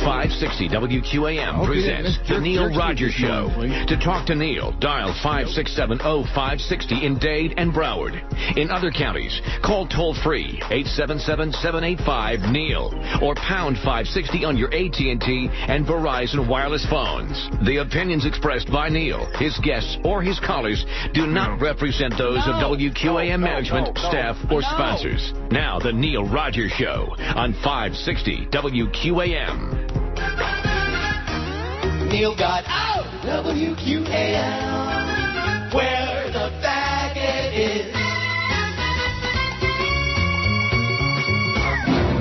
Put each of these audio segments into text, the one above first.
560 WQAM presents The Neil Rogers Show. To talk to Neil, dial 567-0560 in Dade and Broward. In other counties, call toll-free 877-785-NEIL or pound 560 on your AT&T and Verizon wireless phones. The opinions expressed by Neil, his guests, or his callers do not represent those of WQAM management, staff, or sponsors. Now, The Neil Rogers Show on 560 WQAM. Neil got out WQAM, where the faggot is.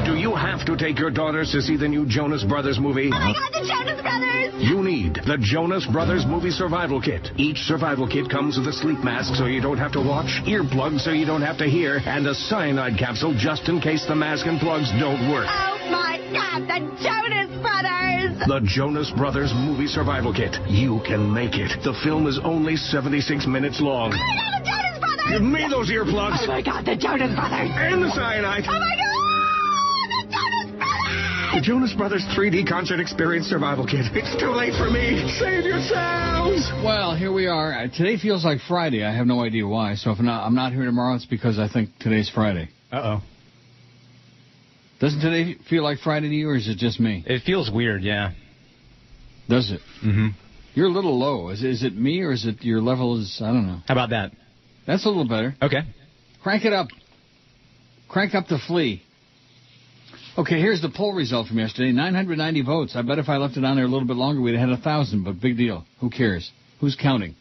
Do you have to take your daughters to see the new Jonas Brothers movie? Oh my God, the Jonas Brothers! You need the Jonas Brothers Movie Survival Kit. Each survival kit comes with a sleep mask so you don't have to watch, earplugs so you don't have to hear, and a cyanide capsule just in case the mask and plugs don't work. Oh my God, the Jonas Brothers! The Jonas Brothers Movie Survival Kit. You can make it. The film is only 76 minutes long. Oh my God, the Jonas Brothers! Give me those earplugs. Oh my God, the Jonas Brothers! And the cyanide. Oh my God, the Jonas Brothers! The Jonas Brothers 3D Concert Experience Survival Kit. It's too late for me. Save yourselves. Well, here we are. Today feels like Friday. I have no idea why. So if I'm not here tomorrow, it's because I think today's Friday. Uh-oh. Doesn't today feel like Friday to you, or is it just me? It feels weird, yeah. Does it? Mm-hmm. You're a little low. Is it me, or is it your level is, I don't know. How about that? That's a little better. Okay. Crank it up. Crank up the flea. Okay, here's the poll result from yesterday. 990 votes. I bet if I left it on there a little bit longer, we'd have had 1,000, but big deal. Who cares? Who's counting?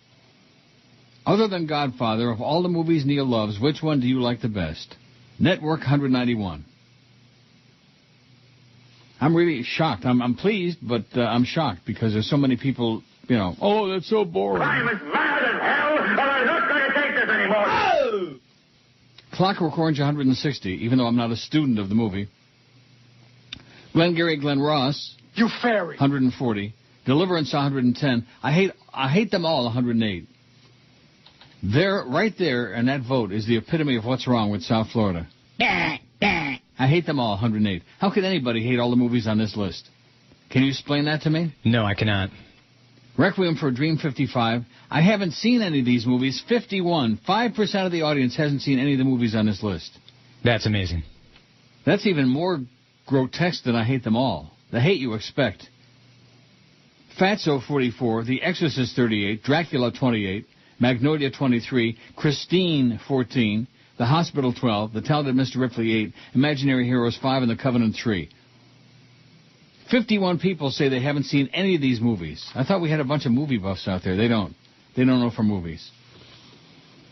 Other than Godfather, of all the movies Neil loves, which one do you like the best? Network 191. I'm really shocked. I'm pleased, but I'm shocked because there's so many people, you know, oh, that's so boring. I'm as mad as hell, and I'm not going to take this anymore. Oh! Clockwork Orange 160, even though I'm not a student of the movie. Glengarry Glen Ross. You fairy. 140. Deliverance 110. I hate them all 108. There, right there, and that vote is the epitome of what's wrong with South Florida. I hate them all 108. How could anybody hate all the movies on this list? Can you explain that to me? No, I cannot. Requiem for a Dream 55. I haven't seen any of these movies. 51. 5% of the audience hasn't seen any of the movies on this list. That's amazing. That's even more grotesque than I hate them all. The hate you expect. Fatso 44, The Exorcist 38, Dracula 28, Magnolia 23, Christine 14, The Hospital 12, The Talented Mr. Ripley 8, Imaginary Heroes 5, and The Covenant 3. 51 people say they haven't seen any of these movies. I thought we had a bunch of movie buffs out there. They don't. They don't know from movies.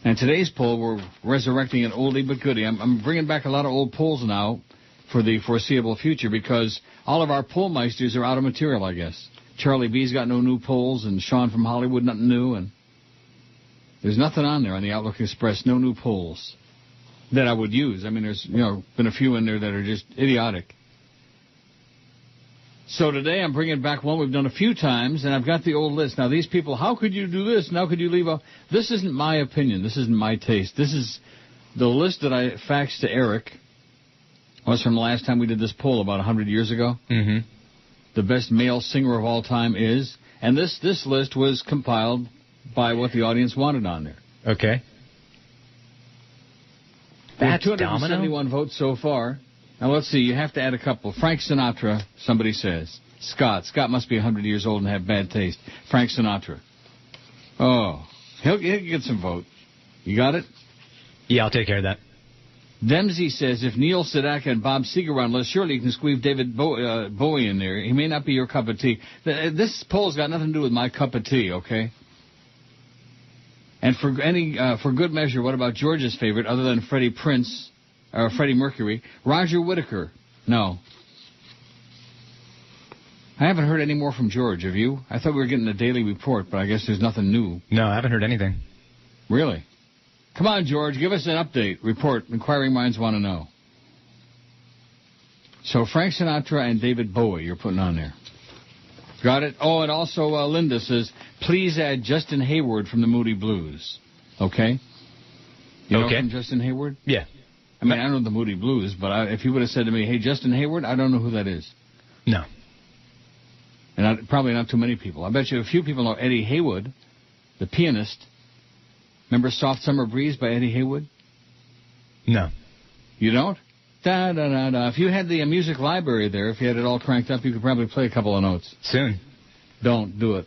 And today's poll, we're resurrecting an oldie but goodie. I'm bringing back a lot of old polls now for the foreseeable future because all of our pollmeisters are out of material, I guess. Charlie B's got no new polls, and Sean from Hollywood, nothing new, and there's nothing on there on the Outlook Express, no new polls that I would use. I mean, there's, been a few in there that are just idiotic. So today I'm bringing back one we've done a few times, and I've got the old list. Now, these people, how could you do this, and how could you leave a... This isn't my opinion. This isn't my taste. This is the list that I faxed to Eric. Was from the last time we did this poll about 100 years ago. Mm-hmm. The best male singer of all time is. And this list was compiled by what the audience wanted on there. Okay. That's 271 votes so far. Now, let's see. You have to add a couple. Frank Sinatra, somebody says. Scott. Scott must be 100 years old and have bad taste. Frank Sinatra. Oh. He'll get some vote. You got it? Yeah, I'll take care of that. Dempsey says, if Neil Sedaka and Bob Seger on list, surely you can squeeze David Bowie in there. He may not be your cup of tea. This poll's got nothing to do with my cup of tea, okay? And for good measure, what about George's favorite, other than Freddie Mercury? Roger Whittaker. No. I haven't heard any more from George, have you? I thought we were getting a daily report, but I guess there's nothing new. No, I haven't heard anything. Really? Come on, George, give us an update. Report. Inquiring minds want to know. So Frank Sinatra and David Bowie you're putting on there. Got it? Oh, and also Linda says, please add Justin Hayward from the Moody Blues. Okay? You know from Justin Hayward? Yeah. I mean, I don't know the Moody Blues, but if you would have said to me, hey, Justin Hayward, I don't know who that is. No. And probably not too many people. I bet you a few people know Eddie Haywood, the pianist. Remember Soft Summer Breeze by Eddie Haywood? No. You don't? Da-da-da-da. If you had the music library there, if you had it all cranked up, you could probably play a couple of notes. Soon. Don't do it.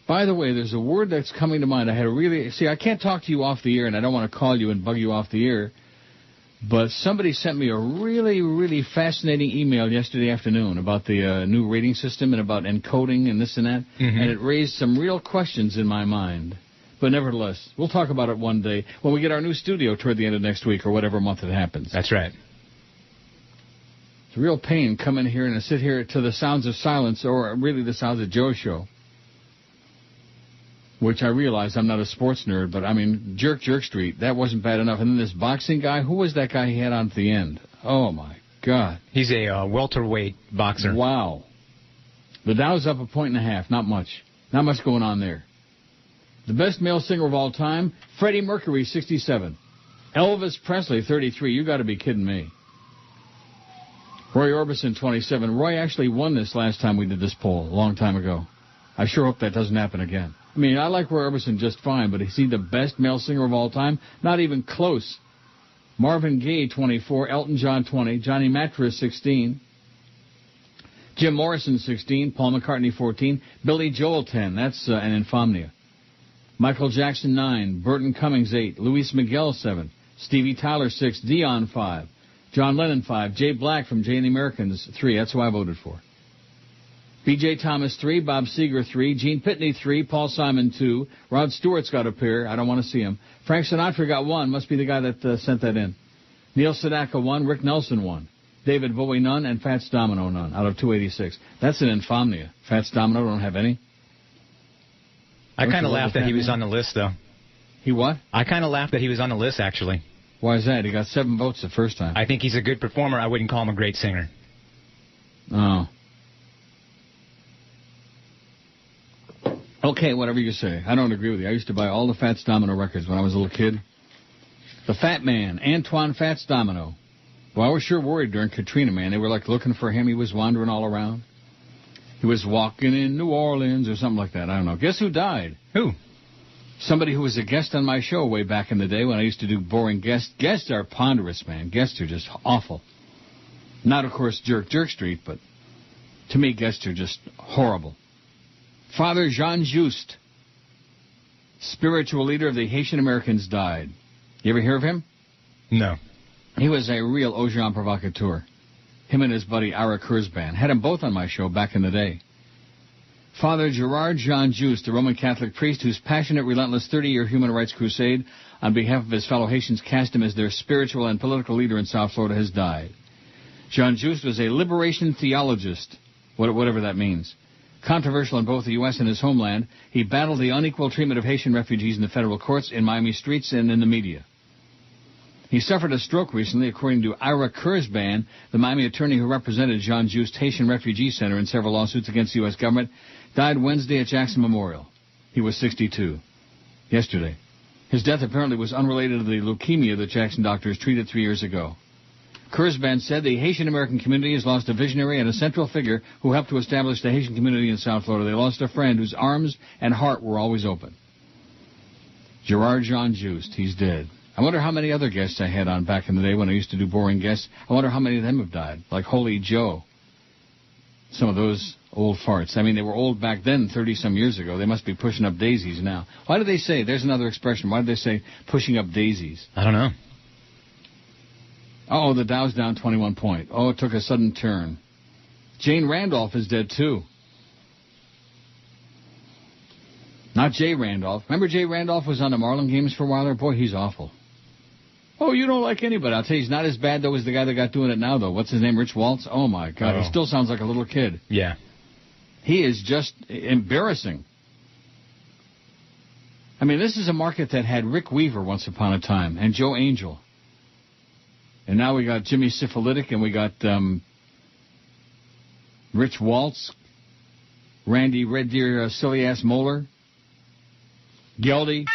By the way, there's a word that's coming to mind. I had a really... See, I can't talk to you off the air, and I don't want to call you and bug you off the air, but somebody sent me a really, really fascinating email yesterday afternoon about the new rating system and about encoding and this and that, and it raised some real questions in my mind. But nevertheless, we'll talk about it one day when we get our new studio toward the end of next week or whatever month it happens. That's right. It's a real pain coming here and to sit here to the sounds of silence, or really the sounds of Joe's show. Which I realize I'm not a sports nerd, but I mean, Jerk Street, that wasn't bad enough. And then this boxing guy, who was that guy he had on at the end? Oh, my God. He's a welterweight boxer. Wow. The Dow's up 1.5 points, not much. Not much going on there. The best male singer of all time, Freddie Mercury, 67. Elvis Presley, 33. You got to be kidding me. Roy Orbison, 27. Roy actually won this last time we did this poll, a long time ago. I sure hope that doesn't happen again. I mean, I like Roy Orbison just fine, but is he the best male singer of all time? Not even close. Marvin Gaye, 24. Elton John, 20. Johnny Mattress, 16. Jim Morrison, 16. Paul McCartney, 14. Billy Joel, 10. That's an insomnia. Michael Jackson, 9. Burton Cummings, 8. Luis Miguel, 7. Stevie Tyler, 6. Dion, 5. John Lennon, 5. Jay Black from Jay and the Americans, 3. That's who I voted for. B.J. Thomas, 3. Bob Seger, 3. Gene Pitney, 3. Paul Simon, 2. Rod Stewart's got a pair. I don't want to see him. Frank Sinatra got 1. Must be the guy that sent that in. Neil Sedaka, 1. Rick Nelson, 1. David Bowie, none. And Fats Domino, none. Out of 286. That's an insomnia. Fats Domino don't have any. I kind of laughed that he was on the list, though. He what? I kind of laughed that he was on the list, actually. Why is that? He got 7 votes the first time. I think he's a good performer. I wouldn't call him a great singer. Oh. Okay, whatever you say. I don't agree with you. I used to buy all the Fats Domino records when I was a little kid. The Fat Man, Antoine Fats Domino. Well, I was sure worried during Katrina, man. They were like looking for him. He was wandering all around. He was walking in New Orleans or something like that. I don't know. Guess who died? Who? Somebody who was a guest on my show way back in the day when I used to do boring guests. Guests are ponderous, man. Guests are just awful. Not, of course, Jerk Street, but to me, guests are just horrible. Father Jean Just, spiritual leader of the Haitian Americans, died. You ever hear of him? No. He was a real agent provocateur. Him and his buddy Ira Kurzban. Had them both on my show back in the day. Father Gerard Jean Just, a Roman Catholic priest whose passionate, relentless 30-year human rights crusade on behalf of his fellow Haitians cast him as their spiritual and political leader in South Florida, has died. Jean Just was a liberation theologist, whatever that means. Controversial in both the U.S. and his homeland, he battled the unequal treatment of Haitian refugees in the federal courts, in Miami streets, and in the media. He suffered a stroke recently, according to Ira Kurzban, the Miami attorney who represented Jean Just Haitian Refugee Center in several lawsuits against the U.S. government, died Wednesday at Jackson Memorial. He was 62. Yesterday. His death apparently was unrelated to the leukemia that Jackson doctors treated 3 years ago. Kurzban said the Haitian American community has lost a visionary and a central figure who helped to establish the Haitian community in South Florida. They lost a friend whose arms and heart were always open. Gerard Jean Just, he's dead. I wonder how many other guests I had on back in the day when I used to do boring guests. I wonder how many of them have died, like Holy Joe. Some of those old farts. I mean, they were old back then, 30-some years ago. They must be pushing up daisies now. Why do they say, there's another expression, why do they say pushing up daisies? I don't know. Oh, the Dow's down 21 points. Oh, it took a sudden turn. Jane Randolph is dead, too. Not Jay Randolph. Remember Jay Randolph was on the Marlin games for a while there? Boy, he's awful. Oh, you don't like anybody. I'll tell you, he's not as bad, though, as the guy that got doing it now, though. What's his name, Rich Waltz? Oh, my God. He still sounds like a little kid. Yeah. He is just embarrassing. I mean, this is a market that had Rick Weaver once upon a time and Joe Angel. And now we got Jimmy Syphilitic, and we got Rich Waltz, Randy Red Deer Silly-Ass Moeller, Geldy.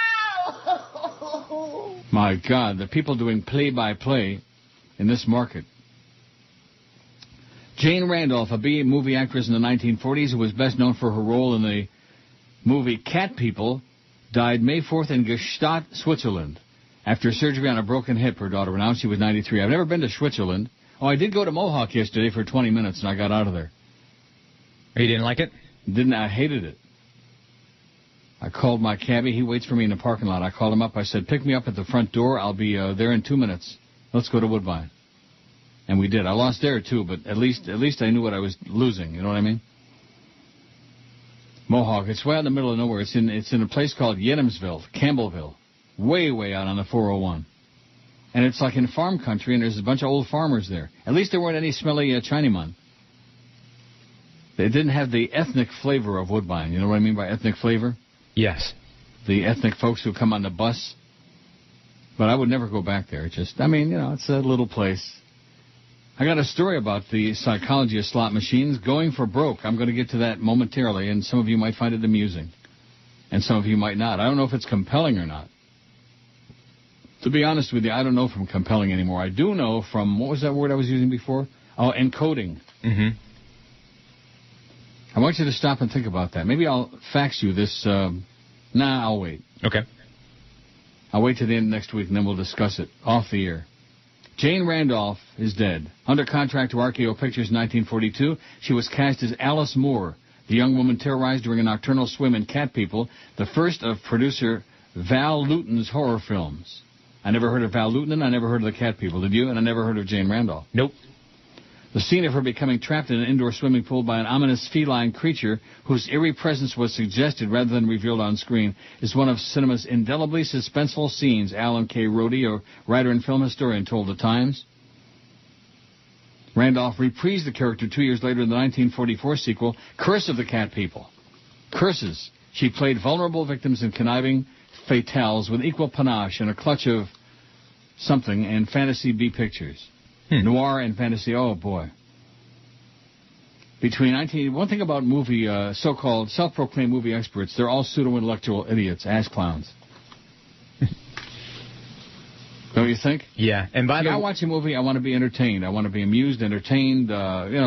My God, the people doing play-by-play in this market. Jane Randolph, a B-movie actress in the 1940s who was best known for her role in the movie Cat People, died May 4th in Gstaad, Switzerland. After surgery on a broken hip, her daughter announced. She was 93. I've never been to Switzerland. Oh, I did go to Mohawk yesterday for 20 minutes, and I got out of there. You didn't like it? Didn't. I hated it. I called my cabbie. He waits for me in the parking lot. I called him up. I said, pick me up at the front door. I'll be there in 2 minutes. Let's go to Woodbine. And we did. I lost there, too, but at least I knew what I was losing. You know what I mean? Mohawk. It's way out in the middle of nowhere. It's in a place called Yedemsville, Campbellville. Way out on the 401. And it's like in farm country, and there's a bunch of old farmers there. At least there weren't any smelly Chinamen. They didn't have the ethnic flavor of Woodbine. You know what I mean by ethnic flavor? Yes. The ethnic folks who come on the bus. But I would never go back there. It's a little place. I got a story about the psychology of slot machines going for broke. I'm going to get to that momentarily, and some of you might find it amusing. And some of you might not. I don't know if it's compelling or not. To be honest with you, I don't know from compelling anymore. I do know from, what was that word I was using before? Oh, encoding. Mm-hmm. I want you to stop and think about that. Maybe I'll fax you this. I'll wait. Okay. I'll wait till the end of next week, and then we'll discuss it off the air. Jane Randolph is dead. Under contract to RKO Pictures in 1942, she was cast as Alice Moore, the young woman terrorized during a nocturnal swim in Cat People, the first of producer Val Lewton's horror films. I never heard of Val Lewton, and I never heard of the Cat People. Did you? And I never heard of Jane Randolph. Nope. The scene of her becoming trapped in an indoor swimming pool by an ominous feline creature whose eerie presence was suggested rather than revealed on screen is one of cinema's indelibly suspenseful scenes, Alan K. Rohde, a writer and film historian, told The Times. Randolph reprised the character 2 years later in the 1944 sequel, Curse of the Cat People. Curses. She played vulnerable victims in conniving fatales with equal panache and a clutch of something and fantasy B pictures. Noir and fantasy, oh boy. One thing about movie, so-called self-proclaimed movie experts, they're all pseudo-intellectual idiots, ass clowns. Don't you think? Yeah. And by the way, I watch a movie, I want to be entertained. I want to be amused, entertained,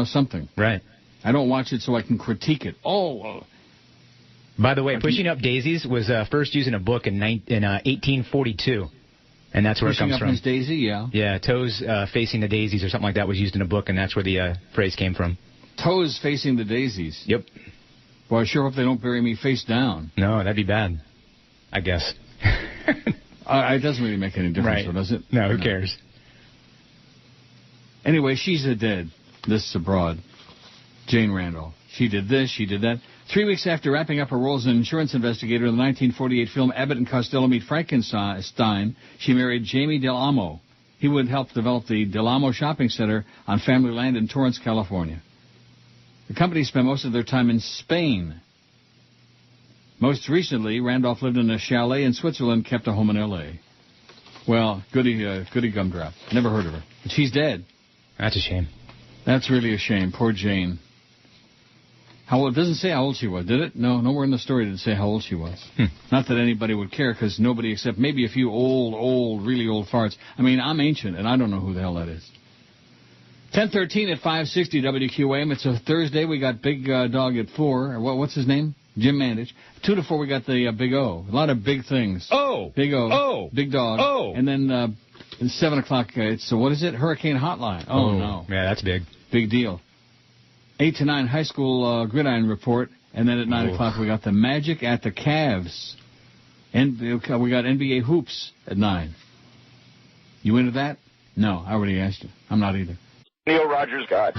something. Right. I don't watch it so I can critique it. By the way, Pushing Up Daisies was first used in a book in 1842. And that's where it comes from. Pushing Up His Daisy, yeah. Yeah, Toes Facing the Daisies or something like that was used in a book, and that's where the phrase came from. Toes Facing the Daisies. Yep. Boy, I sure hope they don't bury me face down. No, that'd be bad, I guess. It doesn't really make any difference, though, does it? No, who cares? Anyway, she's dead. This is abroad. Jane Randolph. She did this, she did that. 3 weeks after wrapping up her role as an insurance investigator in the 1948 film Abbott and Costello Meet Frankenstein, she married Jamie Del Amo. He would help develop the Del Amo Shopping Center on family land in Torrance, California. The company spent most of their time in Spain. Most recently, Randolph lived in a chalet in Switzerland, kept a home in L.A. Well, goody gumdrop. Never heard of her. But she's dead. That's a shame. That's really a shame. Poor Jane. It doesn't say how old she was, did it? No, nowhere in the story did it say how old she was. Not that anybody would care, because nobody except maybe a few really old farts. I mean, I'm ancient, and I don't know who the hell that is. 10:13 at 560 WQAM. It's a Thursday. We got Big Dog at 4. What's his name? Jim Mandich. 2 to 4, we got the Big O. A lot of big things. Oh! Big O. Oh! Big Dog. Oh! And then at 7 o'clock, it's, what is it? Hurricane Hotline. Oh, no. Yeah, that's big. Big deal. 8 to 9, high school gridiron report. And then at 9 o'clock, we got the Magic at the Cavs. And we got NBA hoops at 9. You into that? No, I already asked you. I'm not either. Neil Rogers God.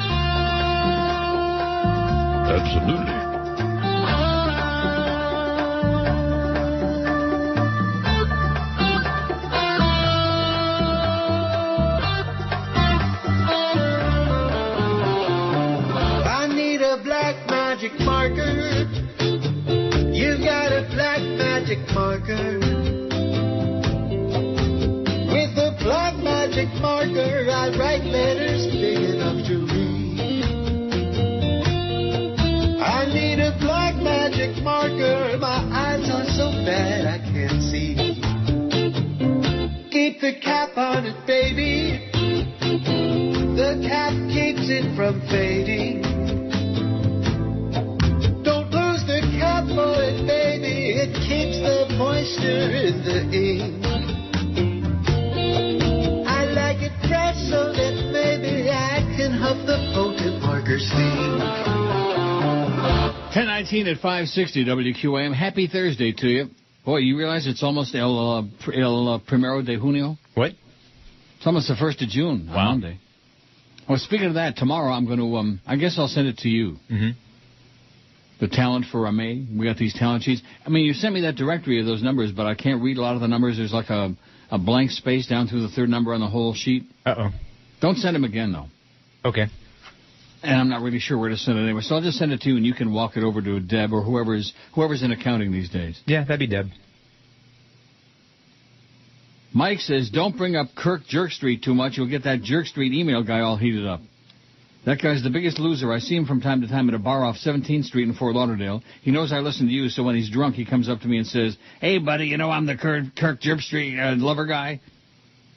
Absolutely. I need a black magic marker. You got a black magic marker. With a black magic marker, I write letters big enough to read. I need a black magic marker. My eyes are so bad I can't see. Keep the cap on it, baby. The cap keeps it from fading. and the ink. I like it fresh so that maybe I can huff the potent marker steam. 10:19 at 560 WQAM. Happy Thursday to you. Boy, you realize it's almost El Primero de Junio? What? It's almost the 1st of June. Wow. Monday. Well, speaking of that, tomorrow I'm going to, I guess I'll send it to you. Mm-hmm. The talent for May. We got these talent sheets. I mean, you sent me that directory of those numbers, but I can't read a lot of the numbers. There's like a blank space down through the third number on the whole sheet. Uh-oh. Don't send them again, though. Okay. And I'm not really sure where to send it anyway, so I'll just send it to you, and you can walk it over to Deb or whoever's in accounting these days. Yeah, that'd be Deb. Mike says, don't bring up Kirk Jerk Street too much. You'll get that Jerk Street email guy all heated up. That guy's the biggest loser. I see him from time to time at a bar off 17th Street in Fort Lauderdale. He knows I listen to you, so when he's drunk, he comes up to me and says, hey, buddy, you know I'm the Kirk Jerk Street lover guy?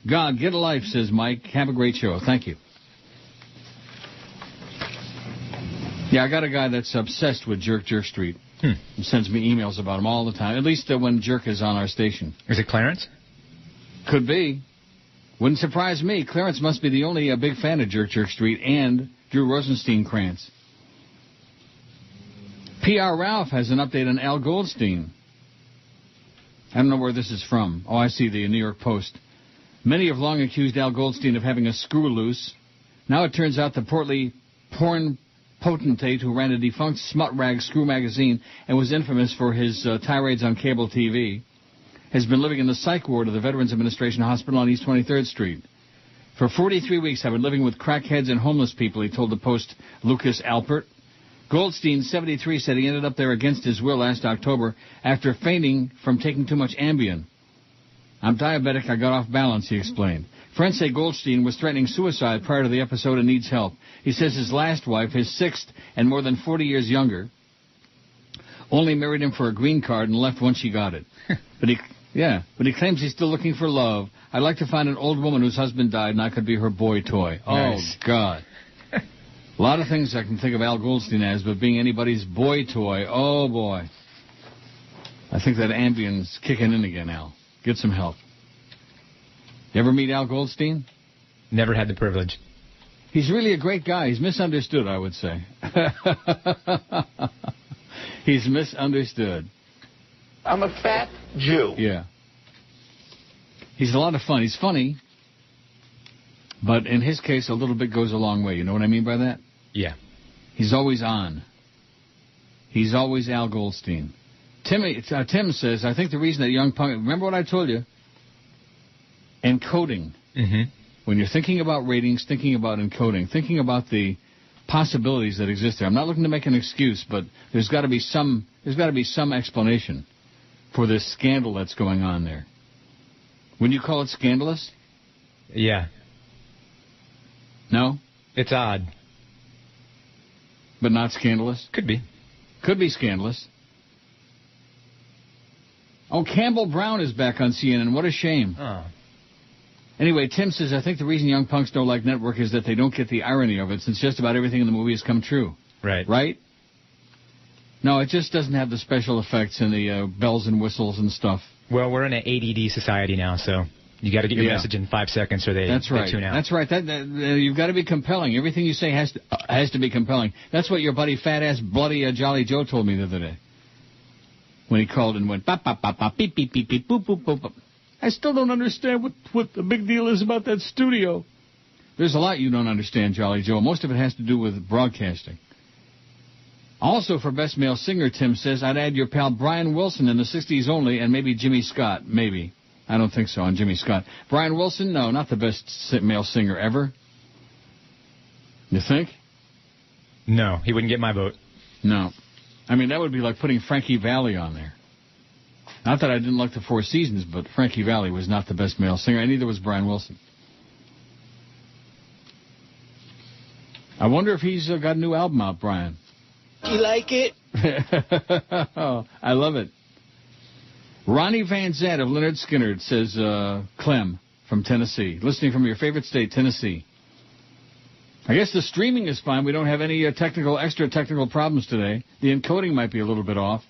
God, get a life, says Mike. Have a great show. Thank you. Yeah, I got a guy that's obsessed with Jerk Street. He sends me emails about him all the time, at least when Jerk is on our station. Is it Clarence? Could be. Wouldn't surprise me. Clarence must be the only big fan of Jerk Street and Drew Rosenstein-Krantz. P.R. Ralph has an update on Al Goldstein. I don't know where this is from. Oh, I see, the New York Post. Many have long accused Al Goldstein of having a screw loose. Now it turns out the portly porn potentate who ran a defunct smut rag Screw magazine and was infamous for his tirades on cable TV has been living in the psych ward of the Veterans Administration Hospital on East 23rd Street. For 43 weeks, I've been living with crackheads and homeless people, he told the Post Lucas Alpert. Goldstein, 73, said he ended up there against his will last October after fainting from taking too much Ambien. I'm diabetic, I got off balance, he explained. Friends say Goldstein was threatening suicide prior to the episode and needs help. He says his last wife, his sixth and more than 40 years younger, only married him for a green card and left once she got it. But he claims he's still looking for love. I'd like to find an old woman whose husband died and I could be her boy toy. Nice. Oh, God. A lot of things I can think of Al Goldstein as, but being anybody's boy toy, oh, boy. I think that Ambien's kicking in again, Al. Get some help. You ever meet Al Goldstein? Never had the privilege. He's really a great guy. He's misunderstood, I would say. He's misunderstood. I'm a fat Jew. Yeah. He's a lot of fun. He's funny. But in his case, a little bit goes a long way. You know what I mean by that? Yeah. He's always on. He's always Al Goldstein. Tim says, I think the reason that young punk... Remember what I told you? Encoding. Mm-hmm. When you're thinking about ratings, thinking about encoding, thinking about the possibilities that exist there. I'm not looking to make an excuse, but there's got to be some explanation for this scandal that's going on there. Wouldn't you call it scandalous? Yeah. No? It's odd. But not scandalous? Could be. Could be scandalous. Oh, Campbell Brown is back on CNN. What a shame. Oh. Anyway, Tim says, I think the reason young punks don't like Network is that they don't get the irony of it, since just about everything in the movie has come true. Right. Right? No, it just doesn't have the special effects and the bells and whistles and stuff. Well, we're in an ADD society now, so you got to get your message in 5 seconds or they tune out. That's right. You've got to be compelling. Everything you say has to be compelling. That's what your buddy Fat-Ass Bloody Jolly Joe told me the other day. When he called and went, bop, bop, bop, bop, beep, beep, beep, beep, boop, boop, boop, boop. I still don't understand what the big deal is about that studio. There's a lot you don't understand, Jolly Joe. Most of it has to do with broadcasting. Also, for Best Male Singer, Tim says, I'd add your pal Brian Wilson in the 60s only, and maybe Jimmy Scott. Maybe. I don't think so on Jimmy Scott. Brian Wilson, no, not the best male singer ever. You think? No, he wouldn't get my vote. No. I mean, that would be like putting Frankie Valli on there. Not that I didn't like the Four Seasons, but Frankie Valli was not the best male singer, and neither was Brian Wilson. I wonder if he's got a new album out, Brian. You like it? I love it. Ronnie Van Zant of Leonard Skinner says, Clem from Tennessee. Listening from your favorite state, Tennessee. I guess the streaming is fine. We don't have any extra technical problems today. The encoding might be a little bit off.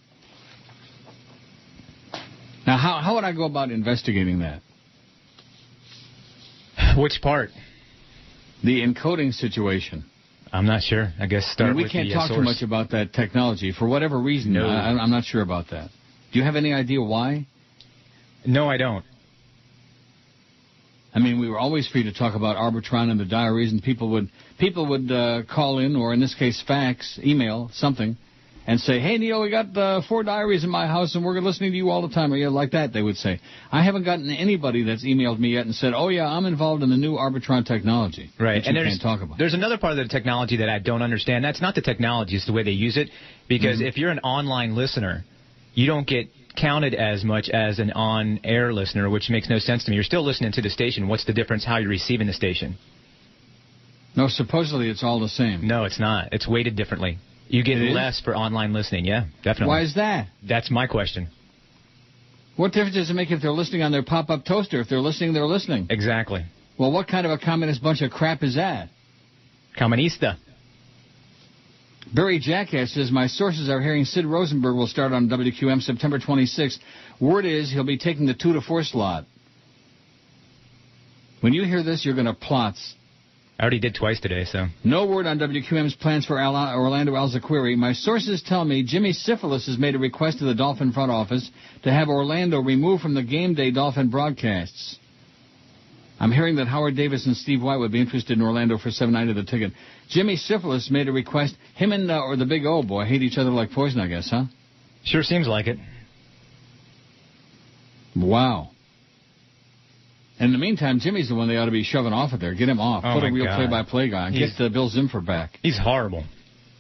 Now, how would I go about investigating that? Which part? The encoding situation. I'm not sure. I guess start with the source. We can't talk too much about that technology. For whatever reason, no. I'm not sure about that. Do you have any idea why? No, I don't. I mean, we were always free to talk about Arbitron and the diaries, and people would call in, or in this case, fax, email, something, and say, hey, Neil, we got 4 diaries in my house, and we're listening to you all the time. Or yeah, like that, they would say. I haven't gotten anybody that's emailed me yet and said, oh, yeah, I'm involved in the new Arbitron technology. Right. And can't talk about. There's another part of the technology that I don't understand. That's not the technology. It's the way they use it. Because if you're an online listener, you don't get counted as much as an on-air listener, which makes no sense to me. You're still listening to the station. What's the difference how you're receiving the station? No, supposedly it's all the same. No, it's not. It's weighted differently. You get less for online listening. Yeah, definitely. Why is that? That's my question. What difference does it make if they're listening on their pop-up toaster? If they're listening, they're listening. Exactly. Well, what kind of a communist bunch of crap is that? Comunista. Barry Jackass says, my sources are hearing Sid Rosenberg will start on WQAM September 26th. Word is he'll be taking the 2 to 4 slot. When you hear this, you're going to plots. I already did twice today, so. No word on WQAM's plans for Orlando Alzugaray. My sources tell me Jimmy Syphilis has made a request to the Dolphin front office to have Orlando removed from the game day Dolphin broadcasts. I'm hearing that Howard Davis and Steve White would be interested in Orlando for $7.90 the ticket. Jimmy Syphilis made a request. Him and or the Big O boy hate each other like poison, I guess, huh? Sure seems like it. Wow. And in the meantime, Jimmy's the one they ought to be shoving off of there. Get him off. Oh, put a real play-by-play guy. And get Bill Zimfer back. He's horrible.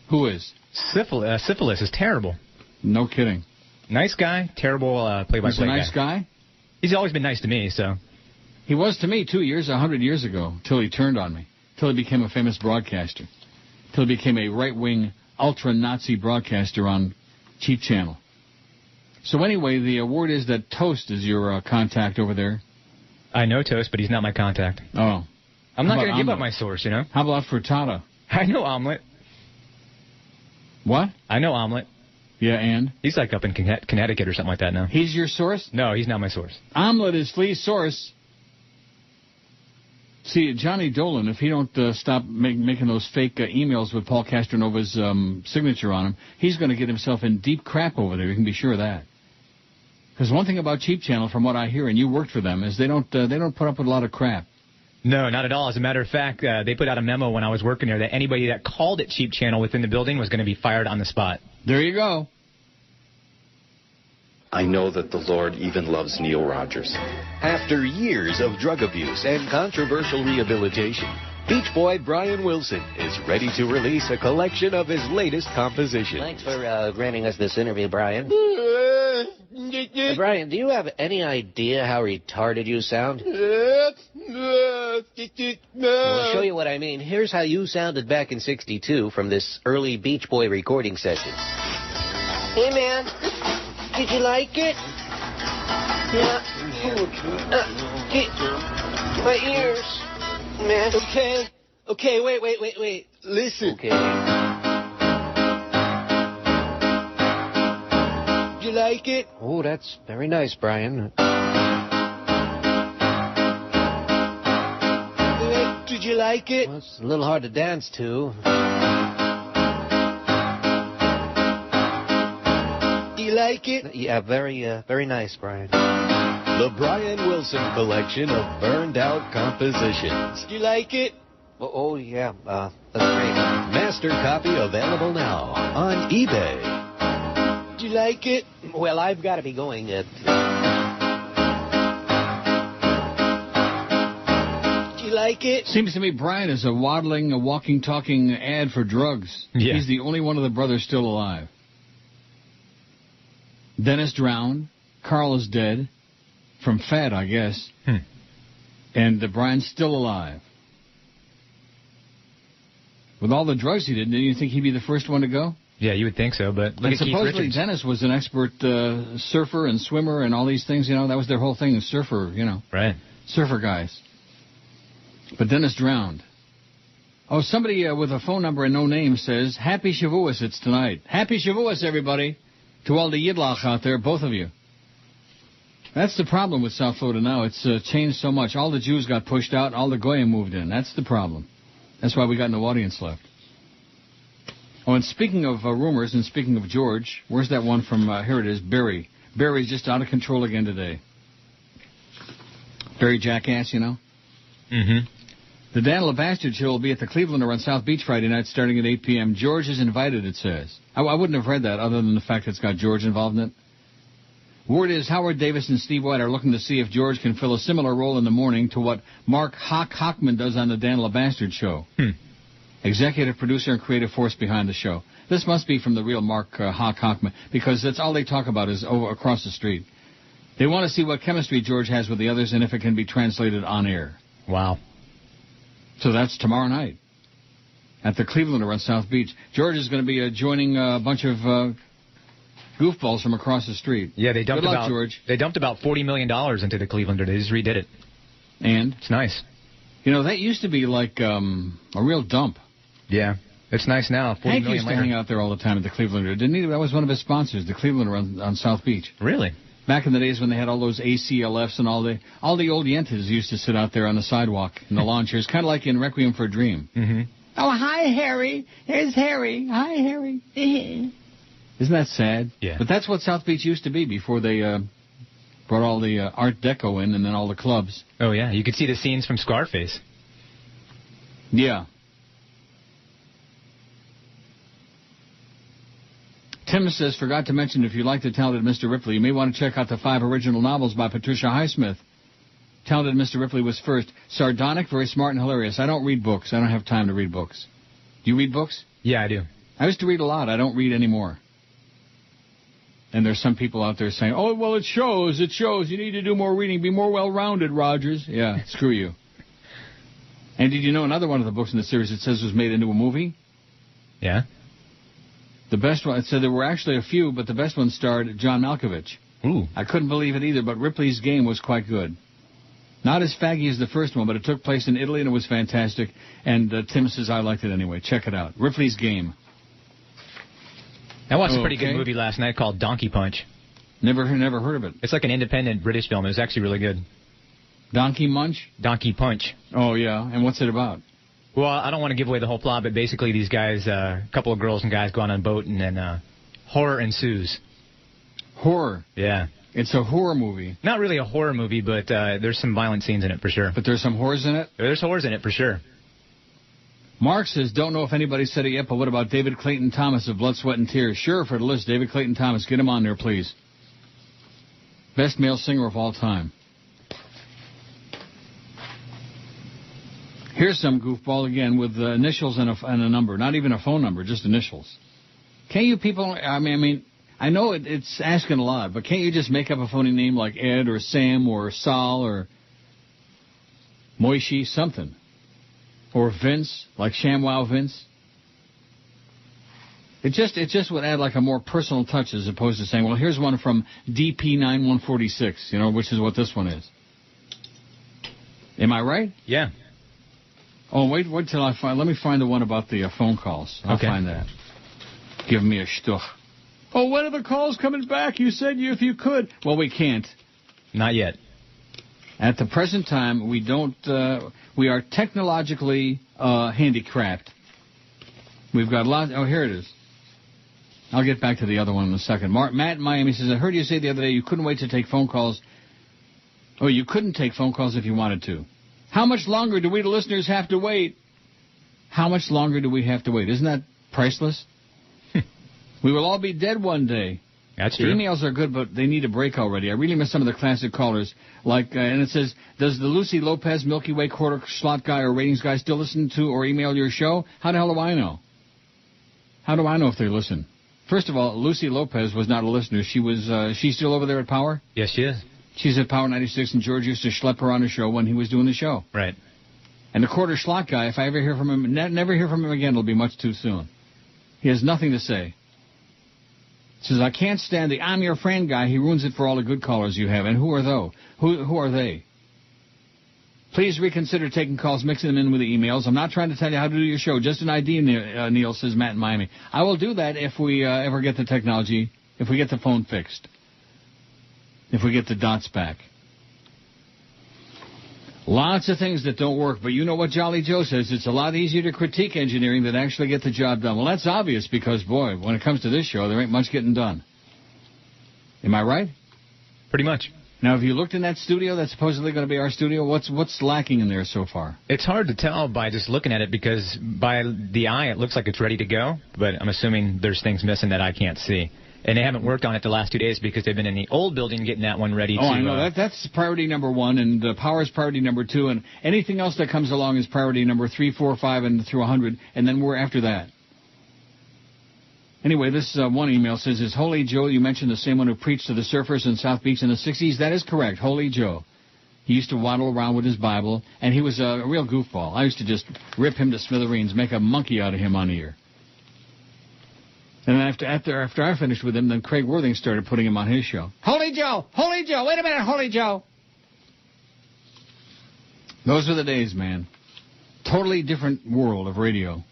Who is? Syphilis is terrible. No kidding. Nice guy, terrible play-by-play guy. He's a nice guy? He's always been nice to me, so. He was to me 100 years ago, till he turned on me, till he became a famous broadcaster, till he became a right-wing, ultra-Nazi broadcaster on Cheap Channel. So anyway, the word is that Toast is your contact over there. I know Toast, but he's not my contact. Oh. I'm not going to give up my source, you know. How about Frittata? I know Omelet. What? I know Omelet. Yeah, and? He's like up in Connecticut or something like that now. He's your source? No, he's not my source. Omelet is Flea's source. See, Johnny Dolan, if he don't stop making those fake emails with Paul Castronova's signature on them, he's going to get himself in deep crap over there. You can be sure of that. Because one thing about Cheap Channel, from what I hear, and you worked for them, is they don't put up with a lot of crap. No, not at all. As a matter of fact, they put out a memo when I was working there that anybody that called it Cheap Channel within the building was going to be fired on the spot. There you go. I know that the Lord even loves Neil Rogers. After years of drug abuse and controversial rehabilitation, Beach Boy Brian Wilson is ready to release a collection of his latest compositions. Thanks for granting us this interview, Brian. Brian, do you have any idea how retarded you sound? I'll show you what I mean. Here's how you sounded back in '62 from this early Beach Boy recording session. Hey, man. Did you like it? Yeah. My ears. Man. Okay, wait. Listen. Okay. Did you like it? Oh, that's very nice, Brian. Did you like it? Well, it's a little hard to dance to. Like it? Yeah, very nice, Brian. The Brian Wilson collection of burned out compositions. Do you like it? Oh yeah, that's great. Master copy available now on eBay. Do you like it? Well, I've got to be going. Do you like it? Seems to me Brian is a walking, talking ad for drugs. Yeah. He's the only one of the brothers still alive. Dennis drowned. Carl is dead. From fat, I guess. And Brian's still alive. With all the drugs he did, didn't you think he'd be the first one to go? Yeah, you would think so, but look at Keith supposedly Richards. Dennis was an expert surfer and swimmer and all these things, you know. That was their whole thing, surfer, you know. Right. Surfer guys. But Dennis drowned. Oh, somebody with a phone number and no name says, Happy Shavuos, it's tonight. Happy Shavuos, everybody. To all the Yidlach out there, both of you. That's the problem with South Florida now. It's changed so much. All the Jews got pushed out, all the Goyim moved in. That's the problem. That's why we got no audience left. Oh, and speaking of rumors and speaking of George, where's that one from, here it is, Barry. Barry's just out of control again today. Barry Jackass, you know? Mm-hmm. The Dan LeBastard show will be at the Clevelander on South Beach Friday night starting at 8 p.m. George is invited, it says. I wouldn't have read that other than the fact it's got George involved in it. Word is Howard Davis and Steve White are looking to see if George can fill a similar role in the morning to what Mark Hockman does on the Dan LeBastard show. Executive producer and creative force behind the show. This must be from the real Mark Hockman, because that's all they talk about is over across the street. They want to see what chemistry George has with the others and if it can be translated on air. Wow. So that's tomorrow night at the Clevelander on South Beach. George is going to be joining a bunch of goofballs from across the street. Yeah, they dumped Good luck, George. They dumped about $40 million into the Clevelander. They just redid it. And? It's nice. You know, that used to be like a real dump. Yeah, it's nice now. Hank used to hang out there all the time at the Clevelander, didn't he? That was one of his sponsors, the Clevelander on South Beach. Really? Back in the days when they had all those ACLFs and all the old yentas used to sit out there on the sidewalk in the lawn chairs, kind of like in Requiem for a Dream. Mm-hmm. Oh, hi, Harry. Here's Harry. Hi, Harry. Isn't that sad? Yeah. But that's what South Beach used to be before they brought all the Art Deco in and then all the clubs. Oh, yeah. You could see the scenes from Scarface. Yeah. Tim says, forgot to mention, if you like the talented Mr. Ripley, you may want to check out the 5 original novels by Patricia Highsmith. Talented Mr. Ripley was first. Sardonic, very smart and hilarious. I don't read books. I don't have time to read books. Do you read books? Yeah, I do. I used to read a lot. I don't read anymore. And there's some people out there saying, oh, well, it shows. You need to do more reading. Be more well-rounded, Rogers. Yeah, screw you. And did you know another one of the books in the series it says was made into a movie? Yeah. The best one, it said there were actually a few, but the best one starred John Malkovich. Ooh. I couldn't believe it either, but Ripley's Game was quite good. Not as faggy as the first one, but it took place in Italy and it was fantastic. And Tim says I liked it anyway. Check it out. Ripley's Game. I watched a pretty good movie last night called Donkey Punch. Never heard of it. It's like an independent British film. It was actually really good. Donkey Munch? Donkey Punch. Oh, yeah. And what's it about? Well, I don't want to give away the whole plot, but basically these guys, a couple of girls and guys go on a boat and then horror ensues. Horror? Yeah. It's a horror movie. Not really a horror movie, but there's some violent scenes in it for sure. But there's some horrors in it? There's horrors in it for sure. Mark says, don't know if anybody said it yet, but what about David Clayton Thomas of Blood, Sweat, and Tears? Sure, for the list, David Clayton Thomas. Get him on there, please. Best male singer of all time. Here's some goofball again with initials and a number. Not even a phone number, just initials. Can't you people, I mean, I know it's asking a lot, but can't you just make up a phony name like Ed or Sam or Sal or Moishi, something? Or Vince, like ShamWow Vince? It just would add like a more personal touch as opposed to saying, well, here's one from DP9146, you know, which is what this one is. Am I right? Yeah. Oh, wait till I find... Let me find the one about the phone calls. I'll find that. Give me a shtuch. Oh, when are the calls coming back? You said if you could. Well, we can't. Not yet. At the present time, we don't... we are technologically handicapped. We've got lots... Oh, here it is. I'll get back to the other one in a second. Matt in Miami says, I heard you say the other day you couldn't wait to take phone calls. Oh, you couldn't take phone calls if you wanted to. How much longer do we, the listeners, have to wait? How much longer do we have to wait? Isn't that priceless? We will all be dead one day. That's true. The emails are good, but they need a break already. I really miss some of the classic callers. Like, and it says, does the Lucy Lopez Milky Way quarter slot guy or ratings guy still listen to or email your show? How the hell do I know? How do I know if they listen? First of all, Lucy Lopez was not a listener. She was, she's still over there at Power? Yes, she is. She's at Power 96, and George used to schlep her on the show when he was doing the show. Right. And the quarter slot guy, if I ever hear from him, never hear from him again, it'll be much too soon. He has nothing to say. Says, I can't stand the I'm your friend guy. He ruins it for all the good callers you have. And who are those? Who are they? Please reconsider taking calls, mixing them in with the emails. I'm not trying to tell you how to do your show. Just an idea, Neil, says Matt in Miami. I will do that if we ever get the technology, if we get the phone fixed. if we get the dots back. Lots of things that don't work, but you know what Jolly Joe says? It's a lot easier to critique engineering than actually get the job done. Well, that's obvious because, boy, when it comes to this show, there ain't much getting done. Am I right? Pretty much. Now, have you looked in that studio that's supposedly going to be our studio? What's lacking in there so far? It's hard to tell by just looking at it because by the eye it looks like it's ready to go, but I'm assuming there's things missing that I can't see. And they haven't worked on it the last 2 days because they've been in the old building getting that one ready to... Oh, I know. That's priority number 1, and power is priority number 2, and anything else that comes along is priority number 3, 4, 5, and through 100, and then we're after that. Anyway, this one email says, is Holy Joe, you mentioned the same one who preached to the surfers in South Beach in the 60s? That is correct, Holy Joe. He used to waddle around with his Bible, and he was a real goofball. I used to just rip him to smithereens, make a monkey out of him on here. And then after I finished with him, then Craig Worthing started putting him on his show. Holy Joe! Holy Joe! Wait a minute, Holy Joe! Those were the days, man. Totally different world of radio.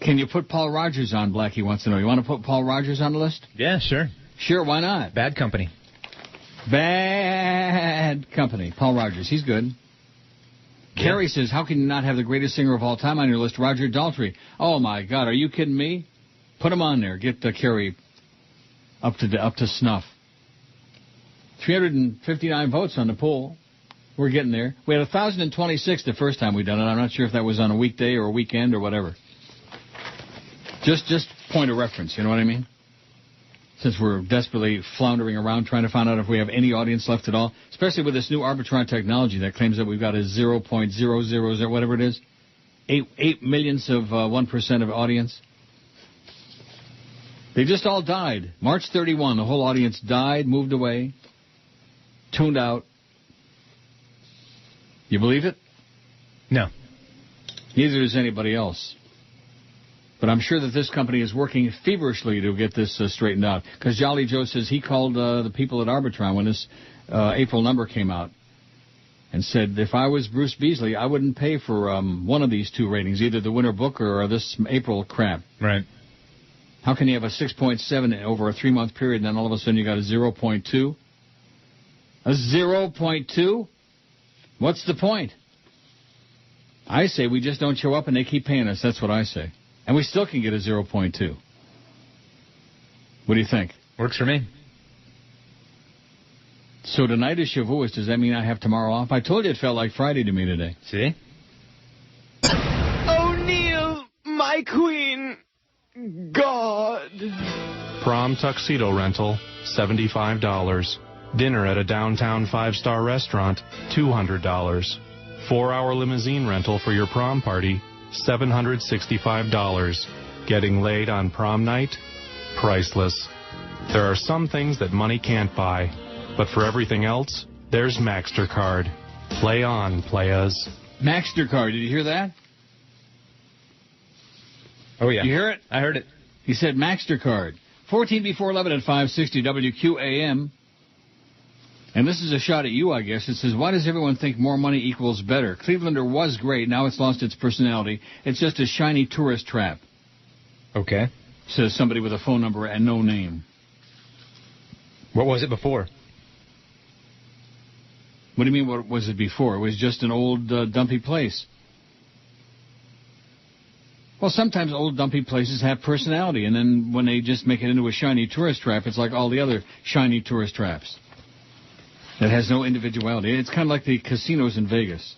Can you put Paul Rogers on, Blackie wants to know. You want to put Paul Rogers on the list? Yeah, sure. Sure, why not? Bad Company. Bad Company. Paul Rogers, he's good. Kerry says, how can you not have the greatest singer of all time on your list, Roger Daltrey? Oh, my God, are you kidding me? Put him on there. Get Kerry up to snuff. 359 votes on the poll. We're getting there. We had 1,026 the first time we done it. I'm not sure if that was on a weekday or a weekend or whatever. Just point of reference, you know what I mean? Since we're desperately floundering around trying to find out if we have any audience left at all, especially with this new Arbitron technology that claims that we've got a 0.000, whatever it is, 8 millionths of 1% of audience. They just all died. March 31, the whole audience died, moved away, tuned out. You believe it? No. Neither does anybody else. But I'm sure that this company is working feverishly to get this straightened out. Because Jolly Joe says he called the people at Arbitron when this April number came out and said, if I was Bruce Beasley, I wouldn't pay for one of these two ratings, either the Winter Booker or this April crap. Right. How can you have a 6.7 over a 3-month period and then all of a sudden you got a 0.2? A 0.2? What's the point? I say we just don't show up and they keep paying us. That's what I say. And we still can get a 0.2. What do you think? Works for me. So tonight is Shavuos. Does that mean I have tomorrow off? I told you it felt like Friday to me today. See? Oh, Neil, my queen. God. Prom tuxedo rental, $75. Dinner at a downtown 5-star restaurant, $200. 4-hour limousine rental for your prom party, $765. Getting laid on prom night? Priceless. There are some things that money can't buy, but for everything else, there's MaxterCard. Play on, playas. MaxterCard, did you hear that? Oh, yeah. You hear it? I heard it. He said MaxterCard. 14 before 11 at 560 WQAM. And this is a shot at you, I guess. It says, why does everyone think more money equals better? Clevelander was great. Now it's lost its personality. It's just a shiny tourist trap. Okay. Says somebody with a phone number and no name. What was it before? What do you mean, what was it before? It was just an old, dumpy place. Well, sometimes old, dumpy places have personality, and then when they just make it into a shiny tourist trap, it's like all the other shiny tourist traps. It has no individuality. It's kind of like the casinos in Vegas.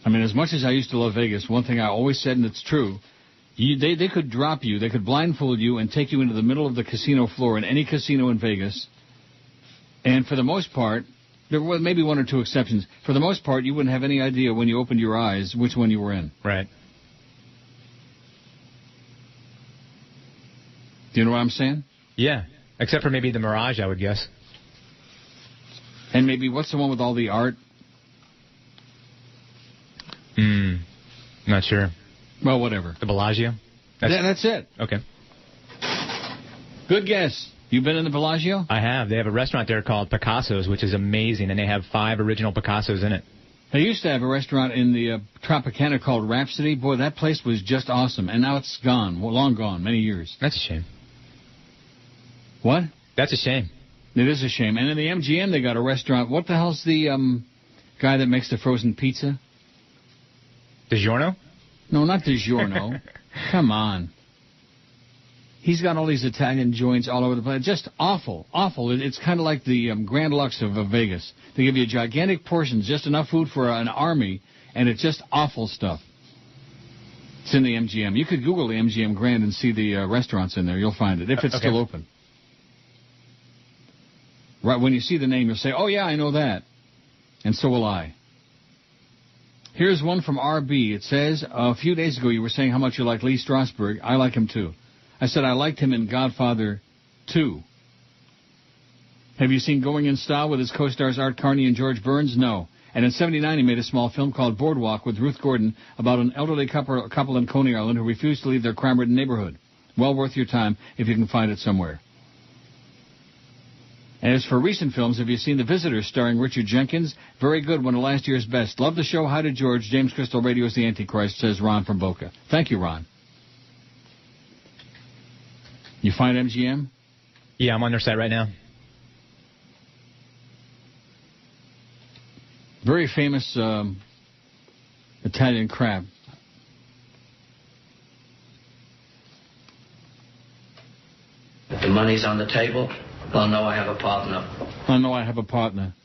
I mean, as much as I used to love Vegas, one thing I always said, and it's true, they could drop you, they could blindfold you and take you into the middle of the casino floor in any casino in Vegas. And for the most part, there were maybe one or two exceptions. For the most part, you wouldn't have any idea when you opened your eyes which one you were in. Right. Do you know what I'm saying? Yeah. Except for maybe the Mirage, I would guess. And maybe, what's the one with all the art? Not sure. Well, whatever. The Bellagio? That's it. Okay. Good guess. You been in the Bellagio? I have. They have a restaurant there called Picasso's, which is amazing, and they have 5 original Picassos in it. They used to have a restaurant in the Tropicana called Rhapsody. Boy, that place was just awesome, and now it's gone. Well, long gone, many years. That's a shame. What? That's a shame. It is a shame. And in the MGM, they got a restaurant. What the hell's the guy that makes the frozen pizza? DiGiorno? No, not DiGiorno. Come on. He's got all these Italian joints all over the place. Just awful, awful. It's kind of like the Grand Lux of Vegas. They give you gigantic portions, just enough food for an army, and it's just awful stuff. It's in the MGM. You could Google the MGM Grand and see the restaurants in there. You'll find it, if it's still open. Right when you see the name, you'll say, oh, yeah, I know that. And so will I. Here's one from RB. It says, a few days ago you were saying how much you like Lee Strasberg. I like him, too. I said I liked him in Godfather 2. Have you seen Going in Style with his co-stars Art Carney and George Burns? No. And in '79 he made a small film called Boardwalk with Ruth Gordon about an elderly couple in Coney Island who refused to leave their crime-ridden neighborhood. Well worth your time if you can find it somewhere. As for recent films, have you seen The Visitors starring Richard Jenkins? Very good, one of last year's best. Love the show. Hi to George. James Crystal Radio is the Antichrist, says Ron from Boca. Thank you, Ron. You find MGM? Yeah, I'm on their site right now. Very famous Italian crab. If the money's on the table, well, no, I have a partner. Oh, no, I have a partner.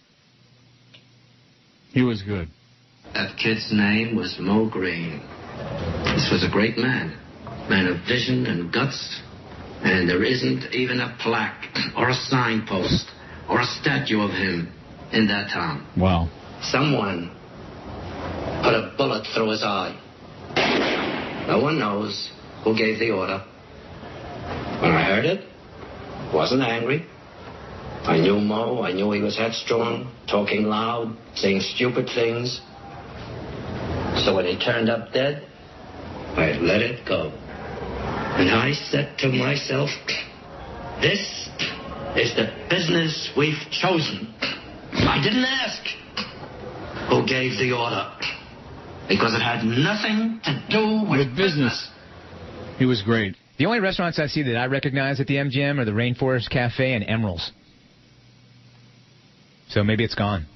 He was good. That kid's name was Mo Green. This was a great man. Man of vision and guts. And there isn't even a plaque or a signpost or a statue of him in that town. Wow. Someone put a bullet through his eye. No one knows who gave the order. When I heard it, wasn't angry. I knew Mo. I knew he was headstrong, talking loud, saying stupid things. So when he turned up dead, I let it go. And I said to myself, this is the business we've chosen. I didn't ask who gave the order, because it had nothing to do with business. He was great. The only restaurants I see that I recognize at the MGM are the Rainforest Cafe and Emerald's. So maybe it's gone.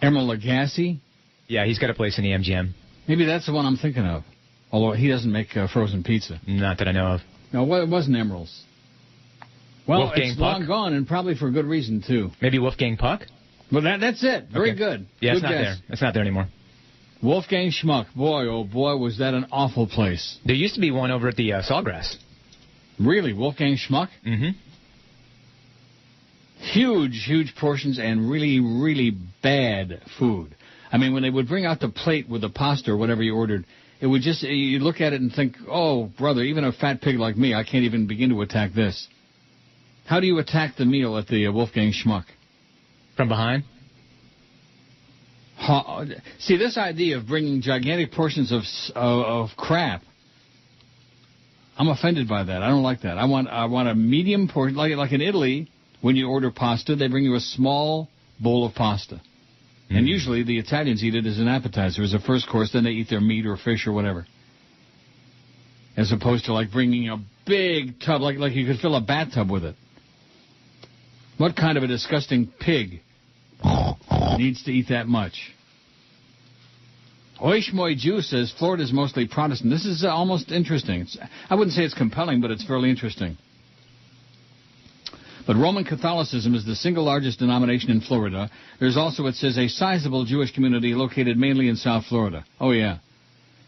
Emerald Lagasse? Yeah, he's got a place in the MGM. Maybe that's the one I'm thinking of. Although he doesn't make frozen pizza. Not that I know of. No, it wasn't Emerald's. Well, Wolfgang it's Puck? long gone, and probably for good reason, too. Maybe Wolfgang Puck? Well, that's it. Very good. Yeah, good it's not guess. there. It's not there anymore. Wolfgang Schmuck. Boy, oh boy, was that an awful place. There used to be one over at the Sawgrass. Really? Wolfgang Schmuck? Mm-hmm. Huge, huge portions and really, really bad food. I mean, when they would bring out the plate with the pasta or whatever you ordered, it would just, you look at it and think, oh, brother, even a fat pig like me, I can't even begin to attack this. How do you attack the meal at the Wolfgang Schmuck? From behind? See, this idea of bringing gigantic portions of crap, I'm offended by that. I don't like that. I want a medium portion, like in Italy, when you order pasta, they bring you a small bowl of pasta. And usually the Italians eat it as an appetizer, as a first course, then they eat their meat or fish or whatever. As opposed to like bringing a big tub, like you could fill a bathtub with it. What kind of a disgusting pig needs to eat that much? Oishmoy Jew says Florida's mostly Protestant. This is almost interesting. I wouldn't say it's compelling, but it's fairly interesting. But Roman Catholicism is the single largest denomination in Florida. There's also, it says, a sizable Jewish community located mainly in South Florida. Oh, yeah.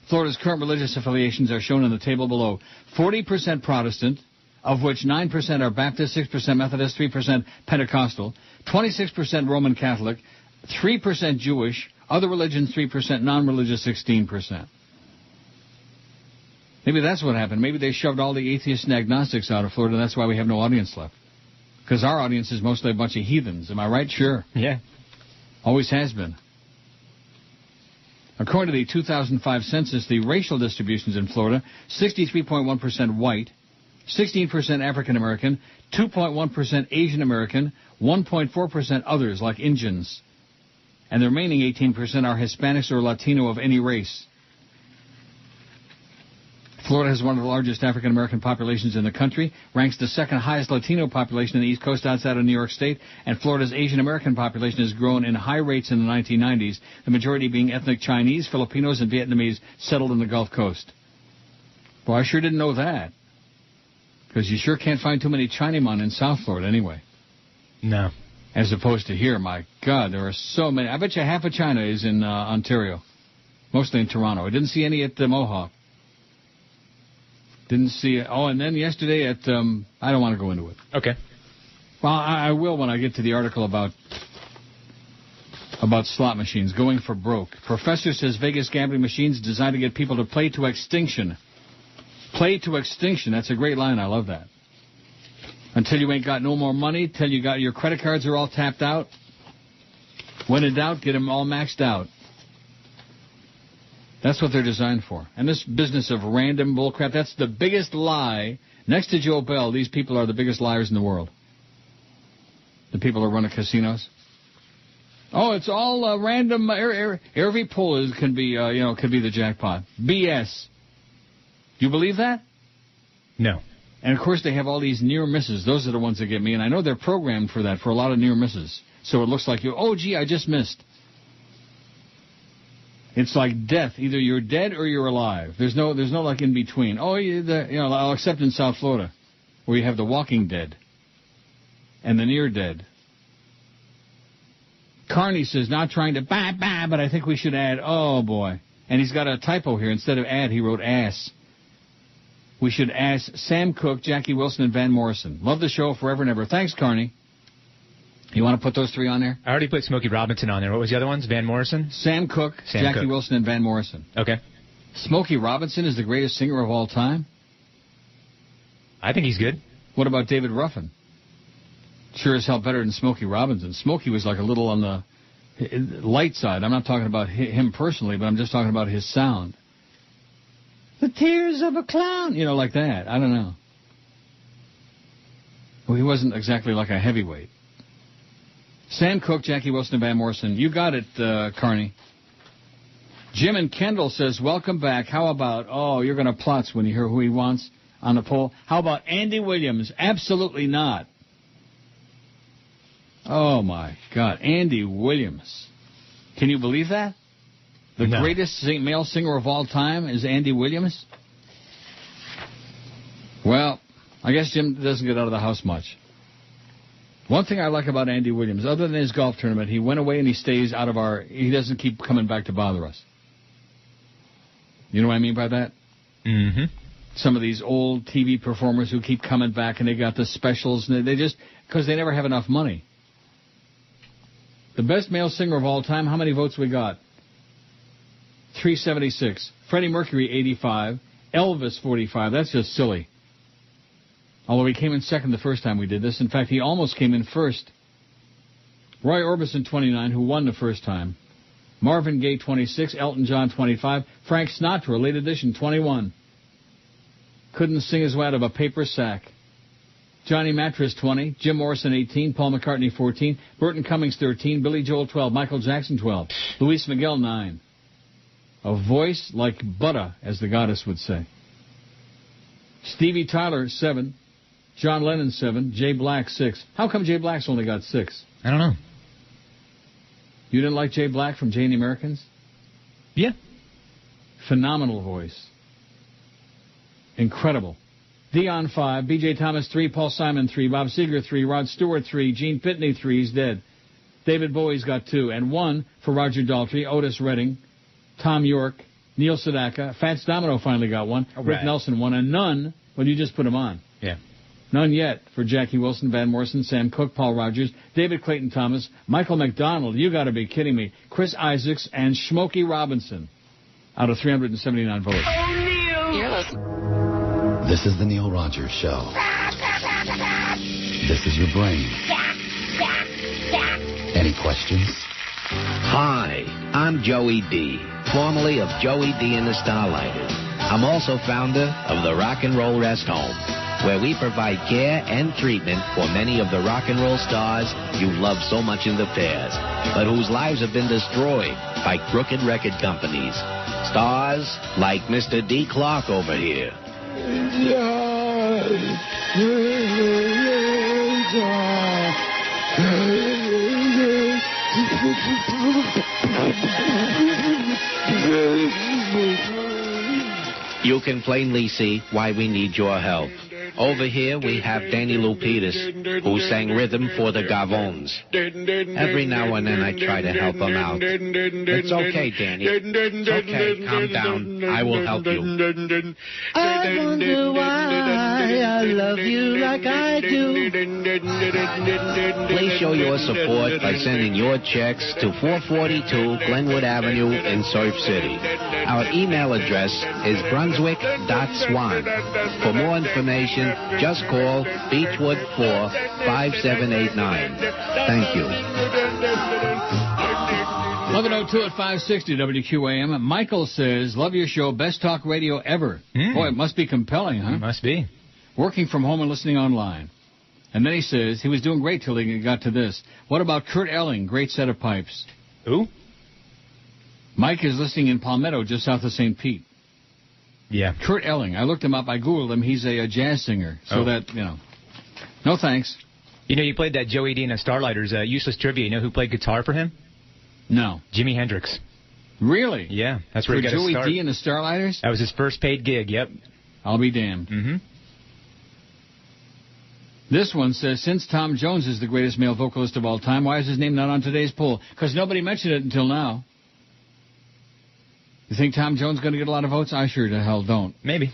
Florida's current religious affiliations are shown in the table below. 40% Protestant, of which 9% are Baptist, 6% Methodist, 3% Pentecostal, 26% Roman Catholic, 3% Jewish, other religions 3%, non-religious 16%. Maybe that's what happened. Maybe they shoved all the atheists and agnostics out of Florida, and that's why we have no audience left. Because our audience is mostly a bunch of heathens. Am I right? Sure. Yeah. Always has been. According to the 2005 census, the racial distributions in Florida, 63.1% white, 16% African American, 2.1% Asian American, 1.4% others like Indians, and the remaining 18% are Hispanics or Latino of any race. Florida has one of the largest African-American populations in the country, ranks the second highest Latino population in the East Coast outside of New York State, and Florida's Asian-American population has grown in high rates in the 1990s, the majority being ethnic Chinese, Filipinos, and Vietnamese settled in the Gulf Coast. Well, I sure didn't know that, because you sure can't find too many Chinamen in South Florida anyway. No. As opposed to here, my God, there are so many. I bet you half of China is in Ontario, mostly in Toronto. I didn't see any at Mohawk. Didn't see it. Oh, and then yesterday at, I don't want to go into it. Okay. Well, I will when I get to the article about slot machines going for broke. Professor says Vegas gambling machines designed to get people to play to extinction. Play to extinction. That's a great line. I love that. Until you ain't got no more money, till you got your credit cards are all tapped out. When in doubt, get them all maxed out. That's what they're designed for. And this business of random bullcrap, that's the biggest lie. Next to Joe Bell, these people are the biggest liars in the world. The people who run the casinos. Oh, it's all random. Every pull can be the jackpot. BS. Do you believe that? No. And, of course, they have all these near misses. Those are the ones that get me. And I know they're programmed for that, for a lot of near misses. So it looks like I just missed. It's like death. Either you're dead or you're alive. There's no like in between. Except in South Florida, where you have the walking dead and the near dead. Carney says, not trying to but I think we should add, oh boy. And he's got a typo here. Instead of add, he wrote ass. We should ask Sam Cooke, Jackie Wilson, and Van Morrison. Love the show forever and ever. Thanks, Carney. You want to put those three on there? I already put Smokey Robinson on there. What was the other ones? Van Morrison? Sam Cooke, Jackie Wilson, and Van Morrison. Okay. Smokey Robinson is the greatest singer of all time? I think he's good. What about David Ruffin? Sure as hell better than Smokey Robinson. Smokey was like a little on the light side. I'm not talking about him personally, but I'm just talking about his sound. The tears of a clown. Like that. I don't know. Well, he wasn't exactly like a heavyweight. Sam Cooke, Jackie Wilson, and Van Morrison. You got it, Carney. Jim and Kendall says, welcome back. How about, you're going to plotz when you hear who he wants on the poll. How about Andy Williams? Absolutely not. Oh, my God. Andy Williams. Can you believe that? The greatest male singer of all time is Andy Williams? Well, I guess Jim doesn't get out of the house much. One thing I like about Andy Williams, other than his golf tournament, he went away and he stays out of he doesn't keep coming back to bother us. You know what I mean by that? Mm-hmm. Some of these old TV performers who keep coming back and they got the specials, and they just, because they never have enough money. The best male singer of all time, how many votes we got? 376. Freddie Mercury, 85. Elvis, 45. That's just silly. Although he came in second the first time we did this. In fact, he almost came in first. Roy Orbison, 29, who won the first time. Marvin Gaye, 26. Elton John, 25. Frank Sinatra, late edition, 21. Couldn't sing his way out of a paper sack. Johnny Mattress, 20. Jim Morrison, 18. Paul McCartney, 14. Burton Cummings, 13. Billy Joel, 12. Michael Jackson, 12. Luis Miguel, 9. A voice like butter, as the goddess would say. Stevie Tyler, 7. John Lennon, 7. Jay Black, 6. How come Jay Black's only got 6? I don't know. You didn't like Jay Black from Jane the Americans? Yeah. Phenomenal voice. Incredible. Dion, 5. B.J. Thomas, 3. Paul Simon, 3. Bob Seger, 3. Rod Stewart, 3. Gene Pitney, 3. He's dead. David Bowie's got 2. And 1 for Roger Daltrey, Otis Redding, Tom York, Neil Sedaka. Fats Domino finally got 1. Right. Rick Nelson, 1. And none, well, you just put him on. Yeah. None yet for Jackie Wilson, Van Morrison, Sam Cooke, Paul Rogers, David Clayton Thomas, Michael McDonald, you got to be kidding me, Chris Isaacs, and Smokey Robinson out of 379 votes. This is the Neil Rogers Show. This is your brain. Any questions? Hi, I'm Joey D., formerly of Joey D. and the Starlighters. I'm also founder of the Rock and Roll Rest Home, where we provide care and treatment for many of the rock and roll stars you've loved so much in the past, but whose lives have been destroyed by crooked record companies. Stars like Mr. D. Clark over here. You can plainly see why we need your help. Over here we have Danny Lupitas, who sang rhythm for the Gavons. Every now and then I try to help him out. It's okay, Danny. It's okay. Calm down. I will help you. I wonder why I love you like I do. Please show your support by sending your checks to 442 Glenwood Avenue in Surf City. Our email address is brunswick.swan. For more information, just call Beechwood 45789. Thank you. 11:02 at 560 WQAM. Michael says, love your show, best talk radio ever. Boy, it must be compelling, huh? Must be. Working from home and listening online. And then he says, he was doing great till he got to this. What about Kurt Elling? Great set of pipes. Who? Mike is listening in Palmetto, just south of St. Pete. Yeah. Kurt Elling. I looked him up. I Googled him. He's a jazz singer. So that, no thanks. You know, you played that Joey D and the Starlighters, useless trivia. You know who played guitar for him? No. Jimi Hendrix. Really? Yeah. That's where he got his start. Joey D and the Starlighters? That was his first paid gig, yep. I'll be damned. Mm-hmm. This one says, since Tom Jones is the greatest male vocalist of all time, why is his name not on today's poll? Because nobody mentioned it until now. You think Tom Jones is going to get a lot of votes? I sure the hell don't. Maybe.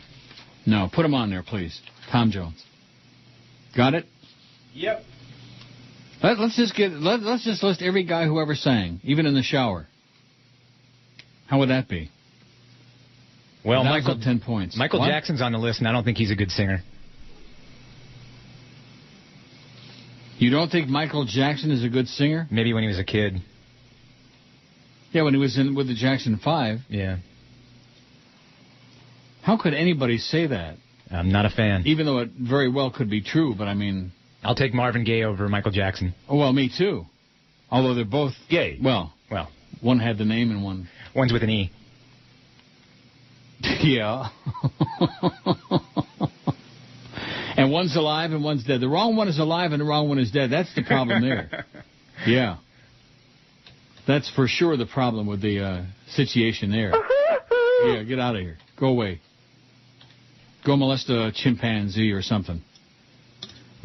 No, put him on there, please. Tom Jones. Got it? Yep. Let's just list every guy who ever sang, even in the shower. How would that be? Well, Michael, 10 points. Michael Jackson's on the list, and I don't think he's a good singer. You don't think Michael Jackson is a good singer? Maybe when he was a kid. Yeah, when he was with the Jackson 5. Yeah. How could anybody say that? I'm not a fan. Even though it very well could be true, but I mean... I'll take Marvin Gaye over Michael Jackson. Oh, well, me too. Although they're both... Gay. Well, one had the name and one... One's with an E. Yeah. And one's alive and one's dead. The wrong one is alive and the wrong one is dead. That's the problem there. Yeah. That's for sure the problem with the situation there. Yeah, get out of here. Go away. Go molest a chimpanzee or something.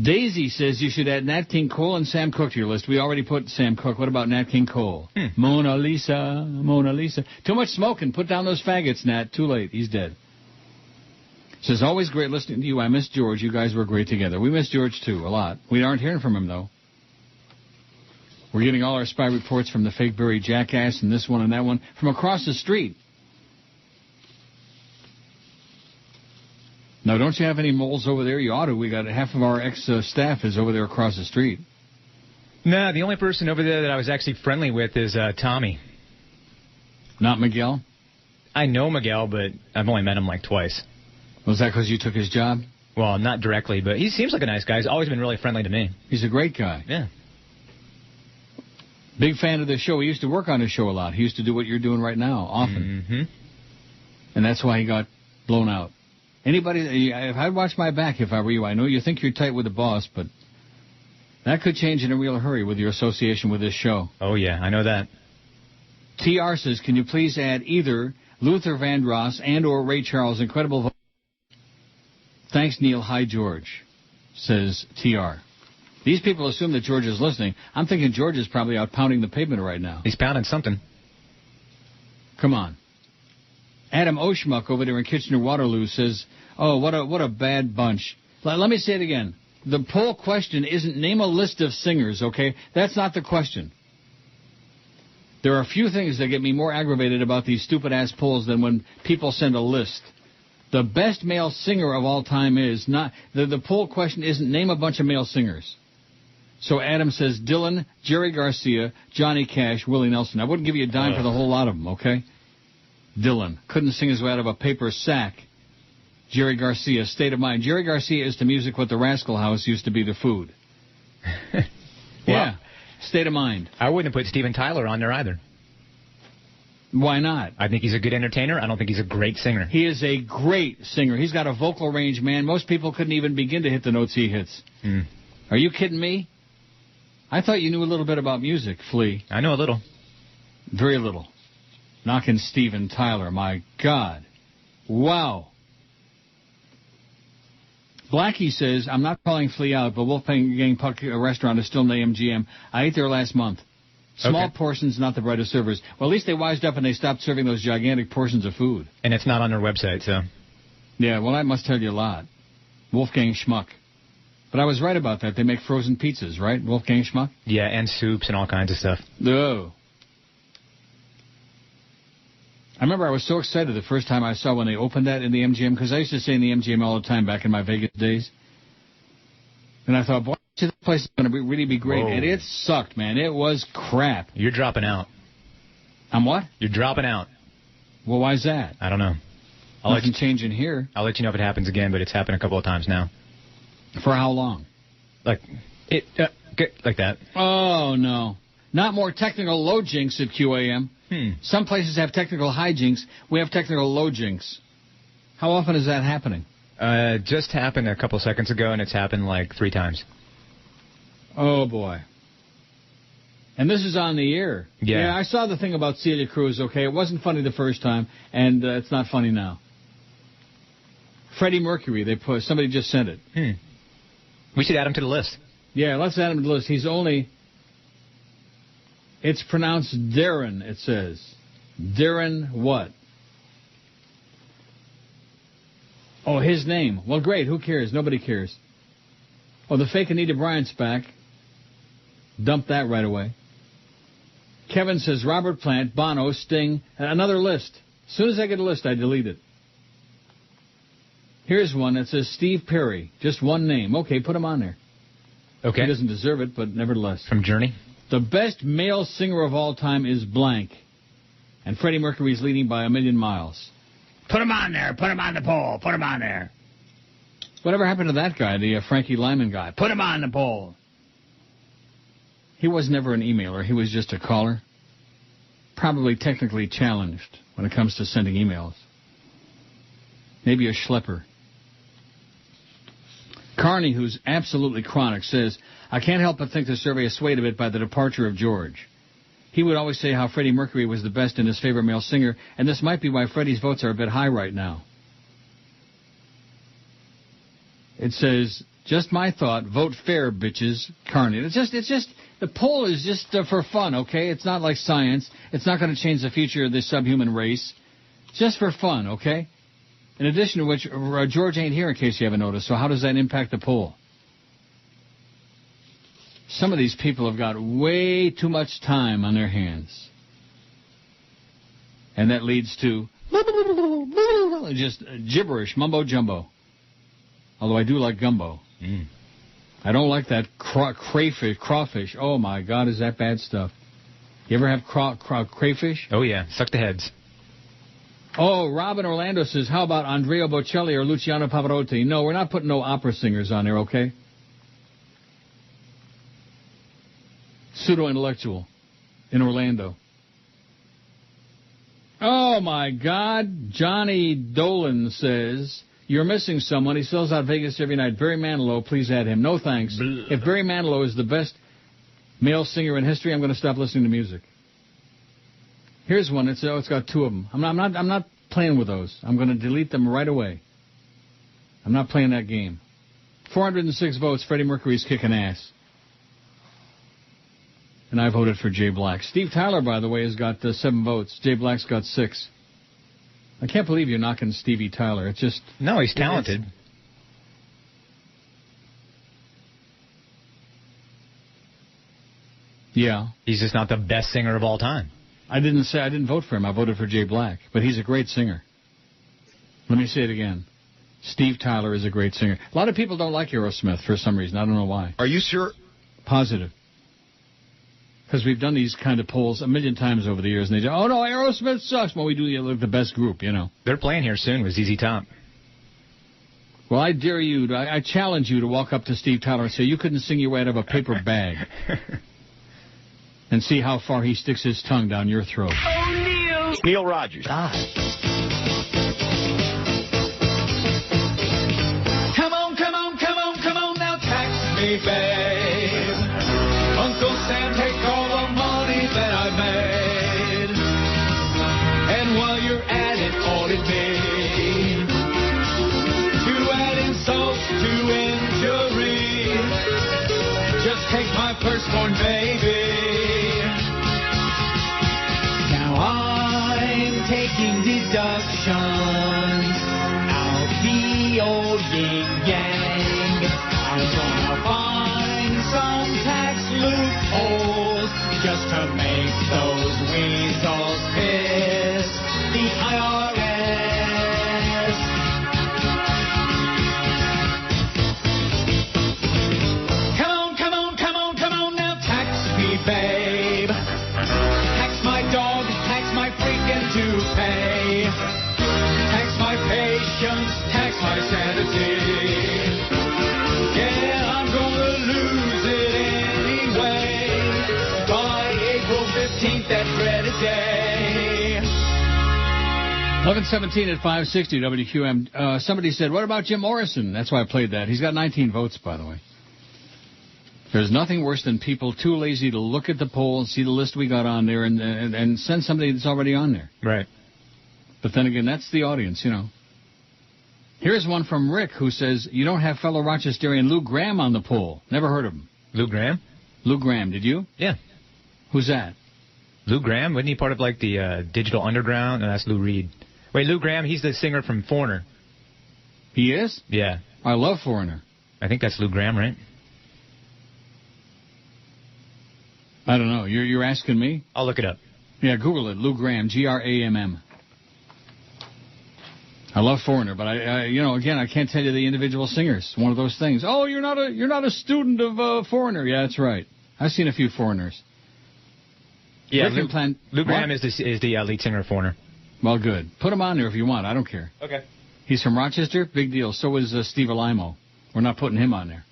Daisy says you should add Nat King Cole and Sam Cooke to your list. We already put Sam Cooke. What about Nat King Cole? Mona Lisa, Mona Lisa. Too much smoking. Put down those faggots, Nat. Too late. He's dead. Says, always great listening to you. I miss George. You guys were great together. We miss George, too, a lot. We aren't hearing from him, though. We're getting all our spy reports from the fake buried jackass and this one and that one from across the street. Now, don't you have any moles over there? You ought to. We got half of our ex-staff is over there across the street. No, the only person over there that I was actually friendly with is Tommy. Not Miguel? I know Miguel, but I've only met him like twice. Was that because you took his job? Well, not directly, but he seems like a nice guy. He's always been really friendly to me. He's a great guy. Yeah. Big fan of the show. He used to work on his show a lot. He used to do what you're doing right now, often. Mm-hmm. And that's why he got blown out. Anybody, if I'd watch my back if I were you, I know you think you're tight with the boss, but that could change in a real hurry with your association with this show. Oh, yeah, I know that. TR says, can you please add either Luther Vandross and or Ray Charles' incredible voice? Thanks, Neil. Hi, George, says TR. These people assume that George is listening. I'm thinking George is probably out pounding the pavement right now. He's pounding something. Come on. Adam Oshmuck over there in Kitchener-Waterloo says, oh, what a bad bunch. Let me say it again. The poll question isn't name a list of singers, okay? That's not the question. There are a few things that get me more aggravated about these stupid-ass polls than when people send a list. The best male singer of all time is not... The poll question isn't name a bunch of male singers. So Adam says Dylan, Jerry Garcia, Johnny Cash, Willie Nelson. I wouldn't give you a dime for the whole lot of them, okay? Dylan couldn't sing his way out of a paper sack. Jerry Garcia, State of Mind. Jerry Garcia is to music what the Rascal House used to be to food. Yeah, State of Mind. I wouldn't have put Steven Tyler on there either. Why not? I think he's a good entertainer. I don't think he's a great singer. He is a great singer. He's got a vocal range, man. Most people couldn't even begin to hit the notes he hits. Are you kidding me? I thought you knew a little bit about music, Flea. I know a little. Very little. Knocking Steven Tyler, my God. Wow. Blackie says, I'm not calling Flea out, but Wolfgang Puck restaurant is still in the MGM. I ate there last month. Small portions, not the brightest servers. Well, at least they wised up and they stopped serving those gigantic portions of food. And it's not on their website, so. Yeah, well, that must tell you a lot. Wolfgang Schmuck. But I was right about that. They make frozen pizzas, right? Wolfgang Schmuck? Yeah, and soups and all kinds of stuff. Oh. I remember I was so excited the first time I saw when they opened that in the MGM, because I used to stay in the MGM all the time back in my Vegas days. And I thought, boy, this place is going to really be great. Whoa. And it sucked, man. It was crap. You're dropping out. I'm what? You're dropping out. Well, why is that? I don't know. Nothing changing here. I'll let you know if it happens again, but it's happened a couple of times now. For how long? Like that. Oh, no. Not more technical low jinks at QAM. Some places have technical high jinks. We have technical low jinks. How often is that happening? Just happened a couple seconds ago, and it's happened like 3 times. Oh, boy. And this is on the air. Yeah. I saw the thing about Celia Cruz, okay? It wasn't funny the first time, and it's not funny now. Freddie Mercury, somebody just sent it. We should add him to the list. Yeah, let's add him to the list. It's pronounced Darren, it says. Darren what? Oh, his name. Well, great. Who cares? Nobody cares. Oh, the fake Anita Bryant's back. Dump that right away. Kevin says Robert Plant, Bono, Sting, another list. As soon as I get a list, I delete it. Here's one that says Steve Perry. Just one name. Okay, put him on there. Okay. He doesn't deserve it, but nevertheless. From Journey? The best male singer of all time is blank. And Freddie Mercury's leading by 1,000,000 miles. Put him on there. Put him on the poll. Put him on there. Whatever happened to that guy, the Frankie Lyman guy? Put him on the poll. He was never an emailer. He was just a caller. Probably technically challenged when it comes to sending emails. Maybe a schlepper. Carney, who's absolutely chronic, says, I can't help but think the survey is swayed a bit by the departure of George. He would always say how Freddie Mercury was the best and his favorite male singer, and this might be why Freddie's votes are a bit high right now. It says, just my thought, vote fair, bitches, Carney. It's just, the poll is just for fun, okay? It's not like science. It's not going to change the future of this subhuman race. Just for fun, okay? In addition to which, George ain't here in case you haven't noticed, so how does that impact the poll? Some of these people have got way too much time on their hands. And that leads to just gibberish, mumbo-jumbo. Although I do like gumbo. I don't like that crawfish. Oh, my God, is that bad stuff. You ever have crayfish? Oh, yeah. Suck the heads. Oh, Robin Orlando says, how about Andrea Bocelli or Luciano Pavarotti? No, we're not putting no opera singers on there, okay? Pseudo-intellectual in Orlando. Oh, my God. Johnny Dolan says, you're missing someone. He sells out Vegas every night. Barry Manilow, please add him. No thanks. If Barry Manilow is the best male singer in history, I'm going to stop listening to music. Here's one. It's got 2 of them. I'm not playing with those. I'm going to delete them right away. I'm not playing that game. 406 votes. Freddie Mercury's kicking ass. And I voted for Jay Black. Steve Tyler, by the way, has got 7 votes. Jay Black's got 6. I can't believe you're knocking Stevie Tyler. It's just... No, he's talented. Yeah. He's just not the best singer of all time. I didn't vote for him. I voted for Jay Black. But he's a great singer. Let me say it again. Steve Tyler is a great singer. A lot of people don't like Aerosmith for some reason. I don't know why. Are you sure? Positive. Because we've done these kind of polls 1,000,000 times over the years, and they say, oh, no, Aerosmith sucks. Well, we do the best group, you know. They're playing here soon with ZZ Top. Well, I dare you, I challenge you to walk up to Steve Tyler and say, you couldn't sing your way out of a paper bag. And see how far he sticks his tongue down your throat. Oh, Neil, Neil Rogers. Come on, come on, come on, come on, now tax me, babe. Uncle Sam, take all the money that I made. And while you're at it, audit me. To add insults to injury, just take my firstborn baby. Now I'm taking deductions out the old yin-yang. I'm gonna find some tax loopholes just to make those weasels piss the IRS. Come on, come on, come on, come on, now tax me, babe. Tax my dog, tax my freaking toupee. Tax my patience, tax my sanity. Yeah, I'm gonna lose it anyway. By April 15th, that dreaded day. 11:17 at 560 WQAM. Somebody said, what about Jim Morrison? That's why I played that. He's got 19 votes, by the way. There's nothing worse than people too lazy to look at the poll and see the list we got on there and send somebody that's already on there. Right. But then again, that's the audience, you know. Here's one from Rick who says, you don't have fellow Rochesterian Lou Gramm on the poll. Never heard of him. Lou Gramm? Lou Gramm, did you? Yeah. Who's that? Lou Gramm? Wasn't he part of, like, the Digital Underground? No, that's Lou Reed. Wait, Lou Gramm, he's the singer from Foreigner. He is? Yeah. I love Foreigner. I think that's Lou Gramm, right? I don't know. You're asking me? I'll look it up. Yeah, Google it. Lou Gramm, Gramm. I love Foreigner, but I again, I can't tell you the individual singers. One of those things. Oh, you're not a student of Foreigner. Yeah, that's right. I've seen a few Foreigners. Yeah, Lou Gramm is the lead singer of Foreigner. Well, good. Put him on there if you want. I don't care. Okay. He's from Rochester. Big deal. So is Steve Alimo. We're not putting him on there.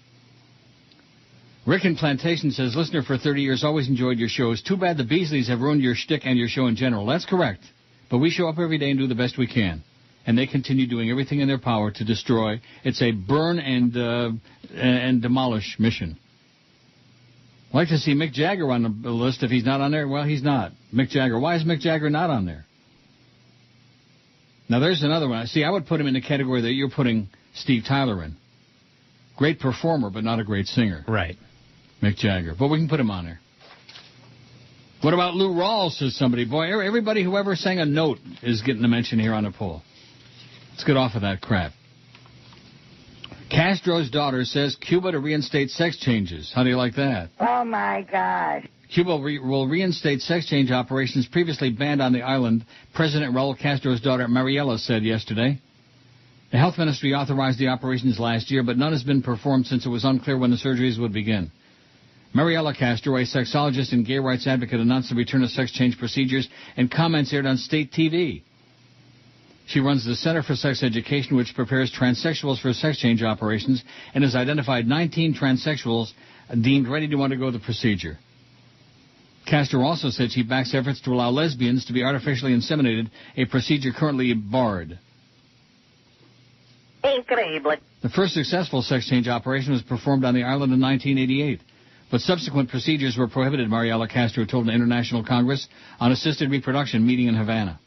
Rick in Plantation says, listener for 30 years, always enjoyed your shows. Too bad the Beasleys have ruined your shtick and your show in general. That's correct. But we show up every day and do the best we can. And they continue doing everything in their power to destroy. It's a burn and demolish mission. I'd like to see Mick Jagger on the list. If he's not on there, well, he's not. Mick Jagger. Why is Mick Jagger not on there? Now, there's another one. See, I would put him in the category that you're putting Steve Tyler in. Great performer, but not a great singer. Right. Mick Jagger. But we can put him on there. What about Lou Rawls, says somebody. Boy, everybody who ever sang a note is getting a mention here on the poll. Let's get off of that crap. Castro's daughter says Cuba to reinstate sex changes. How do you like that? Oh, my gosh. Cuba will reinstate sex change operations previously banned on the island, President Raul Castro's daughter Mariela said yesterday. The health ministry authorized the operations last year, but none has been performed since it was unclear when the surgeries would begin. Mariela Castro, a sexologist and gay rights advocate, announced the return of sex change procedures and comments aired on state TV. She runs the Center for Sex Education, which prepares transsexuals for sex change operations, and has identified 19 transsexuals deemed ready to undergo the procedure. Castro also said she backs efforts to allow lesbians to be artificially inseminated, a procedure currently barred. Incredible. The first successful sex change operation was performed on the island in 1988, but subsequent procedures were prohibited, Mariela Castro told an International Congress on Assisted Reproduction meeting in Havana.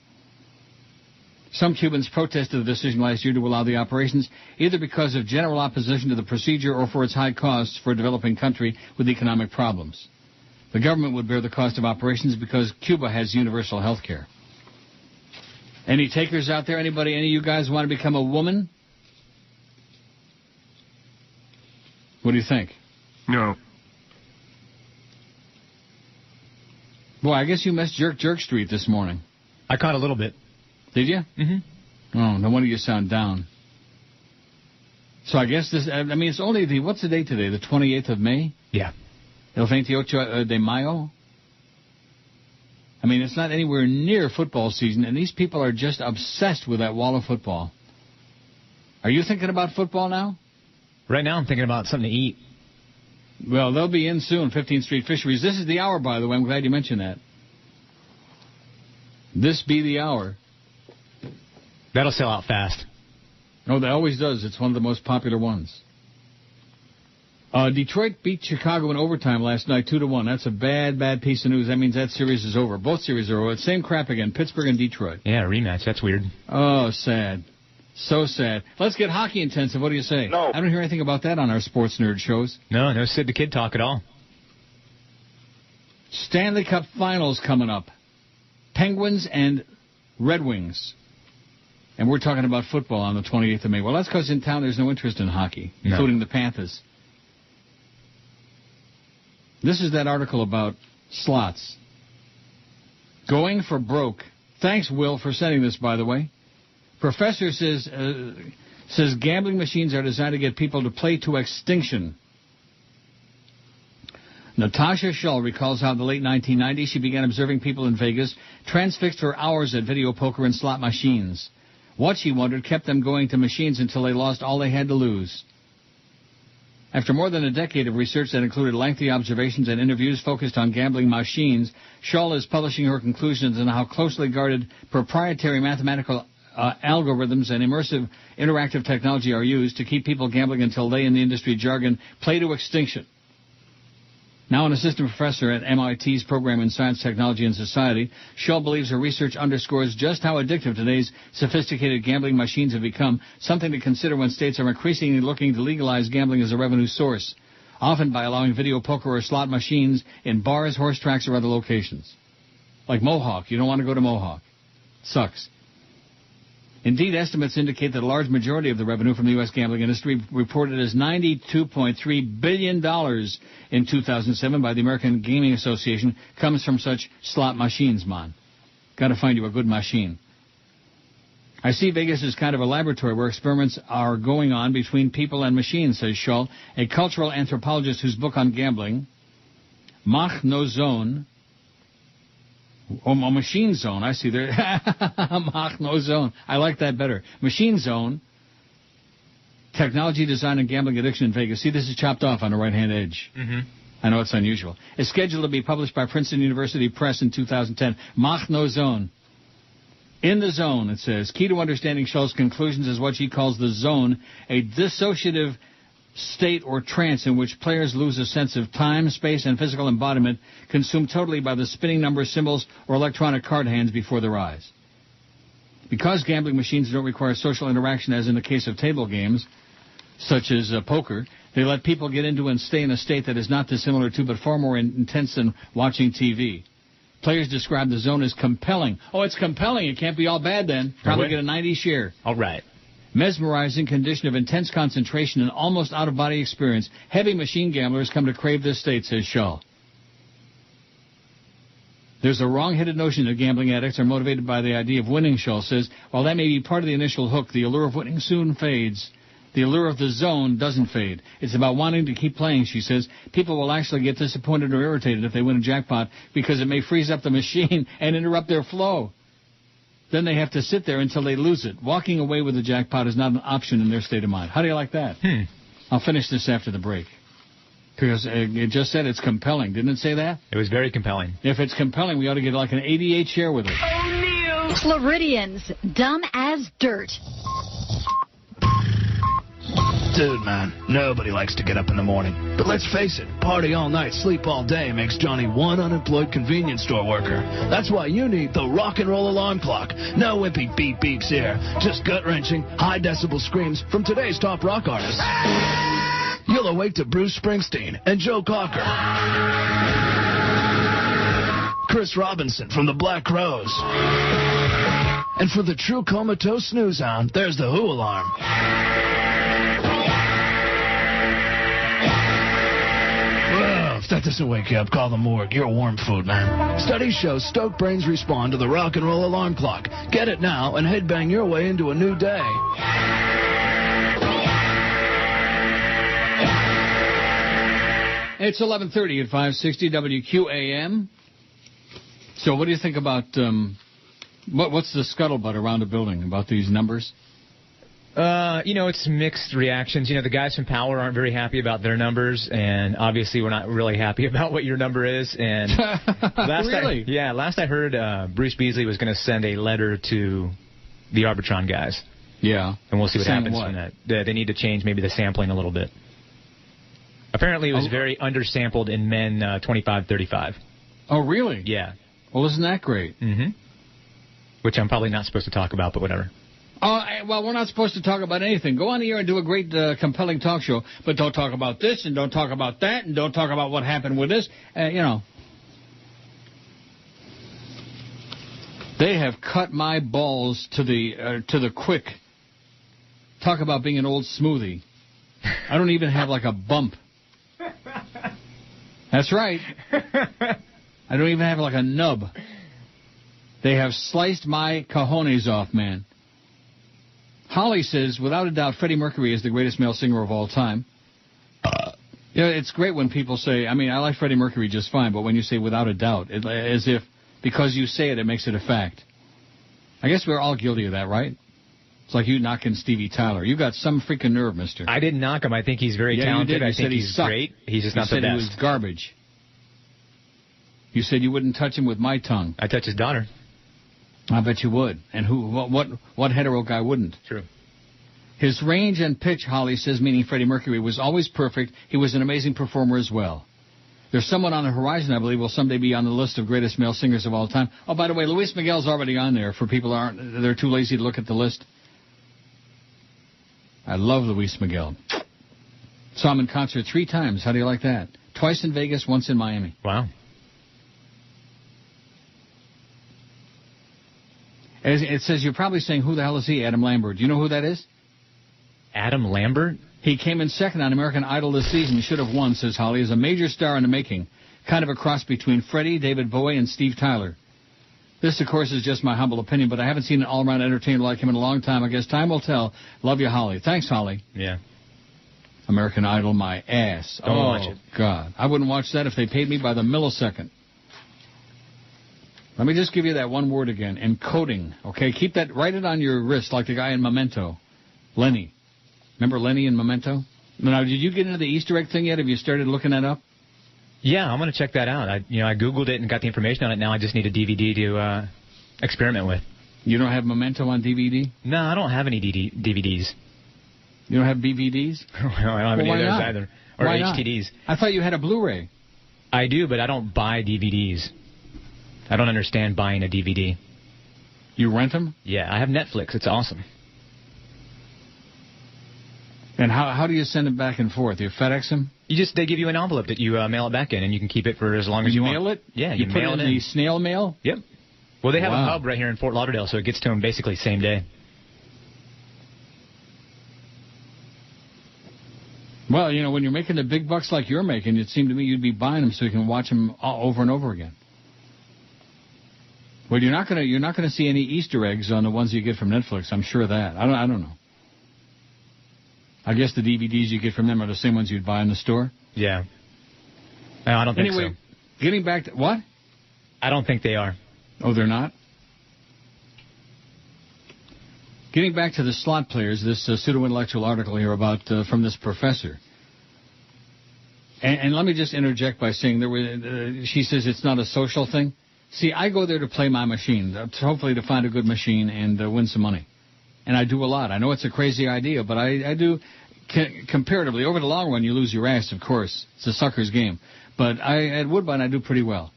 Some Cubans protested the decision last year to allow the operations, either because of general opposition to the procedure or for its high costs for a developing country with economic problems. The government would bear the cost of operations because Cuba has universal health care. Any takers out there? Anybody, any of you guys want to become a woman? What do you think? No. Boy, I guess you missed Jerk Street this morning. I caught a little bit. Did you? Mm-hmm. Oh, no wonder you sound down. So I guess this, I mean, it's only what's the date today? The 28th of May? Yeah. El 28 de Mayo? I mean, it's not anywhere near football season, and these people are just obsessed with that wall of football. Are you thinking about football now? Right now I'm thinking about something to eat. Well, they'll be in soon, 15th Street Fisheries. This is the hour, by the way. I'm glad you mentioned that. This be the hour. That'll sell out fast. No, that always does. It's one of the most popular ones. Detroit beat Chicago in overtime last night, 2-1. That's a bad piece of news. That means that series is over. Both series are over. Same crap again, Pittsburgh and Detroit. Yeah, rematch. That's weird. Oh, sad. So sad. Let's get hockey intensive. What do you say? No. I don't hear anything about that on our sports nerd shows. No Sid the Kid talk at all. Stanley Cup Finals coming up. Penguins and Red Wings. And we're talking about football on the 28th of May. Well, that's because in town there's no interest in hockey, including the Panthers. This is that article about slots. Going for broke. Thanks, Will, for sending this, by the way. Professor says gambling machines are designed to get people to play to extinction. Natasha Shull recalls how in the late 1990s she began observing people in Vegas transfixed for hours at video poker and slot machines. What, she wondered, kept them going to machines until they lost all they had to lose. After more than a decade of research that included lengthy observations and interviews focused on gambling machines, Shull is publishing her conclusions on how closely guarded proprietary mathematical algorithms and immersive interactive technology are used to keep people gambling until they, in the industry jargon, play to extinction. Now an assistant professor at MIT's program in Science, Technology, and Society, Shull believes her research underscores just how addictive today's sophisticated gambling machines have become, something to consider when states are increasingly looking to legalize gambling as a revenue source, often by allowing video poker or slot machines in bars, horse tracks, or other locations. Like Mohawk. You don't want to go to Mohawk. Sucks. Indeed, estimates indicate that a large majority of the revenue from the U.S. gambling industry, reported as $92.3 billion in 2007 by the American Gaming Association, comes from such slot machines, man. Got to find you a good machine. I see Vegas as kind of a laboratory where experiments are going on between people and machines, says Shull, a cultural anthropologist whose book on gambling, Mach No Zone, Machine Zone, I see there. Mach No Zone. I like that better. Machine Zone, Technology, Design, and Gambling Addiction in Vegas. See, this is chopped off on the right-hand edge. Mm-hmm. I know it's unusual. It's scheduled to be published by Princeton University Press in 2010. Mach No Zone. In the zone, it says, key to understanding Shull's conclusions is what she calls the zone, a dissociative state or trance in which players lose a sense of time, space, and physical embodiment, consumed totally by the spinning numbers, symbols, or electronic card hands before their eyes. Because gambling machines don't require social interaction, as in the case of table games, such as poker, they let people get into and stay in a state that is not dissimilar to, but far more intense than watching TV. Players describe the zone as compelling. Oh, it's compelling. It can't be all bad then. Probably get a 90 share. All right. Mesmerizing condition of intense concentration and almost out-of-body experience. Heavy machine gamblers come to crave this state, says Shull. There's a wrong-headed notion that gambling addicts are motivated by the idea of winning, Shull says. While that may be part of the initial hook, the allure of winning soon fades. The allure of the zone doesn't fade. It's about wanting to keep playing, she says. People will actually get disappointed or irritated if they win a jackpot because it may freeze up the machine and interrupt their flow. Then they have to sit there until they lose it. Walking away with the jackpot is not an option in their state of mind. How do you like that? I'll finish this after the break. Because it just said it's compelling. Didn't it say that? It was very compelling. If it's compelling, we ought to get like an 88 share with it. Floridians, dumb as dirt. Dude, man, nobody likes to get up in the morning. But let's face it, party all night, sleep all day makes Johnny one unemployed convenience store worker. That's why you need the rock and roll alarm clock. No wimpy beep beeps here. Just gut-wrenching, high-decibel screams from today's top rock artists. You'll awake to Bruce Springsteen and Joe Cocker. Chris Robinson from the Black Crowes. And for the true comatose snooze hound, there's the Who alarm. If that doesn't wake you up, call the morgue. You're warm food, man. Studies show stoked brains respond to the rock and roll alarm clock. Get it now and headbang your way into a new day. It's 11:30 at 560 WQAM. So what do you think about, what's the scuttlebutt around the building about these numbers? It's mixed reactions. The guys from Power aren't very happy about their numbers, and obviously we're not really happy about what your number is. And Really? last I heard, Bruce Beasley was going to send a letter to the Arbitron guys. Yeah. And we'll see what happens What? from that. They need to change maybe the sampling a little bit. Apparently it was very undersampled in men 25-35. Oh, really? Yeah. Well, isn't that great? Mm-hmm. Which I'm probably not supposed to talk about, but whatever. Well, we're not supposed to talk about anything. Go on the air and do a great, compelling talk show, but don't talk about this and don't talk about that and don't talk about what happened with this. They have cut my balls to the quick. Talk about being an old smoothie. I don't even have like a bump. That's right. I don't even have like a nub. They have sliced my cojones off, man. Holly says, without a doubt, Freddie Mercury is the greatest male singer of all time. It's great when people say, I like Freddie Mercury just fine, but when you say without a doubt, as if because you say it, it makes it a fact. I guess we're all guilty of that, right? It's like you knocking Stevie Tyler. You got some freaking nerve, mister. I didn't knock him. I think he's very talented. You did. You I think he's great. He's just not the best. You said he was garbage. You said you wouldn't touch him with my tongue. I touch his daughter. I bet you would. And what hetero guy wouldn't? True. His range and pitch, Holly says, meaning Freddie Mercury, was always perfect. He was an amazing performer as well. There's someone on the horizon, I believe, will someday be on the list of greatest male singers of all time. Oh, by the way, Luis Miguel's already on there for people they're too lazy to look at the list. I love Luis Miguel. Saw him in concert 3 times. How do you like that? Twice in Vegas, once in Miami. Wow. It says you're probably saying, who the hell is he, Adam Lambert? Do you know who that is? Adam Lambert? He came in second on American Idol this season. He should have won, says Holly. Is a major star in the making. Kind of a cross between Freddie, David Bowie, and Steve Tyler. This, of course, is just my humble opinion, but I haven't seen an all-around entertainer like him in a long time. I guess time will tell. Love you, Holly. Thanks, Holly. Yeah. American Idol, my ass. Don't watch it. God. I wouldn't watch that if they paid me by the millisecond. Let me just give you that one word again. Encoding. Okay, keep that, write it on your wrist like the guy in Memento. Lenny. Remember Lenny in Memento? Now, did you get into the Easter egg thing yet? Have you started looking that up? Yeah, I'm going to check that out. I Googled it and got the information on it. Now I just need a DVD to experiment with. You don't have Memento on DVD? No, I don't have any DVDs. You don't have BVDs? Well, I don't have any of those either. Or why HTDs. Not? I thought you had a Blu-ray. I do, but I don't buy DVDs. I don't understand buying a DVD. You rent them? Yeah, I have Netflix. It's awesome. And how do you send them back and forth? You FedEx them? They give you an envelope that you mail it back in, and you can keep it for as long as you want. Mail it? Yeah, you put mail it in the snail mail? Yep. Well, they have a hub right here in Fort Lauderdale, so it gets to them basically same day. Well, when you're making the big bucks like you're making, it seemed to me you'd be buying them so you can watch them over and over again. Well, you're not gonna see any Easter eggs on the ones you get from Netflix. I'm sure of that. I don't know. I guess the DVDs you get from them are the same ones you'd buy in the store? Yeah. No, I don't think so. Anyway, getting back to... What? I don't think they are. Oh, they're not? Getting back to the slot players, this pseudo-intellectual article here about from this professor. And let me just interject by saying she says it's not a social thing. See, I go there to play my machine, hopefully to find a good machine and win some money. And I do a lot. I know it's a crazy idea, but I do comparatively. Over the long run, you lose your ass, of course. It's a sucker's game. But at Woodbine, I do pretty well.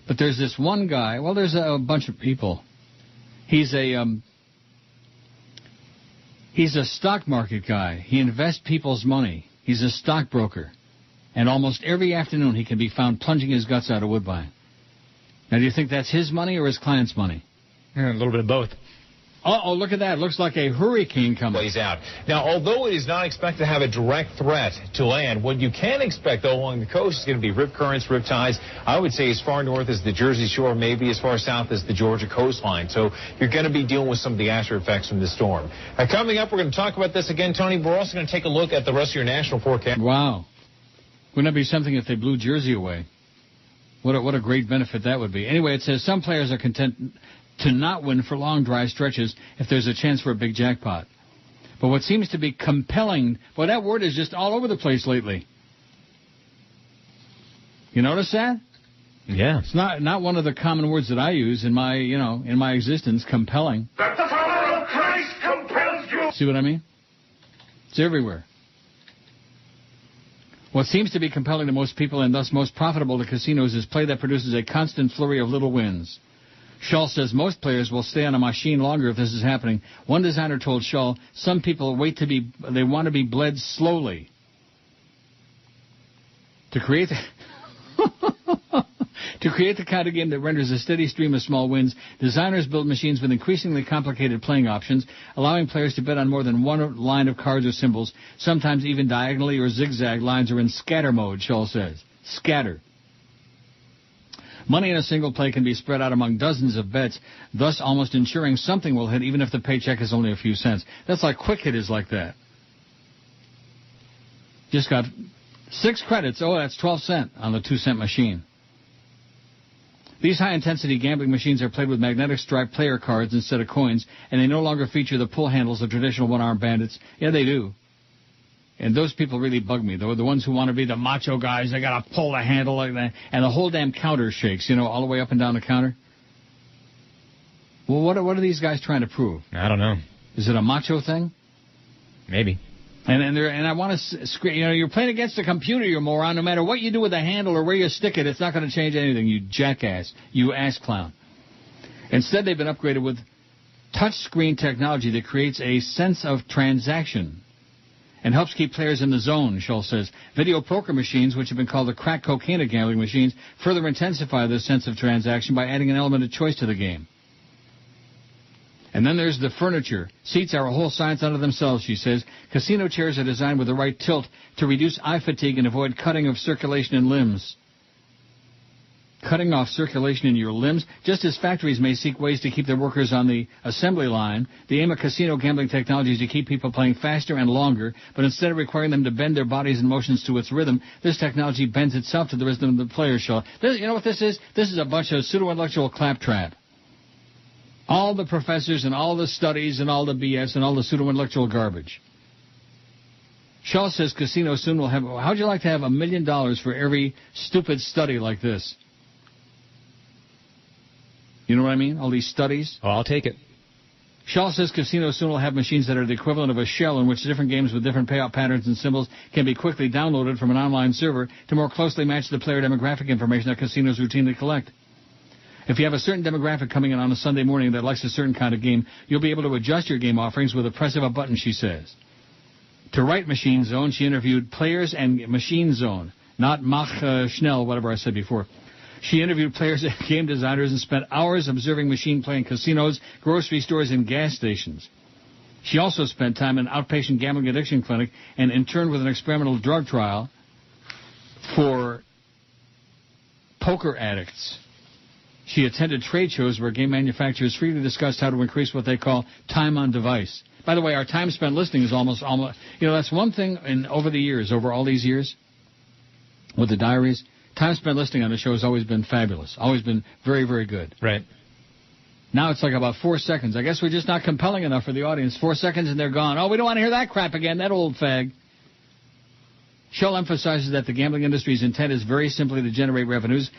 But there's this one guy. Well, there's a bunch of people. He's a stock market guy. He invests people's money. He's a stockbroker. And almost every afternoon, he can be found plunging his guts out of Woodbine. Now, do you think that's his money or his client's money? Yeah, a little bit of both. Oh, look at that. Looks like a hurricane coming. Plays out. Now, although it is not expected to have a direct threat to land, what you can expect, though, along the coast is going to be rip currents, rip tides. I would say as far north as the Jersey Shore, maybe as far south as the Georgia coastline. So you're going to be dealing with some of the after effects from the storm. Coming up, we're going to talk about this again, Tony. We're also going to take a look at the rest of your national forecast. Wow. Wouldn't that be something if they blew Jersey away? What a great benefit that would be. Anyway, it says some players are content to not win for long, dry stretches if there's a chance for a big jackpot. But what seems to be compelling, well, that word is just all over the place lately. You notice that? Yeah. It's not one of the common words that I use in my existence, compelling. That the power of Christ compels you. See what I mean? It's everywhere. What seems to be compelling to most people and thus most profitable to casinos is play that produces a constant flurry of little wins. Shull says most players will stay on a machine longer if this is happening. One designer told Shull, some people they want to be bled slowly. To create the kind of game that renders a steady stream of small wins, designers build machines with increasingly complicated playing options, allowing players to bet on more than one line of cards or symbols. Sometimes even diagonally or zigzag lines are in scatter mode, Shull says. Scatter. Money in a single play can be spread out among dozens of bets, thus almost ensuring something will hit even if the paycheck is only a few cents. That's like Quick Hit is like that. Just got 6 credits. Oh, that's 12 cents on the 2-cent machine. These high-intensity gambling machines are played with magnetic stripe player cards instead of coins, and they no longer feature the pull handles of traditional one-armed bandits. Yeah, they do. And those people really bug me. The ones who want to be the macho guys, they got to pull the handle like that, and the whole damn counter shakes, all the way up and down the counter. Well, what are these guys trying to prove? I don't know. Is it a macho thing? Maybe. And I want to scream, you're playing against the computer, you moron. No matter what you do with the handle or where you stick it, it's not going to change anything, you jackass, you ass clown. Instead, they've been upgraded with touch-screen technology that creates a sense of transaction and helps keep players in the zone, Shull says. Video poker machines, which have been called the crack cocaine of gambling machines, further intensify this sense of transaction by adding an element of choice to the game. And then there's the furniture. Seats are a whole science unto themselves, she says. Casino chairs are designed with the right tilt to reduce eye fatigue and avoid cutting of circulation in limbs. Cutting off circulation in your limbs? Just as factories may seek ways to keep their workers on the assembly line, the aim of casino gambling technology is to keep people playing faster and longer, but instead of requiring them to bend their bodies and motions to its rhythm, this technology bends itself to the rhythm of the player's show. You know what this is? This is a bunch of pseudo-intellectual claptrap. All the professors and all the studies and all the BS and all the pseudo-intellectual garbage. Shaw says casinos soon will have... How'd you like to have $1 million for every stupid study like this? You know what I mean? All these studies. Oh, I'll take it. Shaw says casinos soon will have machines that are the equivalent of a shell in which different games with different payout patterns and symbols can be quickly downloaded from an online server to more closely match the player demographic information that casinos routinely collect. If you have a certain demographic coming in on a Sunday morning that likes a certain kind of game, you'll be able to adjust your game offerings with a press of a button, she says. To write Machine Zone, she interviewed players and Machine Zone, not Mach Schnell, whatever I said before. She interviewed players and game designers and spent hours observing machine play in casinos, grocery stores, and gas stations. She also spent time in an outpatient gambling addiction clinic and interned with an experimental drug trial for poker addicts. She attended trade shows where game manufacturers freely discussed how to increase what they call time on device. By the way, our time spent listening is almost, that's one thing over the years, over all these years, with the diaries, time spent listening on the show has always been fabulous, always been very, very good. Right. Now it's like about 4 seconds. I guess we're just not compelling enough for the audience. 4 seconds and they're gone. Oh, we don't want to hear that crap again, that old fag. Shell emphasizes that the gambling industry's intent is very simply to generate revenues.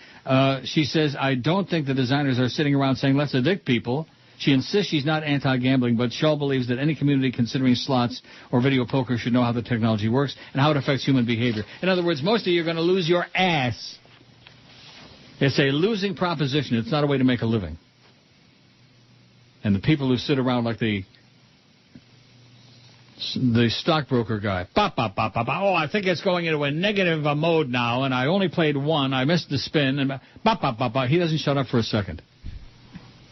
She says, I don't think the designers are sitting around saying, let's addict people. She insists she's not anti-gambling, but Shell believes that any community considering slots or video poker should know how the technology works and how it affects human behavior. In other words, most of you are going to lose your ass. It's a losing proposition. It's not a way to make a living. And the people who sit around like the stockbroker guy. Oh, I think it's going into a negative mode now, and I only played one. I missed the spin. And he doesn't shut up for a second.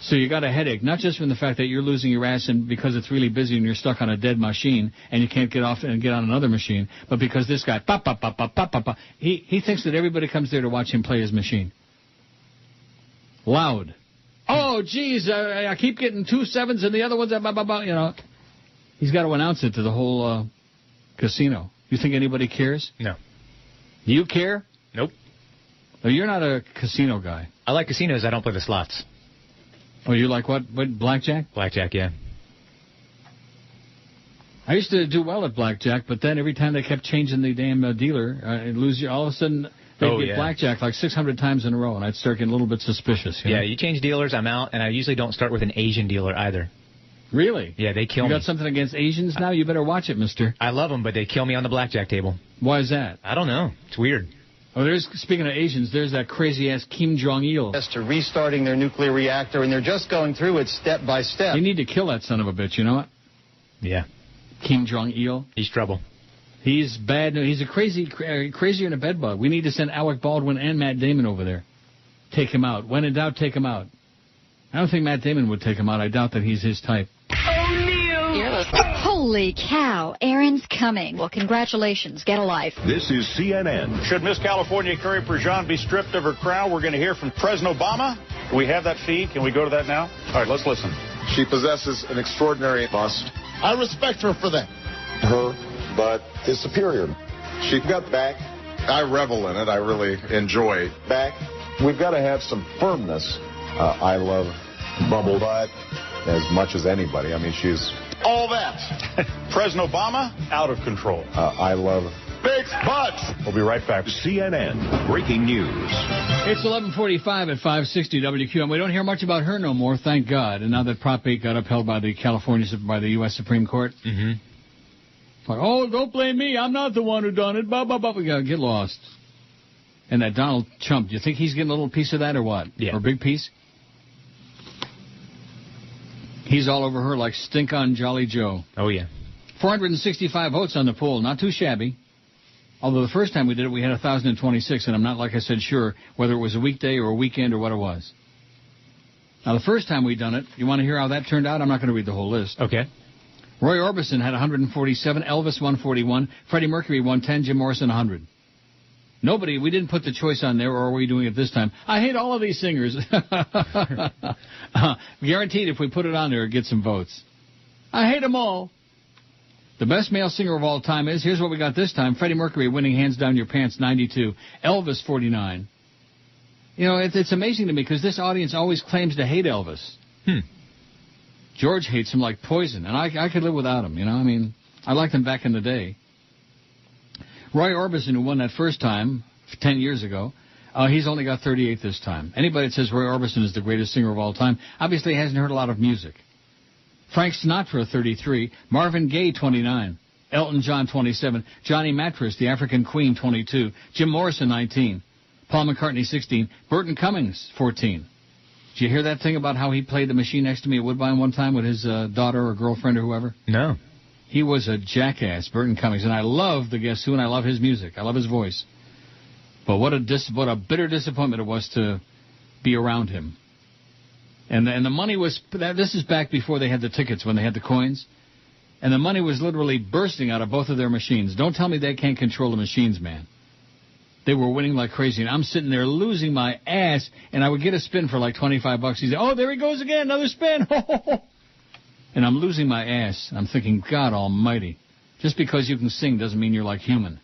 So you got a headache, not just from the fact that you're losing your ass and because it's really busy and you're stuck on a dead machine and you can't get off and get on another machine, but because this guy, he thinks that everybody comes there to watch him play his machine. Loud. Oh, geez, I keep getting 2 7s and the other one's, He's got to announce it to the whole casino. You think anybody cares? No. Do you care? Nope. Oh, you're not a casino guy. I like casinos. I don't play the slots. Oh, you like what? Blackjack? Blackjack, yeah. I used to do well at blackjack, but then every time they kept changing the damn dealer, all of a sudden they'd get blackjack like 600 times in a row, and I'd start getting a little bit suspicious. You know? You change dealers, I'm out, and I usually don't start with an Asian dealer either. Really? Yeah, they kill me. You got something against Asians now? You better watch it, mister. I love them, but they kill me on the blackjack table. Why is that? I don't know. It's weird. Oh, speaking of Asians, there's that crazy-ass Kim Jong-il. To restarting their nuclear reactor, and they're just going through it step by step. You need to kill that son of a bitch, you know what? Yeah. Kim Jong-il. He's trouble. He's bad. He's a crazier than a bedbug. We need to send Alec Baldwin and Matt Damon over there. Take him out. When in doubt, take him out. I don't think Matt Damon would take him out. I doubt that he's his type. Holy cow, Aaron's coming. Well, congratulations. Get a life. This is CNN. Should Miss California Carrie Prejean be stripped of her crown? We're going to hear from President Obama. Do we have that feed? Can we go to that now? All right, let's listen. She possesses an extraordinary bust. I respect her for that. Her, but is superior. She got back. I revel in it. I really enjoy back. We've got to have some firmness. I love Bubble Butt as much as anybody. I mean, she's... All that. President Obama, out of control. I love big butts. We'll be right back. CNN, breaking news. It's 11:45 at 560 WQAM. We don't hear much about her no more, thank God. And now that Prop 8 got upheld by the U.S. Supreme Court. Mm-hmm. Like, oh, don't blame me. I'm not the one who done it. Blah, blah, blah. We got to get lost. And that Donald Trump, do you think he's getting a little piece of that or what? Yeah. Or a big piece? He's all over her like stink on Jolly Joe. Oh, yeah. 465 votes on the poll. Not too shabby. Although the first time we did it, we had 1,026, and I'm not, like I said, sure whether it was a weekday or a weekend or what it was. Now, the first time we done it, you want to hear how that turned out? I'm not going to read the whole list. Okay. Roy Orbison had 147, Elvis 141, Freddie Mercury 110, Jim Morrison 100. Nobody, we didn't put the choice on there, or are we doing it this time? I hate all of these singers. Guaranteed if we put it on there, it gets some votes. I hate them all. The best male singer of all time is, here's what we got this time, Freddie Mercury winning Hands Down Your Pants 92, Elvis 49. You know, it's amazing to me because this audience always claims to hate Elvis. George hates him like poison, and I could live without him, you know. I mean, I liked him back in the day. Roy Orbison, who won that first time 10 years ago, he's only got 38 this time. Anybody that says Roy Orbison is the greatest singer of all time obviously hasn't heard a lot of music. Frank Sinatra, 33. Marvin Gaye, 29. Elton John, 27. Johnny Mattress, the African Queen, 22. Jim Morrison, 19. Paul McCartney, 16. Burton Cummings, 14. Did you hear that thing about how he played the machine next to me at Woodbine one time with his daughter or girlfriend or whoever? No. He was a jackass, Burton Cummings, and I love the Guess Who, and I love his music. I love his voice. But what a bitter disappointment it was to be around him. And the money was, this is back before they had the tickets, when they had the coins. And the money was literally bursting out of both of their machines. Don't tell me they can't control the machines, man. They were winning like crazy, and I'm sitting there losing my ass, and I would get a spin for like $25. He'd say, oh, there he goes again, another spin. And I'm losing my ass. I'm thinking, God almighty. Just because you can sing doesn't mean you're like human.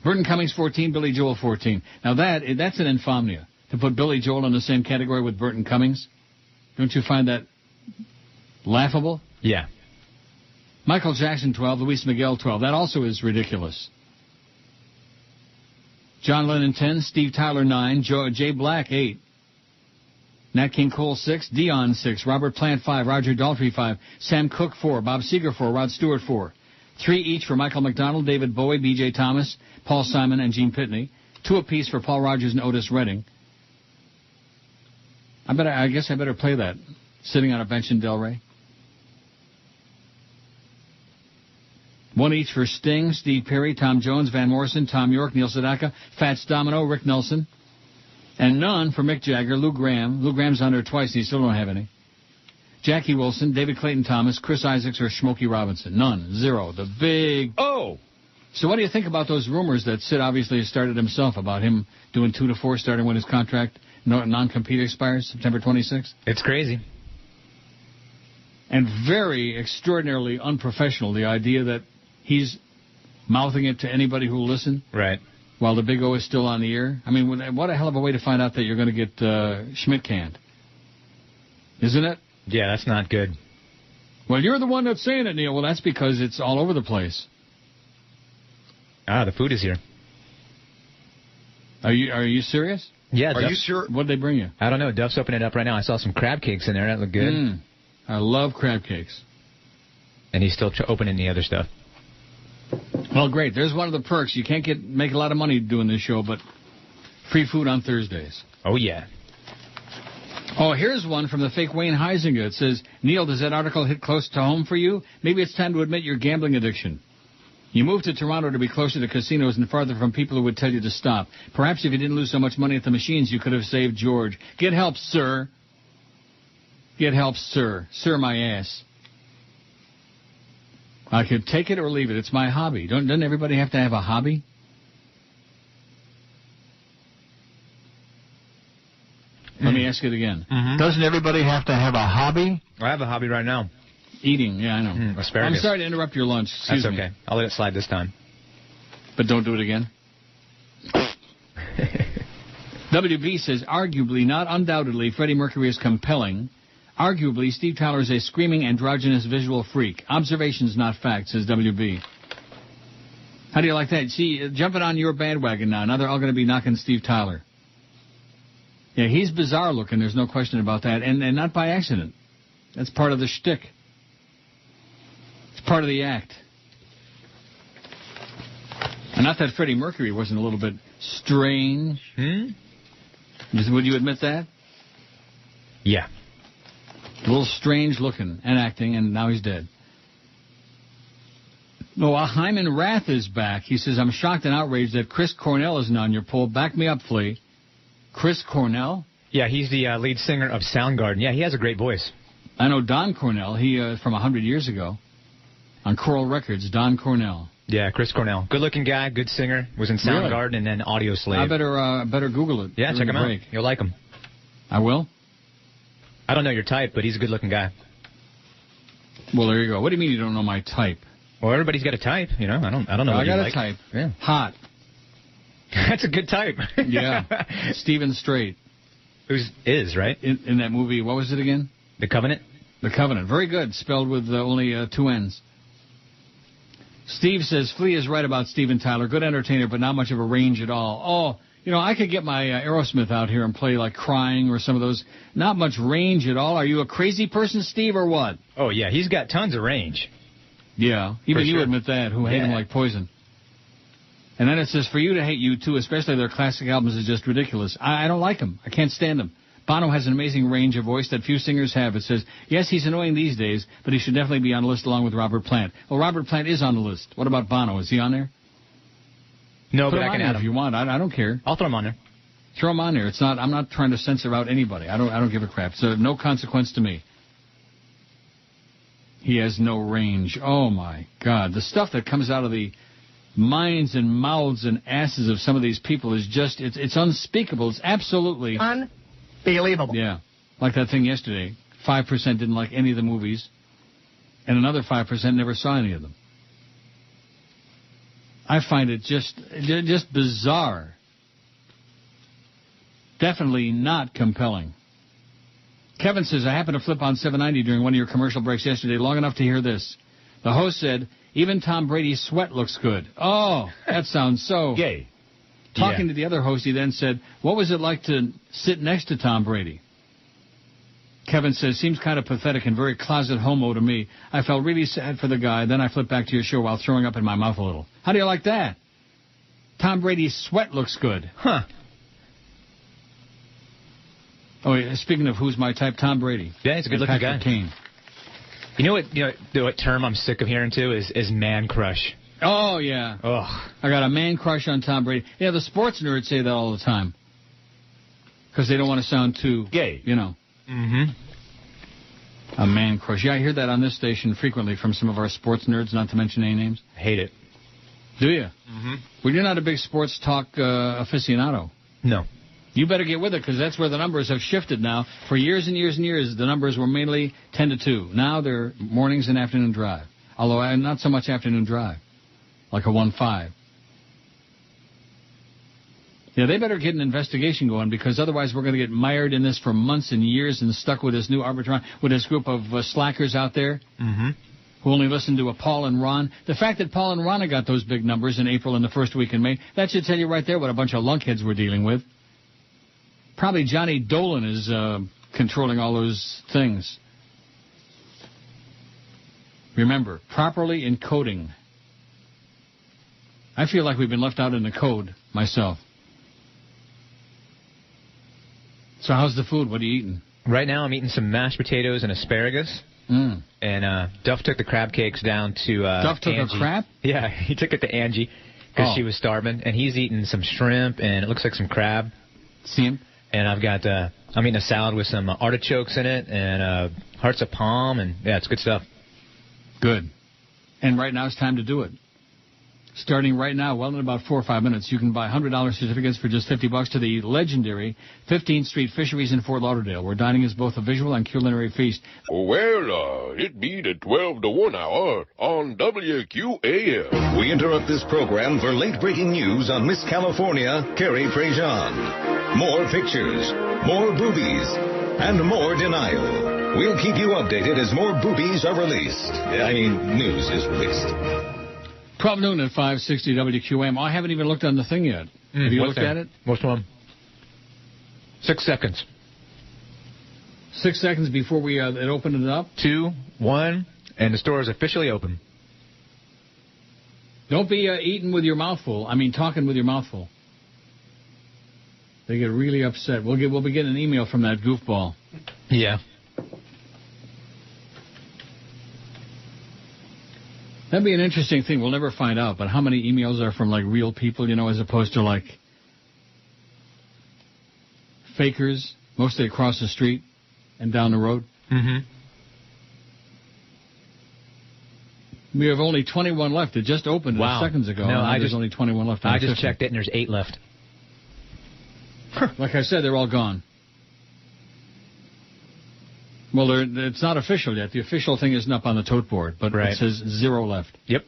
Burton Cummings, 14. Billy Joel, 14. Now that's an infamia, to put Billy Joel in the same category with Burton Cummings. Don't you find that laughable? Yeah. Michael Jackson, 12. Luis Miguel, 12. That also is ridiculous. John Lennon, 10. Steve Tyler, 9. Jay Black, 8. Nat King Cole, 6. Dion, 6. Robert Plant, 5. Roger Daltrey, 5. Sam Cooke, 4. Bob Seger, 4. Rod Stewart, 4. 3 each for Michael McDonald, David Bowie, B.J. Thomas, Paul Simon, and Gene Pitney. 2 apiece for Paul Rogers and Otis Redding. I guess I better play that. Sitting on a bench in Delray. 1 each for Sting, Steve Perry, Tom Jones, Van Morrison, Tom York, Neil Sedaka, Fats Domino, Rick Nelson. And none for Mick Jagger, Lou Gramm. Lou Gramm's on there twice, and he still don't have any. Jackie Wilson, David Clayton Thomas, Chris Isaacs, or Smokey Robinson. None. 0. The big... Oh! So what do you think about those rumors that Sid obviously started himself about him doing 2 to 4 starting when his contract non-compete expires September 26th? It's crazy. And very extraordinarily unprofessional, the idea that he's mouthing it to anybody who will listen. Right. While the Big O is still on the air. I mean, what a hell of a way to find out that you're going to get Schmidt canned. Isn't it? Yeah, that's not good. Well, you're the one that's saying it, Neil. Well, that's because it's all over the place. Ah, the food is here. Are you serious? Yeah. Are you sure? What'd they bring you? I don't know. Duff's opening it up right now. I saw some crab cakes in there. That looked good. I love crab cakes. And he's still opening the other stuff. Well, great. There's one of the perks. You can't make a lot of money doing this show, but free food on Thursdays. Oh, yeah. Oh, here's one from the fake Wayne Huizinga. It says, Neil, does that article hit close to home for you? Maybe it's time to admit your gambling addiction. You moved to Toronto to be closer to casinos and farther from people who would tell you to stop. Perhaps if you didn't lose so much money at the machines, you could have saved George. Get help, sir. Get help, sir. Sir, my ass. I could take it or leave it. It's my hobby. Doesn't everybody have to have a hobby? Let me ask it again. Doesn't everybody have to have a hobby? I have a hobby right now. Eating, yeah, I know. Asparagus. I'm sorry to interrupt your lunch. Excuse me. That's okay. I'll let it slide this time. But don't do it again. WB says, arguably, not undoubtedly, Freddie Mercury is compelling. Arguably, Steve Tyler is a screaming androgynous visual freak. Observations, not facts, says WB. How do you like that? See, jumping on your bandwagon now. Now they're all going to be knocking Steve Tyler. Yeah, he's bizarre looking. There's no question about that. And not by accident. That's part of the shtick. It's part of the act. And not that Freddie Mercury wasn't a little bit strange. Would you admit that? Yeah. A little strange looking and acting, and now he's dead. No, Hyman Rath is back. He says, I'm shocked and outraged that Chris Cornell isn't on your poll. Back me up, Flea. Chris Cornell? Yeah, he's the lead singer of Soundgarden. Yeah, he has a great voice. I know Don Cornell. He from 100 years ago. On Coral Records, Don Cornell. Yeah, Chris Cornell. Good-looking guy, good singer. Was in Soundgarden and then Audio Slave. I better Google it. Yeah, check him out. You'll like him. I will? I don't know your type, but he's a good-looking guy. Well, there you go. What do you mean you don't know my type? Well, everybody's got a type, you know. I don't know what you like. I got a type. Yeah. Hot. That's a good type. Yeah. Stephen Strait. Is, right? In that movie, what was it again? The Covenant? The Covenant. Very good. Spelled with only two N's. Steve says, Flea is right about Steven Tyler. Good entertainer, but not much of a range at all. Oh, you know, I could get my Aerosmith out here and play like Crying or some of those. Not much range at all. Are you a crazy person, Steve, or what? Oh, yeah. He's got tons of range. Yeah. Even you admit that, who hate him like poison. And then it says, for you to hate U2, especially their classic albums, is just ridiculous. I don't like them. I can't stand them. Bono has an amazing range of voice that few singers have. It says, yes, he's annoying these days, but he should definitely be on the list along with Robert Plant. Well, Robert Plant is on the list. What about Bono? Is he on there? No, Put but I can add him if you want. I don't care. I'll throw him on there. Throw him on there. It's not. I'm not trying to censor out anybody. I don't give a crap. So no consequence to me. He has no range. Oh my God, the stuff that comes out of the minds and mouths and asses of some of these people is just it's unspeakable. It's absolutely unbelievable. Yeah, like that thing yesterday. 5% didn't like any of the movies, and another 5% never saw any of them. I find it just bizarre. Definitely not compelling. Kevin says, I happened to flip on 790 during one of your commercial breaks yesterday, long enough to hear this. The host said, even Tom Brady's sweat looks good. Oh, that sounds so gay. Talking to the other host, he then said, what was it like to sit next to Tom Brady? Kevin says, seems kind of pathetic and very closet homo to me. I felt really sad for the guy. Then I flipped back to your show while throwing up in my mouth a little. How do you like that? Tom Brady's sweat looks good. Huh. Oh, yeah, speaking of who's my type, Tom Brady. Yeah, he's a good-looking guy. Kane. You know what term I'm sick of hearing, too, is man crush. Oh, yeah. Ugh. I got a man crush on Tom Brady. Yeah, the sports nerds say that all the time. Because they don't want to sound too gay. You know. Mm-hmm. A man crush. Yeah, I hear that on this station frequently from some of our sports nerds, not to mention any names. I hate it. Do you? Mm-hmm. Well, you're not a big sports talk aficionado. No. You better get with it, because that's where the numbers have shifted now. For years and years and years, the numbers were mainly 10 to 2. Now they're mornings and afternoon drive. Although not so much afternoon drive, like a 1-5. Yeah, they better get an investigation going, because otherwise we're going to get mired in this for months and years and stuck with this new Arbitron, with this group of slackers out there who only listen to Paul and Ron. The fact that Paul and Ron got those big numbers in April and the first week in May, that should tell you right there what a bunch of lunkheads we're dealing with. Probably Johnny Dolan is controlling all those things. Remember, properly encoding. I feel like we've been left out in the code myself. So how's the food? What are you eating? Right now I'm eating some mashed potatoes and asparagus. And Duff took the crab cakes down to Duff took Angie. a crab? Yeah, he took it to Angie because she was starving. And he's eating some shrimp and it looks like some crab. See him? And I've got, I'm eating a salad with some artichokes in it and hearts of palm. And, yeah, it's good stuff. Good. And right now it's time to do it. Starting right now, well, in about 4 or 5 minutes, you can buy $100 certificates for just $50 to the legendary 15th Street Fisheries in Fort Lauderdale, where dining is both a visual and culinary feast. Well, it be the 12 to 1 hour on WQAM. We interrupt this program for late-breaking news on Miss California, Carrie Prejean. More pictures, more boobies, and more denial. We'll keep you updated as more boobies are released. News is released. 12 noon at 560 WQAM. I haven't even looked on the thing yet. Have you looked at it? Which one? 6 seconds. 6 seconds before we it opened it up? 2, 1, and the store is officially open. Don't be eating with your mouth full. Talking with your mouth full. They get really upset. We'll be getting an email from that goofball. Yeah. That'd be an interesting thing. We'll never find out, but how many emails are from, real people, as opposed to, fakers, mostly across the street and down the road? We have only 21 left. It just opened seconds ago. No, there's only 21 left. I just checked it, and there's 8 left. Like I said, they're all gone. Well, it's not official yet. The official thing isn't up on the tote board, but it says 0 left. Yep.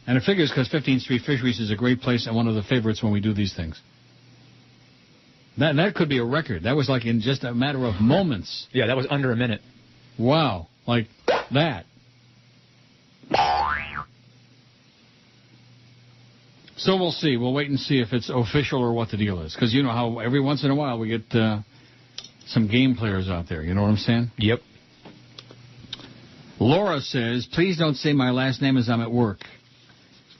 And it figures because 15th Street Fisheries is a great place and one of the favorites when we do these things. That could be a record. That was in just a matter of moments. Yeah, that was under a minute. Wow. Like that. So we'll see. We'll wait and see if it's official or what the deal is. Because you know how every once in a while we get some game players out there. You know what I'm saying? Yep. Laura says, please don't say my last name as I'm at work.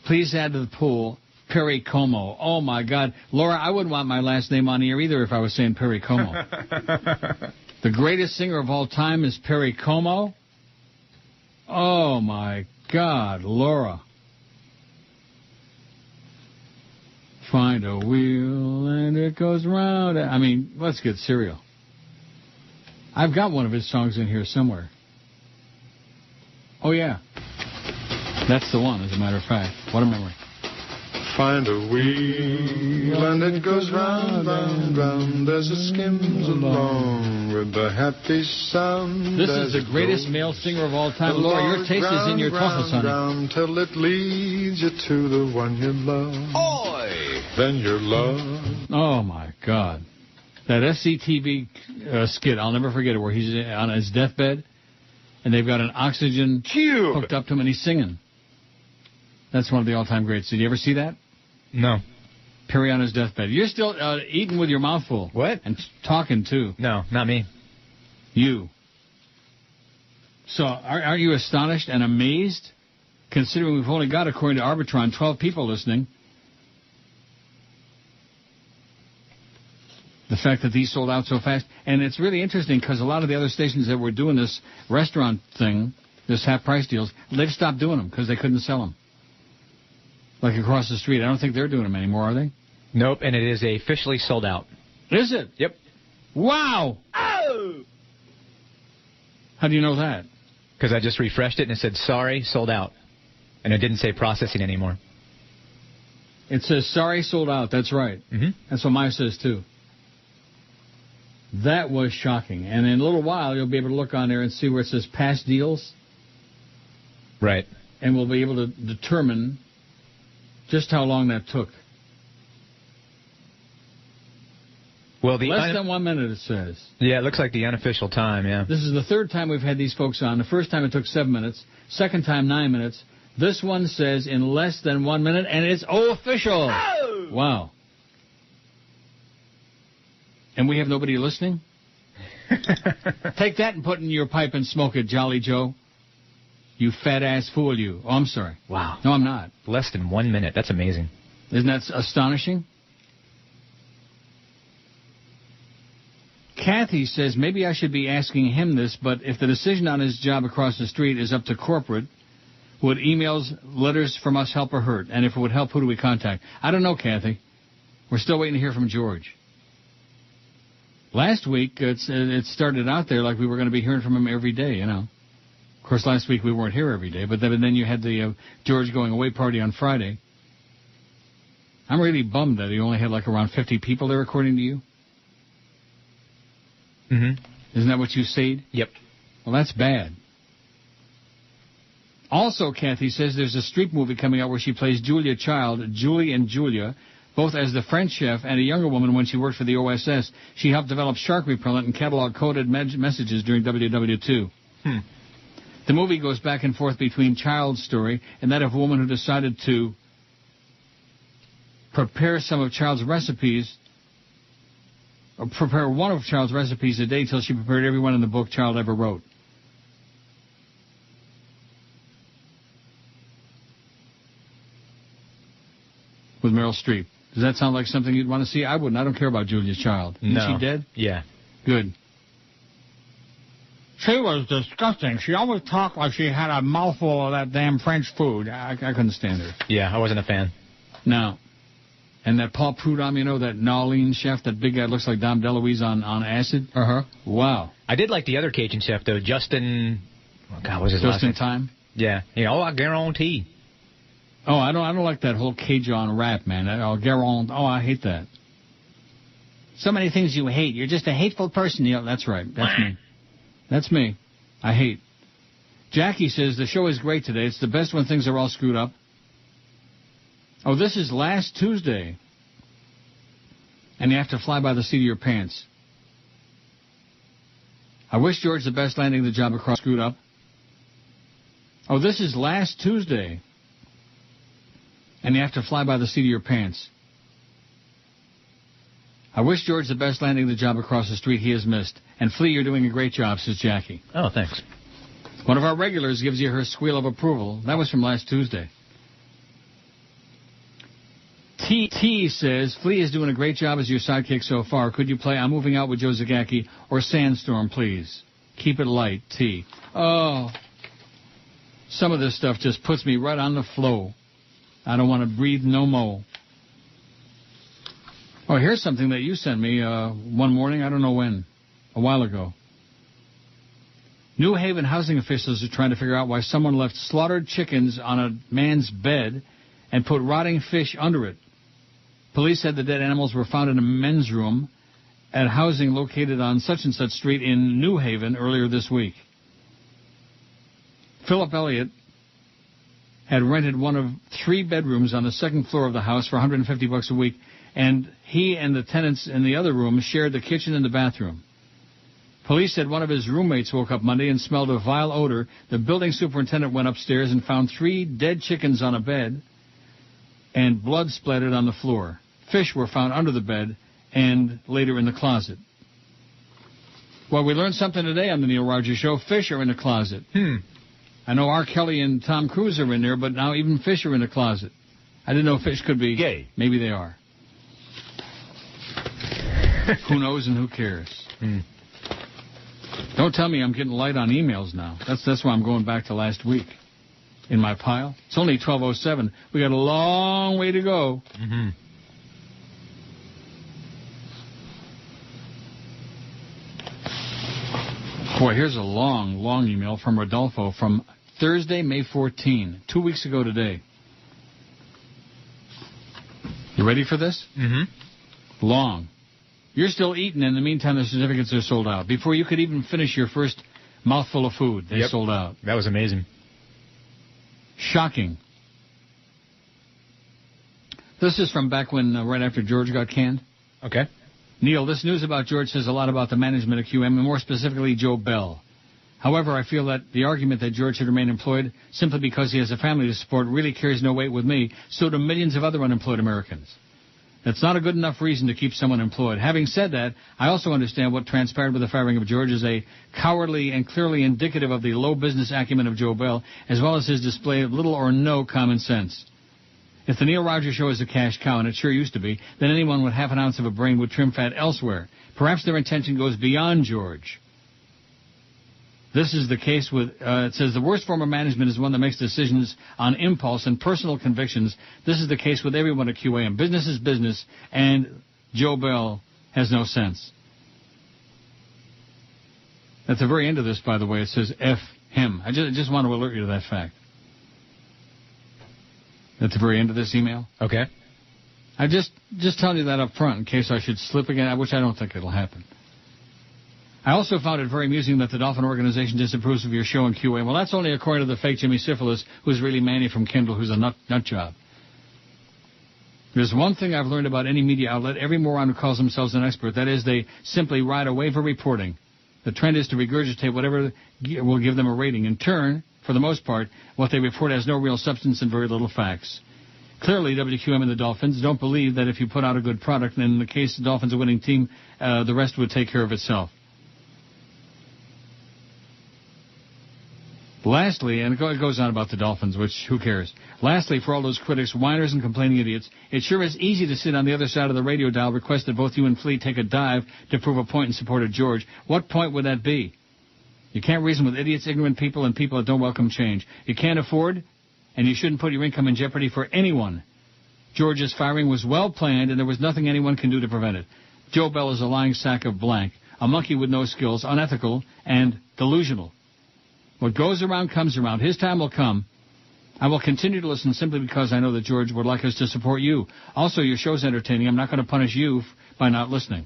Please add to the pool Perry Como. Oh, my God. Laura, I wouldn't want my last name on here either if I was saying Perry Como. The greatest singer of all time is Perry Como? Oh, my God, Laura. Find a wheel and it goes round. Let's get serial. I've got one of his songs in here somewhere. Oh, yeah. That's the one, as a matter of fact. What a memory. Find a wheel and it goes round, round, round as it skims along with the happy sound. This is the greatest male singer of all time. Laura, your taste is in your tuchus, honey. Round till it leads you to the one you love. Oi! Then your love. Oh, my God. That SCTV skit, I'll never forget it, where he's on his deathbed, and they've got an oxygen tube hooked up to him, and he's singing. That's one of the all-time greats. Did you ever see that? No. Perry on his deathbed. You're still eating with your mouth full. What? And talking, too. No, not me. You. So, aren't you astonished and amazed, considering we've only got, according to Arbitron, 12 people listening? The fact that these sold out so fast. And it's really interesting because a lot of the other stations that were doing this restaurant thing, this half-price deals, they've stopped doing them because they couldn't sell them. Like across the street. I don't think they're doing them anymore, are they? Nope, and it is officially sold out. Is it? Yep. Wow! Oh! How do you know that? Because I just refreshed it and it said, sorry, sold out. And it didn't say processing anymore. It says, sorry, sold out. That's right. Mm-hmm. That's what mine says, too. That was shocking. And in a little while, you'll be able to look on there and see where it says past deals. Right. And we'll be able to determine just how long that took. Well, less than 1 minute, it says. Yeah, it looks like the unofficial time, yeah. This is the third time we've had these folks on. The first time it took 7 minutes. Second time, 9 minutes. This one says in less than 1 minute, and it's official. Oh! Wow. And we have nobody listening? Take that and put it in your pipe and smoke it, Jolly Joe. You fat-ass fool, you. Oh, I'm sorry. Wow. No, I'm not. Less than 1 minute. That's amazing. Isn't that astonishing? Kathy says, maybe I should be asking him this, but if the decision on his job across the street is up to corporate, would emails, letters from us help or hurt? And if it would help, who do we contact? I don't know, Kathy. We're still waiting to hear from George. Last week, it started out there like we were going to be hearing from him every day, you know. Of course, last week we weren't here every day, but then you had the George going away party on Friday. I'm really bummed that he only had like around 50 people there, according to you. Mm-hmm. Isn't that what you said? Yep. Well, that's bad. Also, Kathy says there's a Streep movie coming out where she plays Julia Child, Julie and Julia, both as the French chef and a younger woman when she worked for the OSS. She helped develop shark repellent and catalog coded messages during WW2. The movie goes back and forth between Child's story and that of a woman who decided to prepare some of Child's recipes, or prepare one of Child's recipes a day till she prepared every one in the book Child ever wrote. With Meryl Streep. Does that sound like something you'd want to see? I wouldn't. I don't care about Julia Child. No. Is she dead? Yeah. Good. She was disgusting. She always talked like she had a mouthful of that damn French food. I couldn't stand her. Yeah, I wasn't a fan. No. And that Paul Prudhomme, you know, that Nolene chef, that big guy looks like Dom DeLuise on acid. Uh-huh. Wow. I did like the other Cajun chef, though, Justin... Oh, God, what was his last name? Justin Time? Yeah. I guarantee. Oh, I don't like that whole Cajun rap, man. I hate that. So many things you hate. You're just a hateful person. Yeah, that's right. That's me. That's me. I hate. Jackie says the show is great today. It's the best when things are all screwed up. Oh, this is last Tuesday. And you have to fly by the seat of your pants. I wish George the best landing the job across screwed up. Oh, this is last Tuesday. And you have to fly by the seat of your pants. I wish George the best landing the job across the street he has missed. And Flea, you're doing a great job, says Jackie. Oh, thanks. One of our regulars gives you her squeal of approval. That was from last Tuesday. T says, Flea is doing a great job as your sidekick so far. Could you play I'm Moving Out with Joe Zagacki or Sandstorm, please? Keep it light, T. Oh, some of this stuff just puts me right on the flow. I don't want to breathe no more. Oh, here's something that you sent me one morning, I don't know when, a while ago. New Haven housing officials are trying to figure out why someone left slaughtered chickens on a man's bed and put rotting fish under it. Police said the dead animals were found in a men's room at housing located on such-and-such street in New Haven earlier this week. Philip Elliott had rented one of 3 bedrooms on the second floor of the house for $150 a week, and he and the tenants in the other room shared the kitchen and the bathroom. Police said one of his roommates woke up Monday and smelled a vile odor. The building superintendent went upstairs and found 3 dead chickens on a bed and blood splattered on the floor. Fish were found under the bed and later in the closet. Well, we learned something today on the Neil Rogers Show. Fish are in the closet. I know R. Kelly and Tom Cruise are in there, but now even fish are in the closet. I didn't know fish could be gay. Maybe they are. Who knows and who cares? Don't tell me I'm getting light on emails now. That's why I'm going back to last week in my pile. It's only 12:07. We got a long way to go. Boy, here's a long, long email from Rodolfo from Thursday, May 14, 2 weeks ago today. You ready for this? Long. You're still eating. In the meantime, the certificates are sold out. Before you could even finish your first mouthful of food, they sold out. That was amazing. Shocking. This is from back when, right after George got canned. Okay. Neil, this news about George says a lot about the management of QM, and more specifically Joe Bell. However, I feel that the argument that George should remain employed simply because he has a family to support really carries no weight with me, so do millions of other unemployed Americans. That's not a good enough reason to keep someone employed. Having said that, I also understand what transpired with the firing of George is a cowardly and clearly indicative of the low business acumen of Joe Bell, as well as his display of little or no common sense. If the Neil Rogers Show is a cash cow, and it sure used to be, then anyone with half an ounce of a brain would trim fat elsewhere. Perhaps their intention goes beyond George. This is the case with, it says, the worst form of management is one that makes decisions on impulse and personal convictions. This is the case with everyone at QAM. Business is business, and Joe Bell has no sense. At the very end of this, by the way, it says, F him. I just want to alert you to that fact. At the very end of this email. Okay. I just telling you that up front in case I should slip again, which I don't think it'll happen. I also found it very amusing that the Dolphin organization disapproves of your show in QA. Well, that's only according to the fake Jimmy Syphilis, who's really Manny from Kindle, who's a nut job. There's one thing I've learned about any media outlet. Every moron who calls themselves an expert, that is, they simply ride a wave of reporting. The trend is to regurgitate whatever will give them a rating. In turn, for the most part, what they report has no real substance and very little facts. Clearly, WQM and the Dolphins don't believe that if you put out a good product, and in the case the Dolphins are a winning team, the rest would take care of itself. Lastly, and it goes on about the Dolphins, which who cares? Lastly, for all those critics, whiners, and complaining idiots, it sure is easy to sit on the other side of the radio dial, request that both you and Flea take a dive to prove a point in support of George. What point would that be? You can't reason with idiots, ignorant people, and people that don't welcome change. You can't afford, and you shouldn't put your income in jeopardy for anyone. George's firing was well planned, and there was nothing anyone can do to prevent it. Joe Bell is a lying sack of blank, a monkey with no skills, unethical, and delusional. What goes around comes around. His time will come. I will continue to listen simply because I know that George would like us to support you. Also, your show's entertaining. I'm not going to punish you by not listening.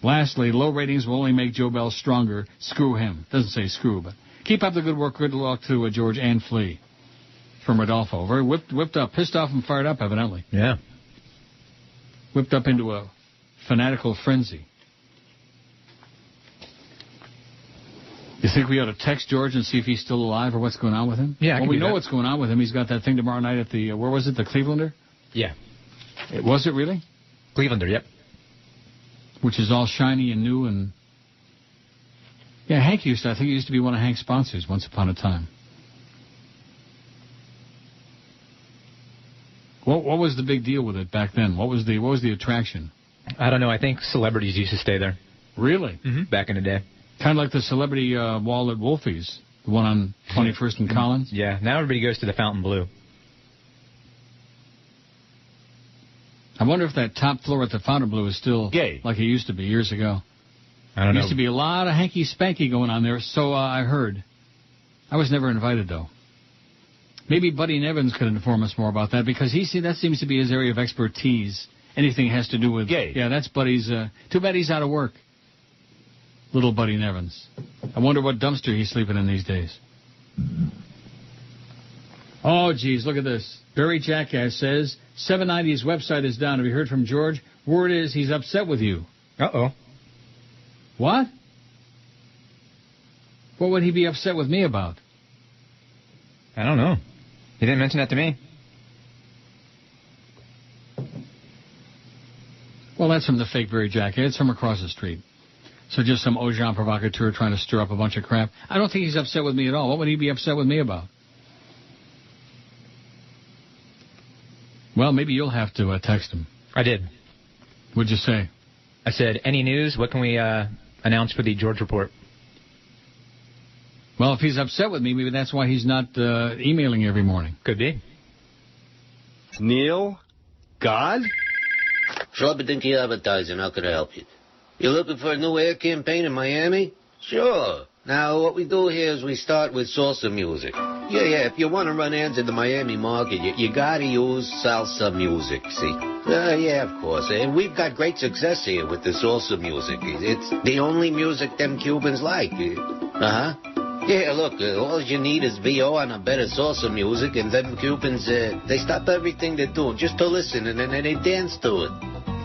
Lastly, low ratings will only make Joe Bell stronger. Screw him. Doesn't say screw, but keep up the good work. Good luck to George and Flea. From Rodolfo. Very whipped up, pissed off and fired up, evidently. Yeah. Whipped up into a fanatical frenzy. You think we ought to text George and see if he's still alive or what's going on with him? Yeah, well, we know what's going on with him. He's got that thing tomorrow night at the, where was it, the Clevelander? Yeah. Was it really? Clevelander, yep. Which is all shiny and new and... Yeah, Hank I think he used to be one of Hank's sponsors once upon a time. What was the big deal with it back then? What was the attraction? I don't know. I think celebrities used to stay there. Really? Mm-hmm. Back in the day. Kind of like the celebrity wall at Wolfie's, the one on 21st and Collins. Yeah, now everybody goes to the Fountain Blue. I wonder if that top floor at the Fountain Blue is still like it used to be years ago. I don't know. There used to be a lot of hanky-spanky going on there, so I heard. I was never invited, though. Maybe Buddy Nevins could inform us more about that, because that seems to be his area of expertise. Anything has to do with... Yeah, that's Buddy's... too bad he's out of work. Little Buddy Nevins. I wonder what dumpster he's sleeping in these days. Oh, geez, look at this. Barry Jackass says, 790's website is down. Have you heard from George? Word is he's upset with you. Uh-oh. What? What would he be upset with me about? I don't know. He didn't mention that to me. Well, that's from the fake Barry Jackass. It's from across the street. So just some Ojan provocateur trying to stir up a bunch of crap. I don't think he's upset with me at all. What would he be upset with me about? Well, maybe you'll have to text him. I did. What'd you say? I said, any news? What can we announce for the George Report? Well, if he's upset with me, maybe that's why he's not emailing every morning. Could be. Neil? God? Schlubberdinky Advertising, how can I help you? You're looking for a new air campaign in Miami? Sure. Now, what we do here is we start with salsa music. Yeah, if you want to run ads in the Miami market, you gotta use salsa music, see? Yeah, of course. And we've got great success here with the salsa music. It's the only music them Cubans like. Uh-huh. Yeah, look, all you need is VO on a better salsa music, and them Cubans, they stop everything they're doing just to listen, and then they dance to it.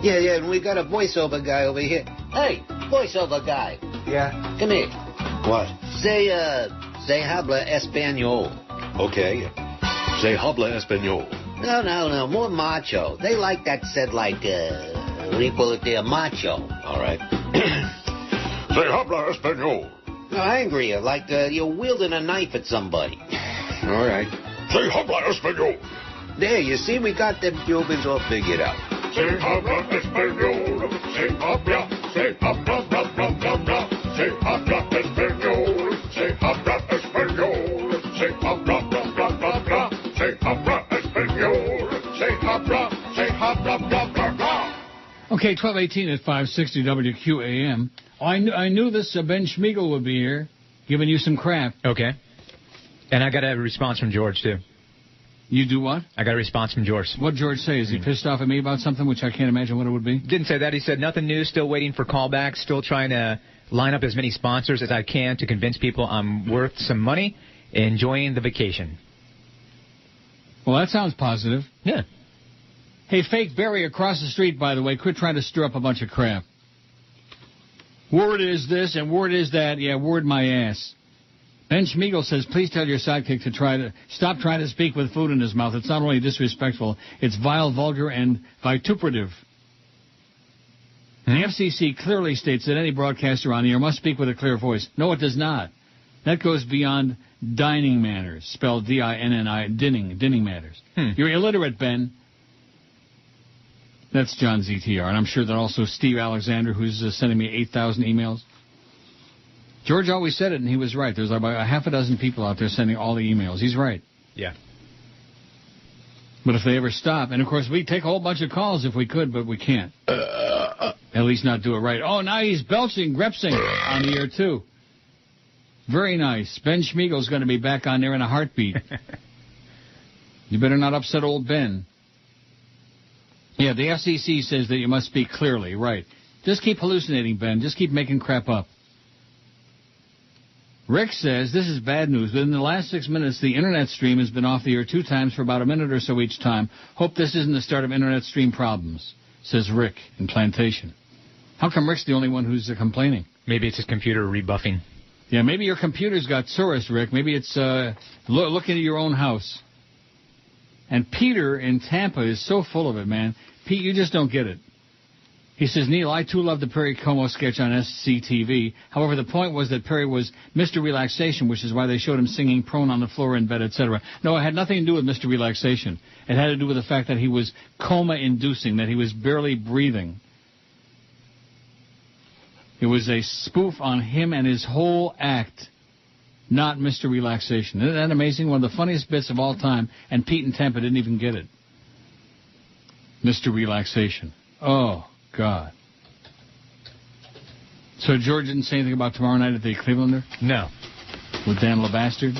Yeah, and we got a voiceover guy over here. Hey, voiceover guy. Yeah? Come here. What? Say habla español. Okay. Se habla español. No, more macho. They like that said like, what do you call it there, macho. All right. Se habla español. No, angrier, like you're wielding a knife at somebody. All right. Se habla español. There, you see, we got them Cubans all figured out. Se habla español. Se habla, bla, bla, bla, bla. Se habla español. Se habla español. Se habla, bla, bla, bla, bla. Se habla español. Se habla, bla, bla, bla. Okay, 12:18 at 560 WQAM. Oh, I knew this Ben Schmiegel would be here, giving you some crap. Okay. And I got a response from George, too. You do what? I got a response from George. What'd George say? Is he pissed off at me about something, which I can't imagine what it would be? Didn't say that. He said nothing new, still waiting for callbacks, still trying to line up as many sponsors as I can to convince people I'm worth some money, enjoying the vacation. Well, that sounds positive. Yeah. Hey, fake Barry across the street, by the way, quit trying to stir up a bunch of crap. Word is this and word is that. Yeah, word my ass. Ben Schmiegel says, please tell your sidekick to stop trying to speak with food in his mouth. It's not only disrespectful, it's vile, vulgar, and vituperative. The FCC clearly states that any broadcaster on the air must speak with a clear voice. No, it does not. That goes beyond dining manners, spelled D-I-N-N-I, dinning manners. You're illiterate, Ben. That's John ZTR, and I'm sure that also Steve Alexander, who's sending me 8,000 emails. George always said it, and he was right. There's about a half a dozen people out there sending all the emails. He's right. Yeah. But if they ever stop, and of course we'd take a whole bunch of calls if we could, but we can't. At least not do it right. Oh, now he's belching, grepsing on the air, too. Very nice. Ben Schmiegel's going to be back on there in a heartbeat. You better not upset old Ben. Yeah, the FCC says that you must speak clearly. Right. Just keep hallucinating, Ben. Just keep making crap up. Rick says, this is bad news. Within the last 6 minutes, the Internet stream has been off the air 2 times for about a minute or so each time. Hope this isn't the start of Internet stream problems, says Rick in Plantation. How come Rick's the only one who's complaining? Maybe it's his computer rebuffing. Yeah, maybe your computer's got Soros, Rick. Maybe it's look into your own house. And Peter in Tampa is so full of it, man. Pete, you just don't get it. He says, Neil, I too love the Perry Como sketch on SCTV. However, the point was that Perry was Mr. Relaxation, which is why they showed him singing prone on the floor in bed, etc. No, it had nothing to do with Mr. Relaxation. It had to do with the fact that he was coma-inducing, that he was barely breathing. It was a spoof on him and his whole act, not Mr. Relaxation. Isn't that amazing? One of the funniest bits of all time, and Pete and Tampa didn't even get it. Mr. Relaxation. Oh, God. So George didn't say anything about tomorrow night at the Clevelander? No. With Dan LeBastard?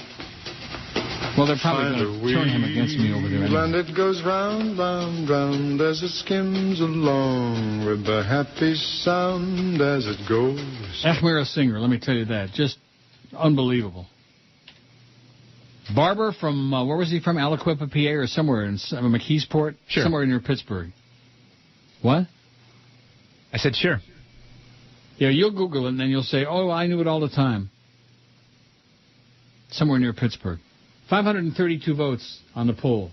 Well, they're probably going to turn him against me over there anyway. And it goes round, round, round as it skims along with the happy sound as it goes. Achmira Singer, let me tell you that. Just unbelievable. Barber from, where was he from? Aliquippa, PA, or somewhere in McKeesport? Sure. Somewhere near Pittsburgh. What? I said sure. Yeah, you'll Google it, and then you'll say, oh, I knew it all the time. Somewhere near Pittsburgh. 532 votes on the poll.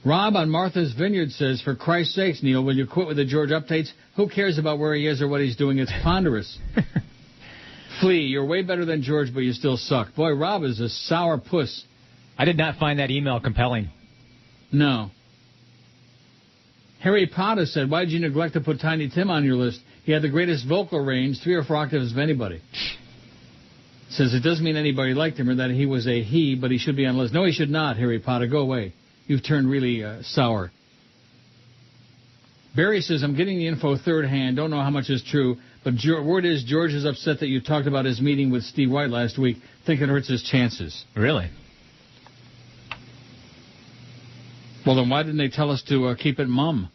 Rob on Martha's Vineyard says, for Christ's sakes, Neil, will you quit with the George updates? Who cares about where he is or what he's doing? It's ponderous. Flea, you're way better than George, but you still suck. Boy, Rob is a sour puss. I did not find that email compelling. No. Harry Potter said, why did you neglect to put Tiny Tim on your list? He had the greatest vocal range, 3 or 4 octaves of anybody. Says it doesn't mean anybody liked him or that he was a he, but he should be on the list. No, he should not, Harry Potter. Go away. You've turned really sour. Barry says, I'm getting the info third hand. Don't know how much is true, but word is George is upset that you talked about his meeting with Steve White last week. Think it hurts his chances. Really? Well, then why didn't they tell us to keep it mum?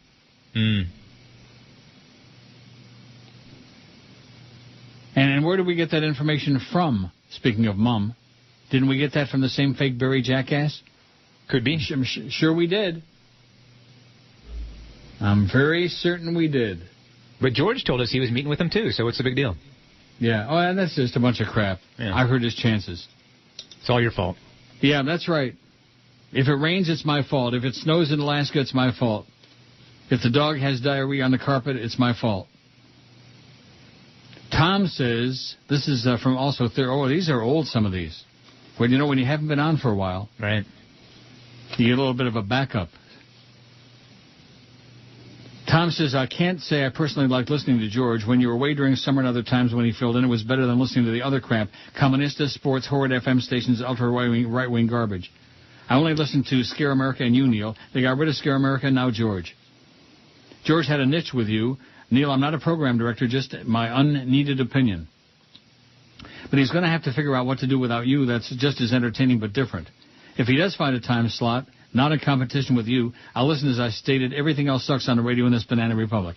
And where did we get that information from, speaking of mum? Didn't we get that from the same fake Barry jackass? Could be. Sure we did. I'm very certain we did. But George told us he was meeting with him, too, so what's the big deal? Yeah. Oh, and that's just a bunch of crap. Yeah. I heard his chances. It's all your fault. Yeah, that's right. If it rains, it's my fault. If it snows in Alaska, it's my fault. If the dog has diarrhea on the carpet, it's my fault. Tom says, this is from also, these are old, some of these. When when you haven't been on for a while. Right. You get a little bit of a backup. Tom says, I can't say I personally liked listening to George. When you were away during summer and other times when he filled in, it was better than listening to the other crap. Communista, sports, horrid FM stations, ultra-right-wing garbage. I only listened to Scare America and you, Neil. They got rid of Scare America, now George. George had a niche with you. Neil, I'm not a program director, just my unneeded opinion. But he's going to have to figure out what to do without you that's just as entertaining but different. If he does find a time slot, not in competition with you, I'll listen as I stated. Everything else sucks on the radio in this banana republic.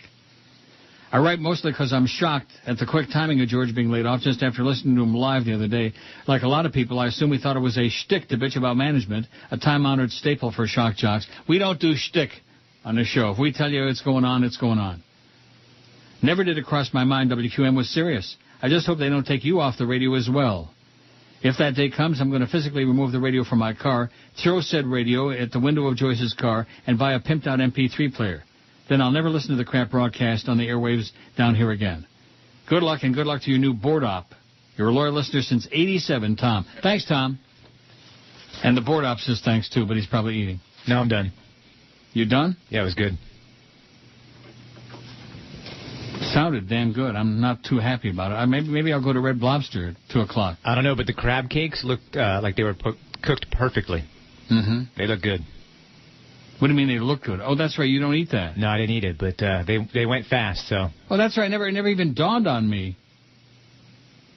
I write mostly because I'm shocked at the quick timing of George being laid off just after listening to him live the other day. Like a lot of people, I assume we thought it was a shtick to bitch about management, a time-honored staple for shock jocks. We don't do shtick on this show. If we tell you it's going on, it's going on. Never did it cross my mind WQAM was serious. I just hope they don't take you off the radio as well. If that day comes, I'm going to physically remove the radio from my car, throw said radio at the window of Joyce's car, and buy a pimped-out MP3 player. Then I'll never listen to the crap broadcast on the airwaves down here again. Good luck, and good luck to your new board op. You're a loyal listener since '87, Tom. Thanks, Tom. And the board op says thanks, too, but he's probably eating. No, I'm done. You done? Yeah, it was good. Sounded damn good. I'm not too happy about it. Maybe I'll go to Red Lobster at 2 o'clock. I don't know, but the crab cakes looked like they were cooked perfectly. Mm-hmm. They look good. What do you mean they look good? Oh, that's right. You don't eat that. No, I didn't eat it, but they went fast, so. Oh, that's right. It never even dawned on me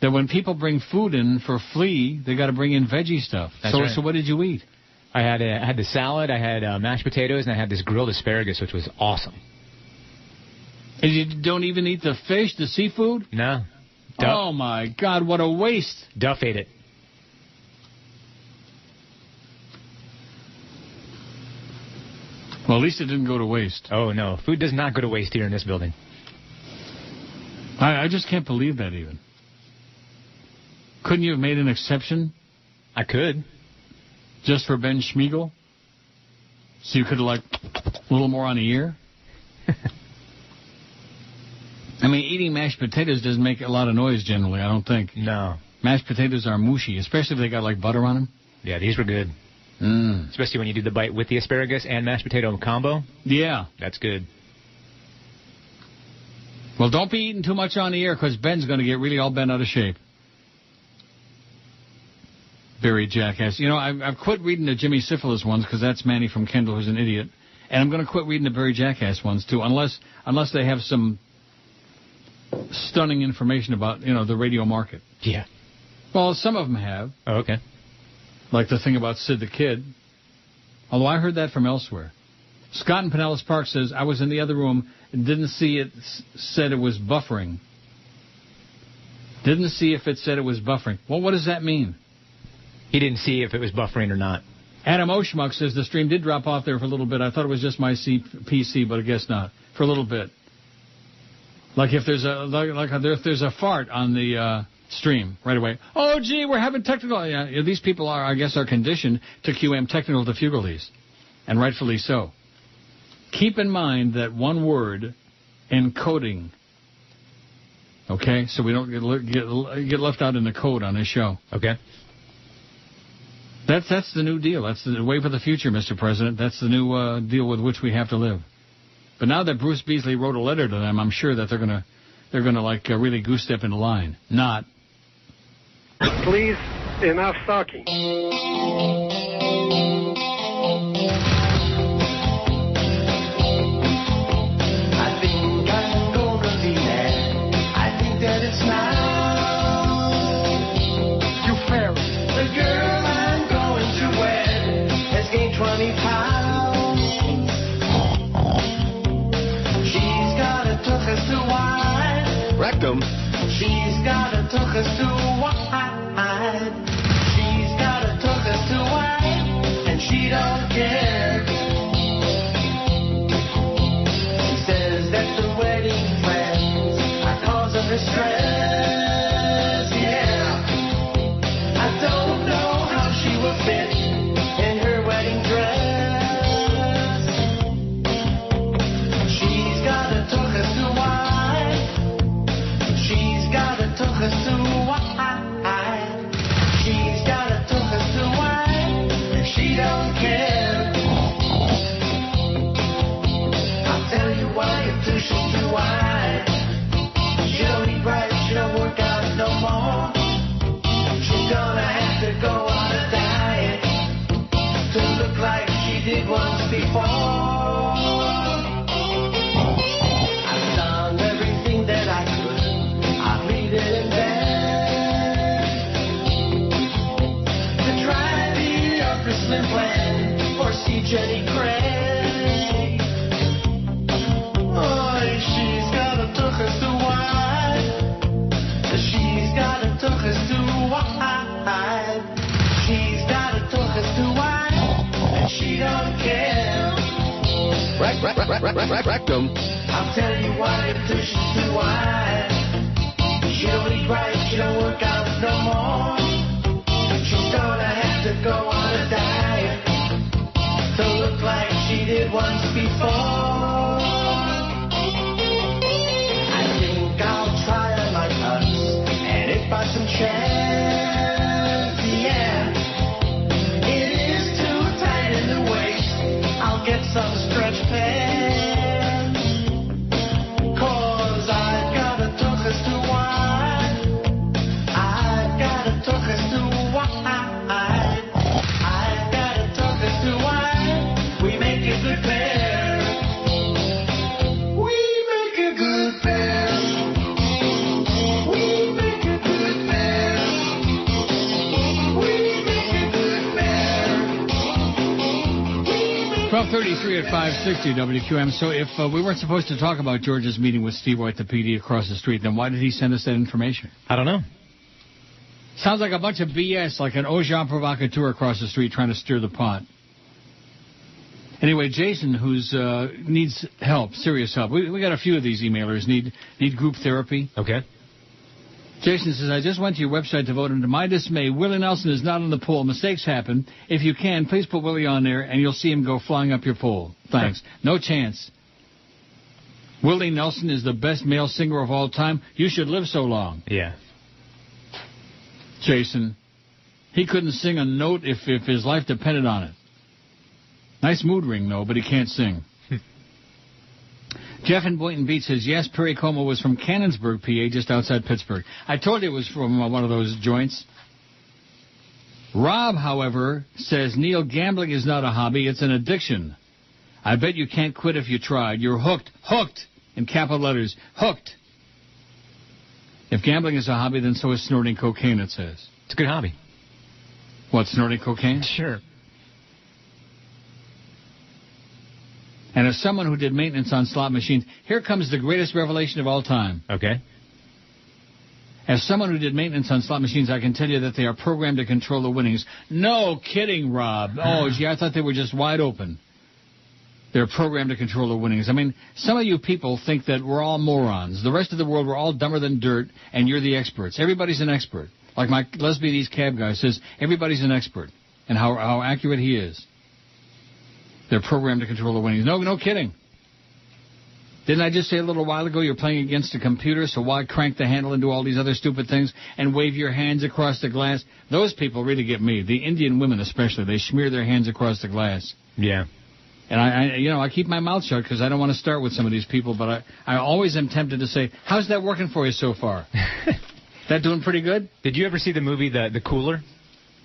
that when people bring food in for Flea, they got to bring in veggie stuff. That's right. So what did you eat? I had the salad, I had mashed potatoes, and I had this grilled asparagus, which was awesome. And you don't even eat the fish, the seafood? No. Duff. Oh, my God, what a waste. Duff ate it. Well, at least it didn't go to waste. Oh, no. Food does not go to waste here in this building. I just can't believe that even. Couldn't you have made an exception? I could. Just for Ben Schmiegel? So you could have, a little more on the ear? I mean, eating mashed potatoes doesn't make a lot of noise generally, I don't think. No. Mashed potatoes are mushy, especially if they got, butter on them. Yeah, these were good. Especially when you do the bite with the asparagus and mashed potato combo. Yeah. That's good. Well, don't be eating too much on the air, because Ben's going to get really all bent out of shape. Buried jackass. I've quit reading the Jimmy Syphilis ones, because that's Manny from Kendall, who's an idiot. And I'm going to quit reading the Buried Jackass ones, too, unless they have some stunning information about, the radio market. Yeah. Well, some of them have. Oh, okay. Like the thing about Sid the Kid. Although I heard that from elsewhere. Scott in Pinellas Park says, I was in the other room and didn't see it said it was buffering. Didn't see if it said it was buffering. Well, what does that mean? He didn't see if it was buffering or not. Adam Oshmuck says the stream did drop off there for a little bit. I thought it was just my PC, but I guess not. For a little bit. Like if there's a fart on the stream right away. Oh, gee, we're having technical. Yeah, these people are conditioned to QM technical difficulties, and rightfully so. Keep in mind that one word, encoding. Okay, so we don't get left out in the code on this show. Okay. That's the new deal. That's the way for the future, Mr. President. That's the new deal with which we have to live. But now that Bruce Beasley wrote a letter to them, I'm sure that they're gonna really goose step into line. Not. Please, enough talking. I think I'm gonna be mad. I think that it's now. You fairy. The girl I'm going to wed has gained 20 pounds. She's got a tuchus to wine. Rectum. She's got a tuchus to wine. She's got a tuchus to wine, and she don't care. investment plan for C. Jenny Craig. Oh, she's got a tuchus to wide. She's got a tuchus to wide. She's got a tuchus to wide. And she don't care. Rectum. I'll tell you why the tuchus too wide. She don't eat right, she don't work out no more. She's gonna have to go on a diet to look like she did once before. I think I'll try on my cuts, and if by some chance, yeah, it is too tight in the waist, I'll get some stretch pants. 'Cause I've got a tuchus to wide. I've got a tuchus to wide. I've got a tuchus to wide. We make a good pair. We make a good pair. We make a good pair. We make a good pair. 12:33 at 560 WQAM. So if we weren't supposed to talk about George's meeting with Steve White, the PD across the street, then why did he send us that information? I don't know. Sounds like a bunch of BS, like an agent provocateur across the street trying to stir the pot. Anyway, Jason, who's needs help, serious help. We got a few of these emailers need group therapy. Okay. Jason says, I just went to your website to vote, and to my dismay, Willie Nelson is not on the poll. Mistakes happen. If you can, please put Willie on there, and you'll see him go flying up your poll. Thanks. No chance. Willie Nelson is the best male singer of all time. You should live so long. Yeah. Jason, he couldn't sing a note if his life depended on it. Nice mood ring, though, but he can't sing. Jeff in Boynton Beach says, yes, Perry Como was from Cannonsburg, PA, just outside Pittsburgh. I told you it was from one of those joints. Rob, however, says, Neil, gambling is not a hobby, it's an addiction. I bet you can't quit if you tried. You're hooked. Hooked! In capital letters. Hooked! If gambling is a hobby, then so is snorting cocaine, it says. It's a good hobby. What, snorting cocaine? Sure. And as someone who did maintenance on slot machines, here comes the greatest revelation of all time. Okay. As someone who did maintenance on slot machines, I can tell you that they are programmed to control the winnings. No kidding, Rob. Oh, gee, I thought they were just wide open. They're programmed to control the winnings. I mean, some of you people think that we're all morons. The rest of the world, we're all dumber than dirt, and you're the experts. Everybody's an expert. Like my Let's Be These Cab guy says, everybody's an expert, and how accurate he is. They're programmed to control the winnings. No kidding. Didn't I just say a little while ago you're playing against a computer, so why crank the handle and do all these other stupid things and wave your hands across the glass? Those people really get me. The Indian women especially, they smear their hands across the glass. Yeah. And I keep my mouth shut because I don't want to start with some of these people, but I always am tempted to say, how's that working for you so far? That doing pretty good? Did you ever see the movie The Cooler?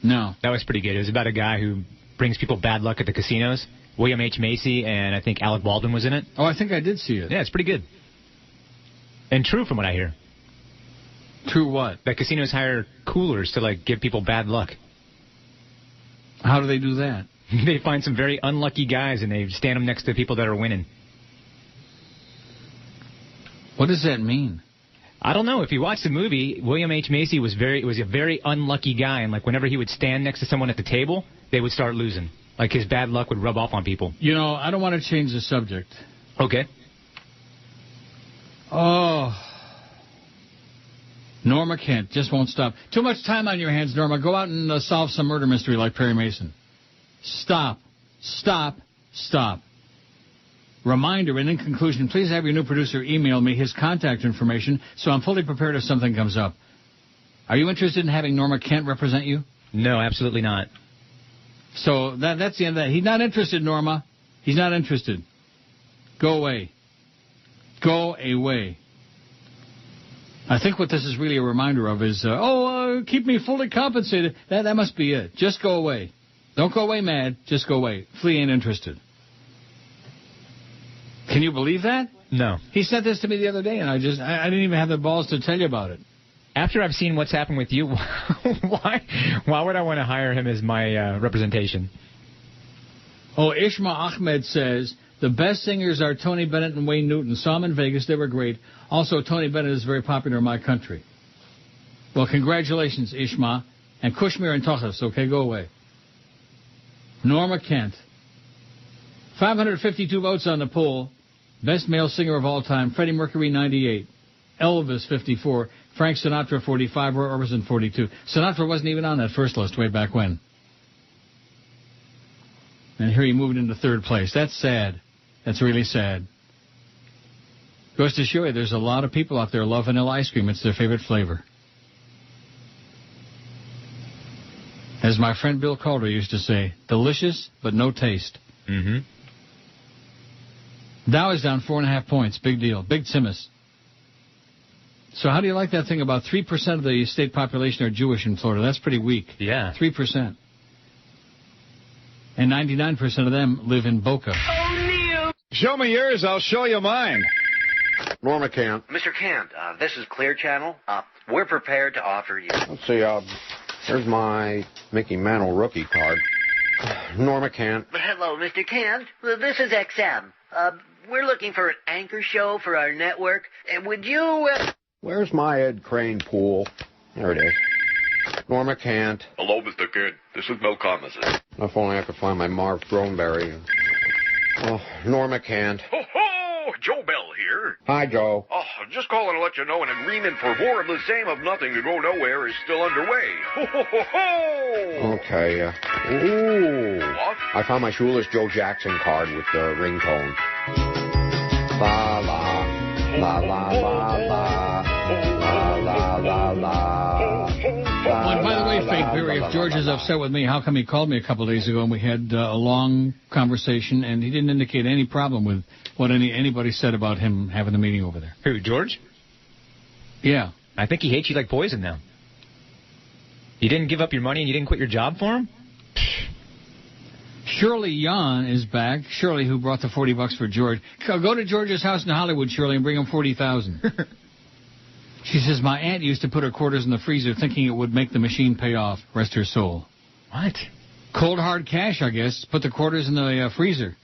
No. That was pretty good. It was about a guy who brings people bad luck at the casinos. William H. Macy and I think Alec Baldwin was in it. Oh, I think I did see it. Yeah, it's pretty good. And true from what I hear. True what? That casinos hire coolers to, like, give people bad luck. How do they do that? They find some very unlucky guys and they stand them next to people that are winning. What does that mean? I don't know. If you watch the movie, William H. Macy was a very unlucky guy, and like whenever he would stand next to someone at the table, they would start losing. Like his bad luck would rub off on people. You know, I don't want to change the subject. Okay. Oh. Norma Kent just won't stop. Too much time on your hands, Norma. Go out and solve some murder mystery like Perry Mason. Stop. Stop. Stop. Reminder, and in conclusion, please have your new producer email me his contact information so I'm fully prepared if something comes up. Are you interested in having Norma Kent represent you? No, absolutely not. So that's the end of that. He's not interested, Norma. He's not interested. Go away. Go away. I think what this is really a reminder of is, keep me fully compensated. That must be it. Just go away. Don't go away mad. Just go away. Flea ain't interested. Can you believe that? No. He sent this to me the other day, and I didn't even have the balls to tell you about it. After I've seen what's happened with you, why would I want to hire him as my representation? Oh, Ishma Ahmed says, the best singers are Tony Bennett and Wayne Newton. Saw them in Vegas. They were great. Also, Tony Bennett is very popular in my country. Well, congratulations, Ishma. And Kushmir and Tochas, okay, go away. Norma Kent. 552 votes on the poll. Best male singer of all time, Freddie Mercury, 98. Elvis, 54. Frank Sinatra, 45. Roy Orbison, 42. Sinatra wasn't even on that first list way back when. And here he moved into third place. That's sad. That's really sad. Goes to show you there's a lot of people out there who love vanilla ice cream. It's their favorite flavor. As my friend Bill Calder used to say, delicious but no taste. Mm-hmm. Dow is down 4.5 points. Big deal. Big Timmis. So how do you like that thing about 3% of the state population are Jewish in Florida? That's pretty weak. Yeah. 3%. And 99% of them live in Boca. Show me yours, I'll show you mine. Norma Kent. Mr. Kent, this is Clear Channel. We're prepared to offer you. Let's see, here's my Mickey Mantle rookie card. Norma Kent. Hello, Mr. Kent. This is XM. We're looking for an anchor show for our network. And would you... Where's my Ed Crane pool? There it is. Norma Kent. Hello, Mr. Kidd. This is Mel Thomas. If only I could find my Mark Throneberry. Oh, Norma Kent. Ho, ho! Joe Bell here. Hi, Joe. Oh, just calling to let you know an agreement for more of the same of nothing to go nowhere is still underway. Ho, ho, ho, ho! Okay, ooh. What? I found my Shoeless Joe Jackson card with the ringtone. La, la, la, la, la, la, la, la, la, la. And by the way, Fake Barry, if George is upset with me, how come he called me a couple of days ago and we had a long conversation and he didn't indicate any problem with what anybody said about him having the meeting over there? Who, George? Yeah. I think he hates you like poison now. You didn't give up your money and you didn't quit your job for him? Shirley Yon is back. Shirley, who brought the $40 for George. Go to George's house in Hollywood, Shirley, and bring him $40,000. She says, my aunt used to put her quarters in the freezer thinking it would make the machine pay off. Rest her soul. What? Cold hard cash, I guess. Put the quarters in the freezer.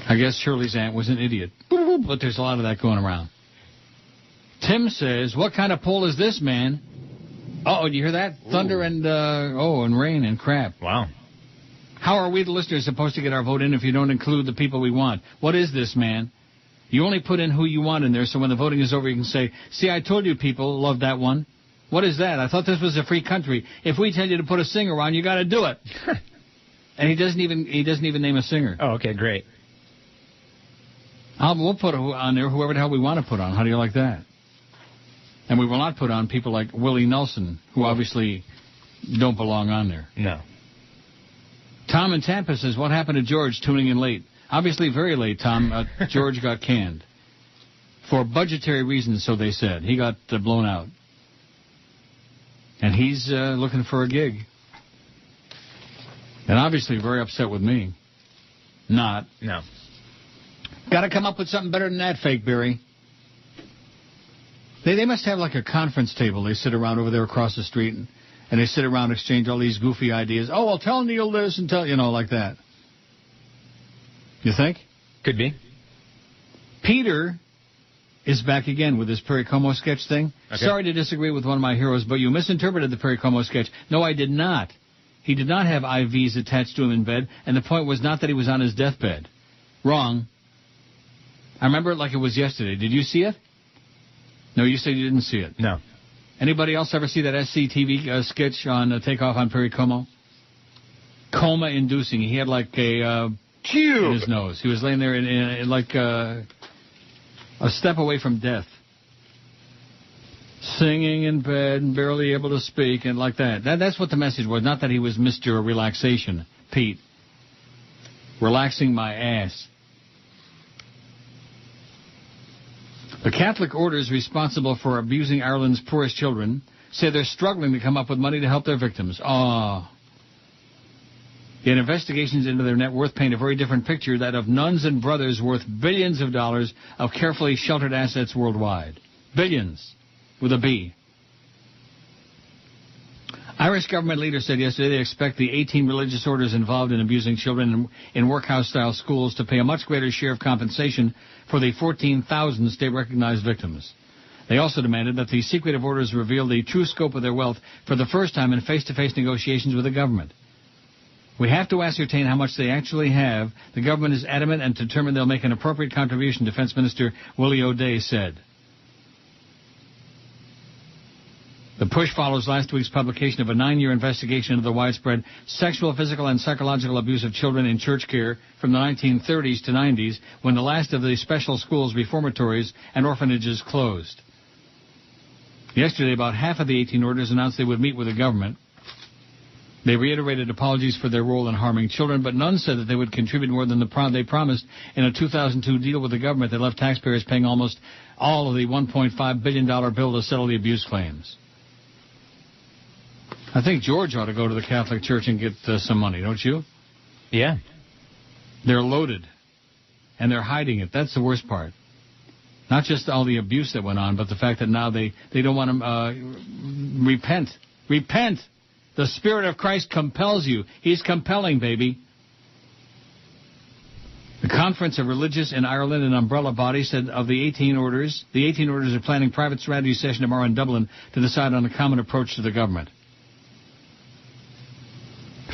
I guess Shirley's aunt was an idiot. But there's a lot of that going around. Tim says, what kind of poll is this, man? Uh-oh, do you hear that? Ooh. Thunder and, and rain and crap. Wow. How are we, the listeners, supposed to get our vote in if you don't include the people we want? What is this, man? You only put in who you want in there, so when the voting is over, you can say, see, I told you people love that one. What is that? I thought this was a free country. If we tell you to put a singer on, you got to do it. And he doesn't even name a singer. Oh, okay, great. We'll put on there whoever the hell we want to put on. How do you like that? And we will not put on people like Willie Nelson, who obviously don't belong on there. No. Tom in Tampa says, what happened to George tuning in late? Obviously very late, Tom. George got canned. For budgetary reasons, so they said. He got blown out. And he's looking for a gig. And obviously very upset with me. Not. No. Got to come up with something better than that, Fake Barry. They must have like a conference table. They sit around over there across the street, and they sit around and exchange all these goofy ideas. Oh, well, tell Neil this and tell, like that. You think? Could be. Peter is back again with his Perry Como sketch thing. Okay. Sorry to disagree with one of my heroes, but you misinterpreted the Perry Como sketch. No, I did not. He did not have IVs attached to him in bed, and the point was not that he was on his deathbed. Wrong. I remember it like it was yesterday. Did you see it? No, you said you didn't see it. No. Anybody else ever see that SCTV sketch on Takeoff on Perry Como? Coma-inducing. He had like a... in his nose. He was laying there in like a step away from death. Singing in bed and barely able to speak and like that. That's what the message was. Not that he was Mr. Relaxation, Pete. Relaxing my ass. The Catholic orders responsible for abusing Ireland's poorest children say they're struggling to come up with money to help their victims. Yet investigations into their net worth paint a very different picture, that of nuns and brothers worth billions of dollars of carefully sheltered assets worldwide. Billions, with a B. Irish government leaders said yesterday they expect the 18 religious orders involved in abusing children in workhouse-style schools to pay a much greater share of compensation for the 14,000 state-recognized victims. They also demanded that the secretive orders reveal the true scope of their wealth for the first time in face-to-face negotiations with the government. We have to ascertain how much they actually have. The government is adamant and determined they'll make an appropriate contribution, Defense Minister Willie O'Day said. The push follows last week's publication of a 9-year investigation into the widespread sexual, physical, and psychological abuse of children in church care from the 1930s to 90s, when the last of the special schools, reformatories, and orphanages closed. Yesterday, about half of the 18 orders announced they would meet with the government. They reiterated apologies for their role in harming children, but none said that they would contribute more than they promised in a 2002 deal with the government that left taxpayers paying almost all of the $1.5 billion bill to settle the abuse claims. I think George ought to go to the Catholic Church and get some money, don't you? Yeah. They're loaded, and they're hiding it. That's the worst part. Not just all the abuse that went on, but the fact that now they don't want to repent. Repent! The Spirit of Christ compels you. He's compelling, baby. The Conference of Religious in Ireland, an umbrella body, said of the 18 orders are planning private strategy session tomorrow in Dublin to decide on a common approach to the government.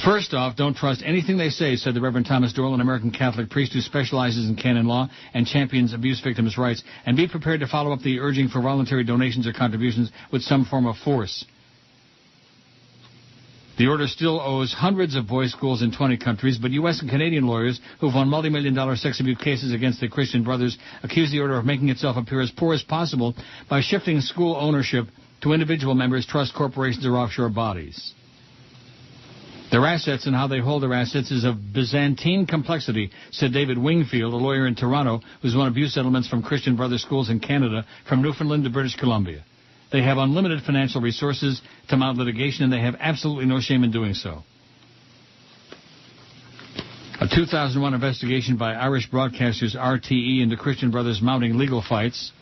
First off, don't trust anything they say, said the Reverend Thomas Doyle, an American Catholic priest who specializes in canon law and champions abuse victims' rights, and be prepared to follow up the urging for voluntary donations or contributions with some form of force. The order still owes hundreds of boys' schools in 20 countries, but U.S. and Canadian lawyers who've won multi-million-dollar sex abuse cases against the Christian Brothers accuse the order of making itself appear as poor as possible by shifting school ownership to individual members, trust corporations, or offshore bodies. Their assets and how they hold their assets is of Byzantine complexity, said David Wingfield, a lawyer in Toronto who's won abuse settlements from Christian Brothers schools in Canada from Newfoundland to British Columbia. They have unlimited financial resources to mount litigation, and they have absolutely no shame in doing so. A 2001 investigation by Irish broadcasters RTE into Christian Brothers mounting legal fights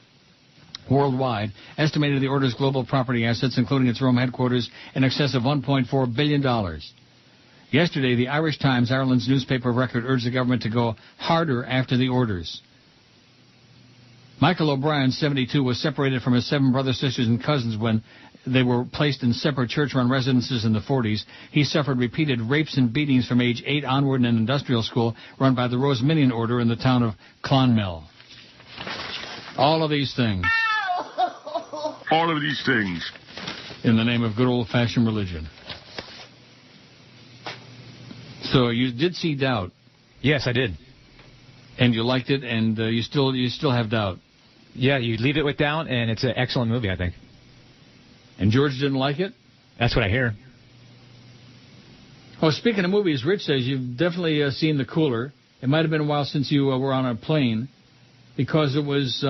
worldwide estimated the order's global property assets, including its Rome headquarters, in excess of $1.4 billion. Yesterday, the Irish Times, Ireland's newspaper of record, urged the government to go harder after the orders. Michael O'Brien, 72, was separated from his 7 brothers, sisters, and cousins when they were placed in separate church-run residences in the 40s. He suffered repeated rapes and beatings from age 8 onward in an industrial school run by the Roseminian Order in the town of Clonmel. All of these things. All of these things. In the name of good old-fashioned religion. So you did see Doubt. Yes, I did. And you liked it, and you still have doubt. Yeah, you leave it with doubt, and it's an excellent movie, I think. And George didn't like it? That's what I hear. Oh, speaking of movies, Rich says you've definitely seen The Cooler. It might have been a while since you were on a plane, because it was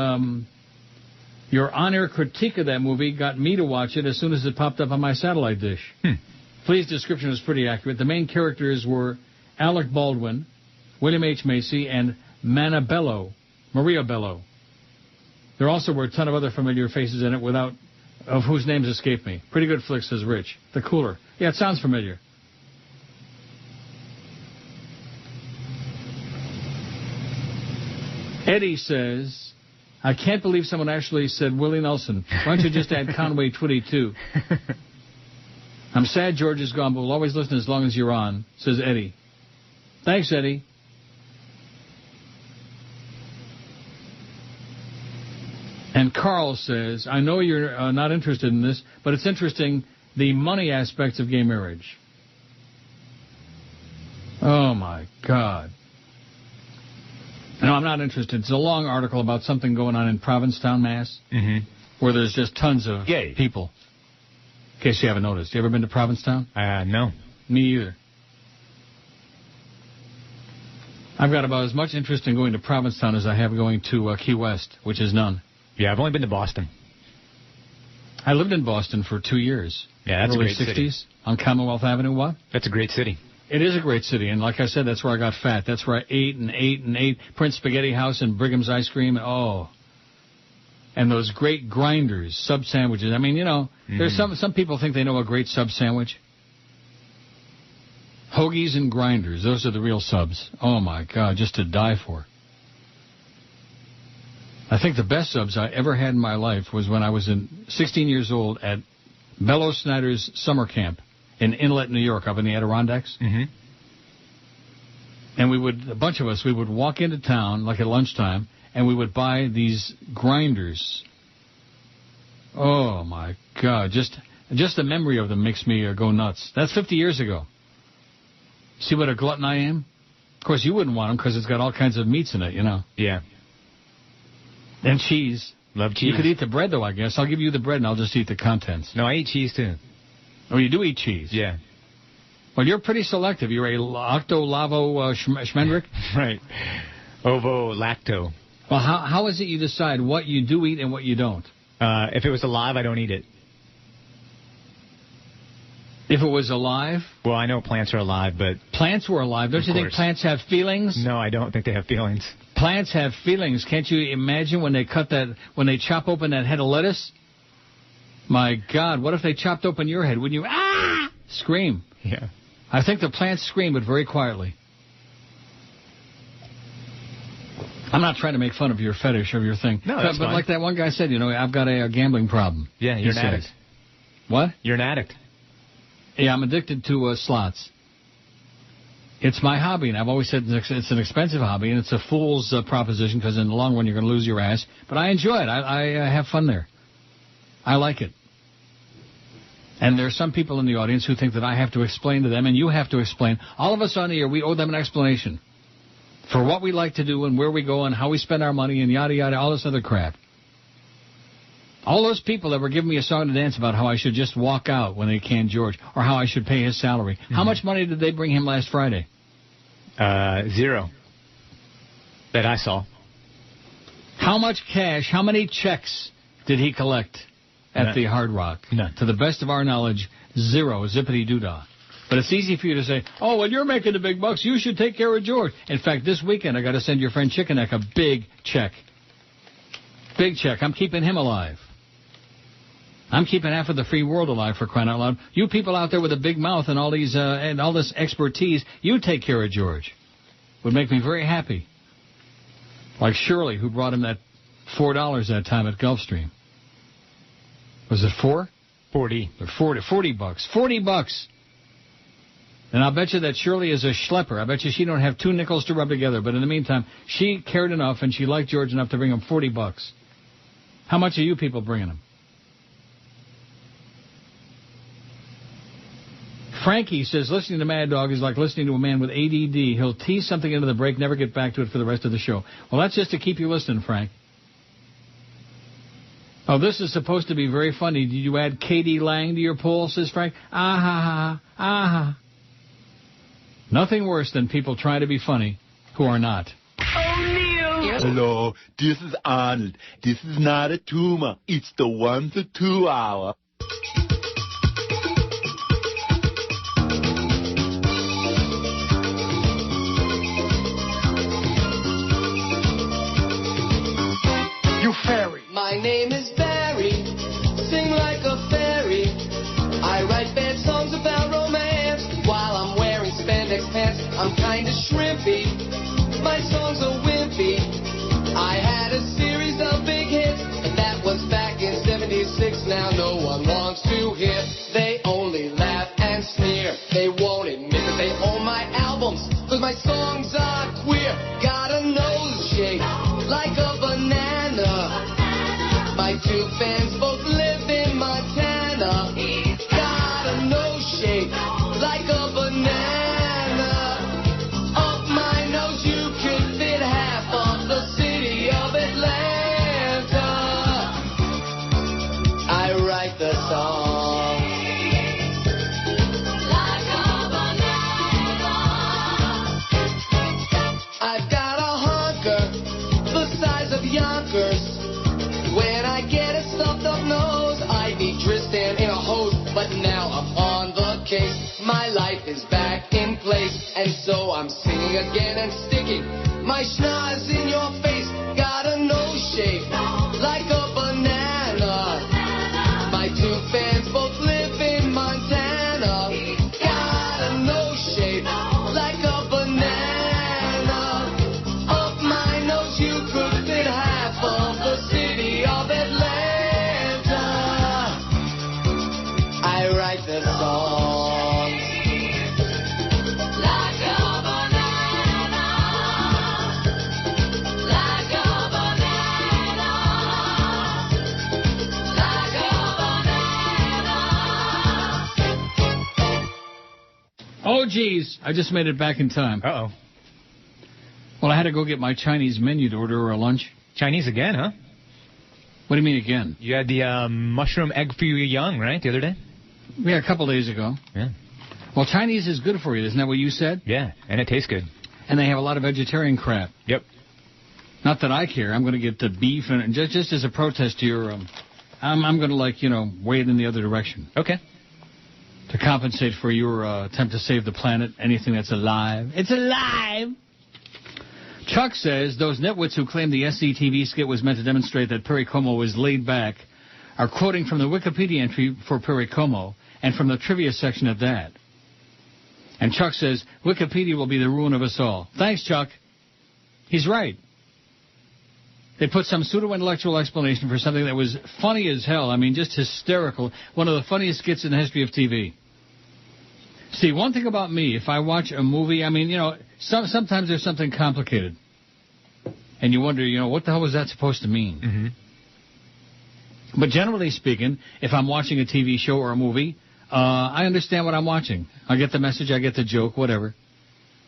your on-air critique of that movie got me to watch it as soon as it popped up on my satellite dish. Please, description was pretty accurate. The main characters were Alec Baldwin, William H. Macy, and Maria Bello. There also were a ton of other familiar faces in it of whose names escape me. Pretty good flick, says Rich. The Cooler. Yeah, it sounds familiar. Eddie says, I can't believe someone actually said Willie Nelson. Why don't you just add Conway Twitty, too? I'm sad George is gone, but we'll always listen as long as you're on, says Eddie. Thanks, Eddie. And Carl says, I know you're not interested in this, but it's interesting, the money aspects of gay marriage. Oh, my God. No, I'm not interested. It's a long article about something going on in Provincetown, Mass, where there's just tons of people. In case you haven't noticed. You ever been to Provincetown? No. Me either. I've got about as much interest in going to Provincetown as I have going to Key West, which is none. Yeah, I've only been to Boston. I lived in Boston for 2 years. Yeah, that's early a great 60s, city. On Commonwealth Avenue, what? That's a great city. It is a great city, and like I said, that's where I got fat. That's where I ate and ate and ate. Prince Spaghetti House and Brigham's Ice Cream, oh. And those great grinders, sub sandwiches. I mean, you know, there's some people think they know a great sub sandwich. Hoagies and grinders. Those are the real subs. Oh, my God, just to die for. I think the best subs I ever had in my life was when I was 16 years old at Bellow Snyder's summer camp in Inlet, New York, up in the Adirondacks. Mm-hmm. And a bunch of us, we would walk into town, like at lunchtime, and we would buy these grinders. Oh, my God. Just the memory of them makes me go nuts. That's 50 years ago. See what a glutton I am? Of course, you wouldn't want them because it's got all kinds of meats in it, you know. Yeah. And cheese. Love cheese. You could eat the bread, though, I guess. I'll give you the bread, and I'll just eat the contents. No, I eat cheese, too. Oh, you do eat cheese? Yeah. Well, you're pretty selective. You're a octo-lavo schmendrick? Right. Ovo-lacto. Well, how is it you decide what you do eat and what you don't? If it was alive, I don't eat it. If it was alive? Well, I know plants are alive, but... Plants were alive. Don't you think plants have feelings? No, I don't think they have feelings. Plants have feelings. Can't you imagine when they chop open that head of lettuce? My God, what if they chopped open your head? Wouldn't you, scream? Yeah. I think the plants scream, but very quietly. I'm not trying to make fun of your fetish or your thing. No, that's but fine. like that one guy said, I've got a gambling problem. Yeah, you're an addict. What? You're an addict. Yeah, I'm addicted to slots. It's my hobby, and I've always said it's an expensive hobby, and it's a fool's proposition because in the long run you're going to lose your ass. But I enjoy it. I have fun there. I like it. And there are some people in the audience who think that I have to explain to them, and you have to explain. All of us on the air, we owe them an explanation for what we like to do and where we go and how we spend our money and yada, yada, all this other crap. All those people that were giving me a song to dance about how I should just walk out when they canned George or how I should pay his salary. Mm-hmm. How much money did they bring him last Friday? 0. That I saw. How much cash, how many checks did he collect at the Hard Rock? None. To the best of our knowledge, 0, zippity-doo-dah. But it's easy for you to say, oh, well, you're making the big bucks. You should take care of George. In fact, this weekend I got to send your friend Chicken Neck a big check. Big check. I'm keeping him alive. I'm keeping half of the free world alive, for crying out loud. You people out there with a big mouth and all these and all this expertise, you take care of George. Would make me very happy. Like Shirley, who brought him that $4 that time at Gulfstream. Was it 4? 40. Or 40 bucks. 40 bucks. And I'll bet you that Shirley is a schlepper. I bet you she don't have 2 nickels to rub together. But in the meantime, she cared enough and she liked George enough to bring him 40 bucks. How much are you people bringing him? Frankie says, listening to Mad Dog is like listening to a man with ADD. He'll tease something into the break, never get back to it for the rest of the show. Well, that's just to keep you listening, Frank. Oh, this is supposed to be very funny. Did you add Katie Lang to your poll, says Frank? Nothing worse than people trying to be funny who are not. Hello, this is Arnold. This is not a tumor. It's the 1 to 2 hour. You fairy. My name is Barry, sing like a fairy. I write bad songs about romance while I'm wearing spandex pants. I'm kinda shrimpy, my songs are wimpy. I had a series of big hits, and that was back in '76. Now no one wants to hear. They only laugh and sneer. They won't admit that they own my albums, cause my songs are queer. Got a nose shape like a banana. My 2 fans both live in Montana. Got a nose shape like a banana. Up my nose you could fit half of the city of Atlanta. I write the songs like a banana. I've got a honker the size of Yonkers. When I get a stuffed up nose, I be Tristan in a hose. But now I'm on the case. My life is back in place. And so I'm singing again and sticking my schnoz in your face. Got a nose shape like a banana. My 2 fans both live in Montana. Got a nose shape Oh, geez. I just made it back in time. Uh-oh. Well, I had to go get my Chinese menu to order a lunch. Chinese again, huh? What do you mean again? You had the mushroom egg foo young, right, the other day? Yeah, a couple days ago. Yeah. Well, Chinese is good for you. Isn't that what you said? Yeah, and it tastes good. And they have a lot of vegetarian crap. Yep. Not that I care. I'm going to get the beef, and just as a protest to your... I'm going to, weigh it in the other direction. Okay. To compensate for your attempt to save the planet, anything that's alive. It's alive! Chuck says those nitwits who claim the SCTV skit was meant to demonstrate that Perry Como was laid back are quoting from the Wikipedia entry for Perry Como, and from the trivia section at that. And Chuck says, Wikipedia will be the ruin of us all. Thanks, Chuck. He's right. They put some pseudo-intellectual explanation for something that was funny as hell. I mean, just hysterical. One of the funniest skits in the history of TV. See, one thing about me, if I watch a movie, I mean, sometimes there's something complicated. And you wonder, what the hell was that supposed to mean? Mm-hmm. But generally speaking, if I'm watching a TV show or a movie, I understand what I'm watching. I get the message, I get the joke, whatever.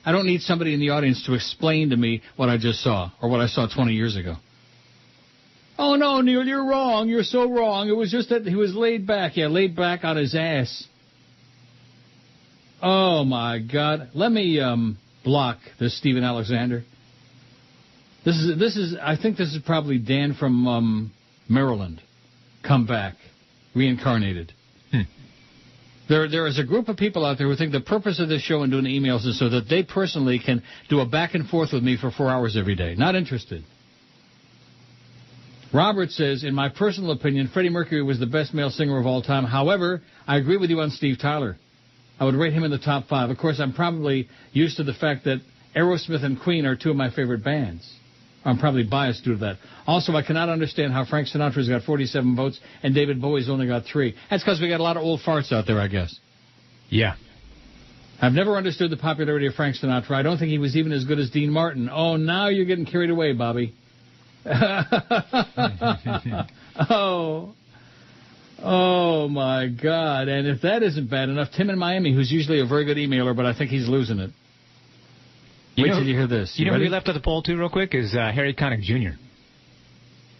I don't need somebody in the audience to explain to me what I just saw or what I saw 20 years ago. Oh, no, Neil, you're wrong. You're so wrong. It was just that he was laid back. Yeah, laid back on his ass. Oh, my God. Let me block this Stephen Alexander. This is. I think this is probably Dan from Maryland. Come back. Reincarnated. There is a group of people out there who think the purpose of this show and doing emails is so that they personally can do a back and forth with me for 4 hours every day. Not interested. Robert says, in my personal opinion, Freddie Mercury was the best male singer of all time. However, I agree with you on Steve Tyler. I would rate him in the top 5. Of course, I'm probably used to the fact that Aerosmith and Queen are two of my favorite bands. I'm probably biased due to that. Also, I cannot understand how Frank Sinatra's got 47 votes and David Bowie's only got 3. That's because we got a lot of old farts out there, I guess. Yeah. I've never understood the popularity of Frank Sinatra. I don't think he was even as good as Dean Martin. Oh, now you're getting carried away, Bobby. Oh, my God. And if that isn't bad enough, Tim in Miami, who's usually a very good emailer, but I think he's losing it. Wait till you hear this. You know who we left at the poll, too, real quick, is Harry Connick Jr.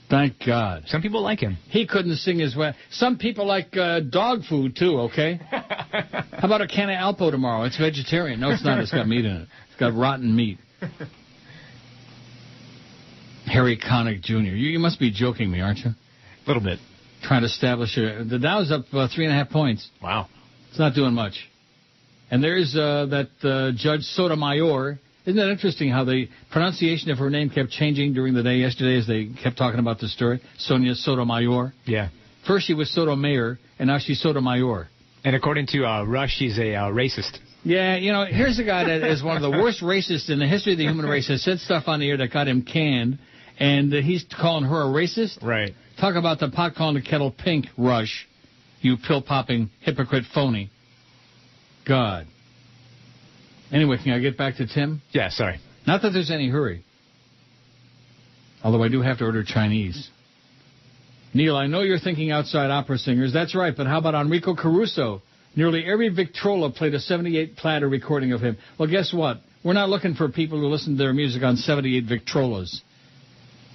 Thank God. Some people like him. He couldn't sing his way. Some people like dog food, too, okay? How about a can of Alpo tomorrow? It's vegetarian. No, it's not. It's got meat in it. It's got rotten meat. Harry Connick Jr. You must be joking me, aren't you? A little bit. Trying to establish the Dow's up 3.5 points. Wow. It's not doing much. And there's that Judge Sotomayor. Isn't that interesting how the pronunciation of her name kept changing during the day yesterday as they kept talking about the story? Sonia Sotomayor. Yeah. First she was Sotomayor, and now she's Sotomayor. And according to Rush, she's a racist. Yeah, here's a guy that is one of the worst racists in the history of the human race, has said stuff on the air that got him canned, and he's calling her a racist? Right. Talk about the pot calling the kettle pink, Rush. You pill-popping hypocrite phony. God. Anyway, can I get back to Tim? Yeah, sorry. Not that there's any hurry. Although I do have to order Chinese. Neil, I know you're thinking outside opera singers. That's right, but how about Enrico Caruso? Nearly every Victrola played a 78 platter recording of him. Well, guess what? We're not looking for people who listen to their music on 78 Victrolas.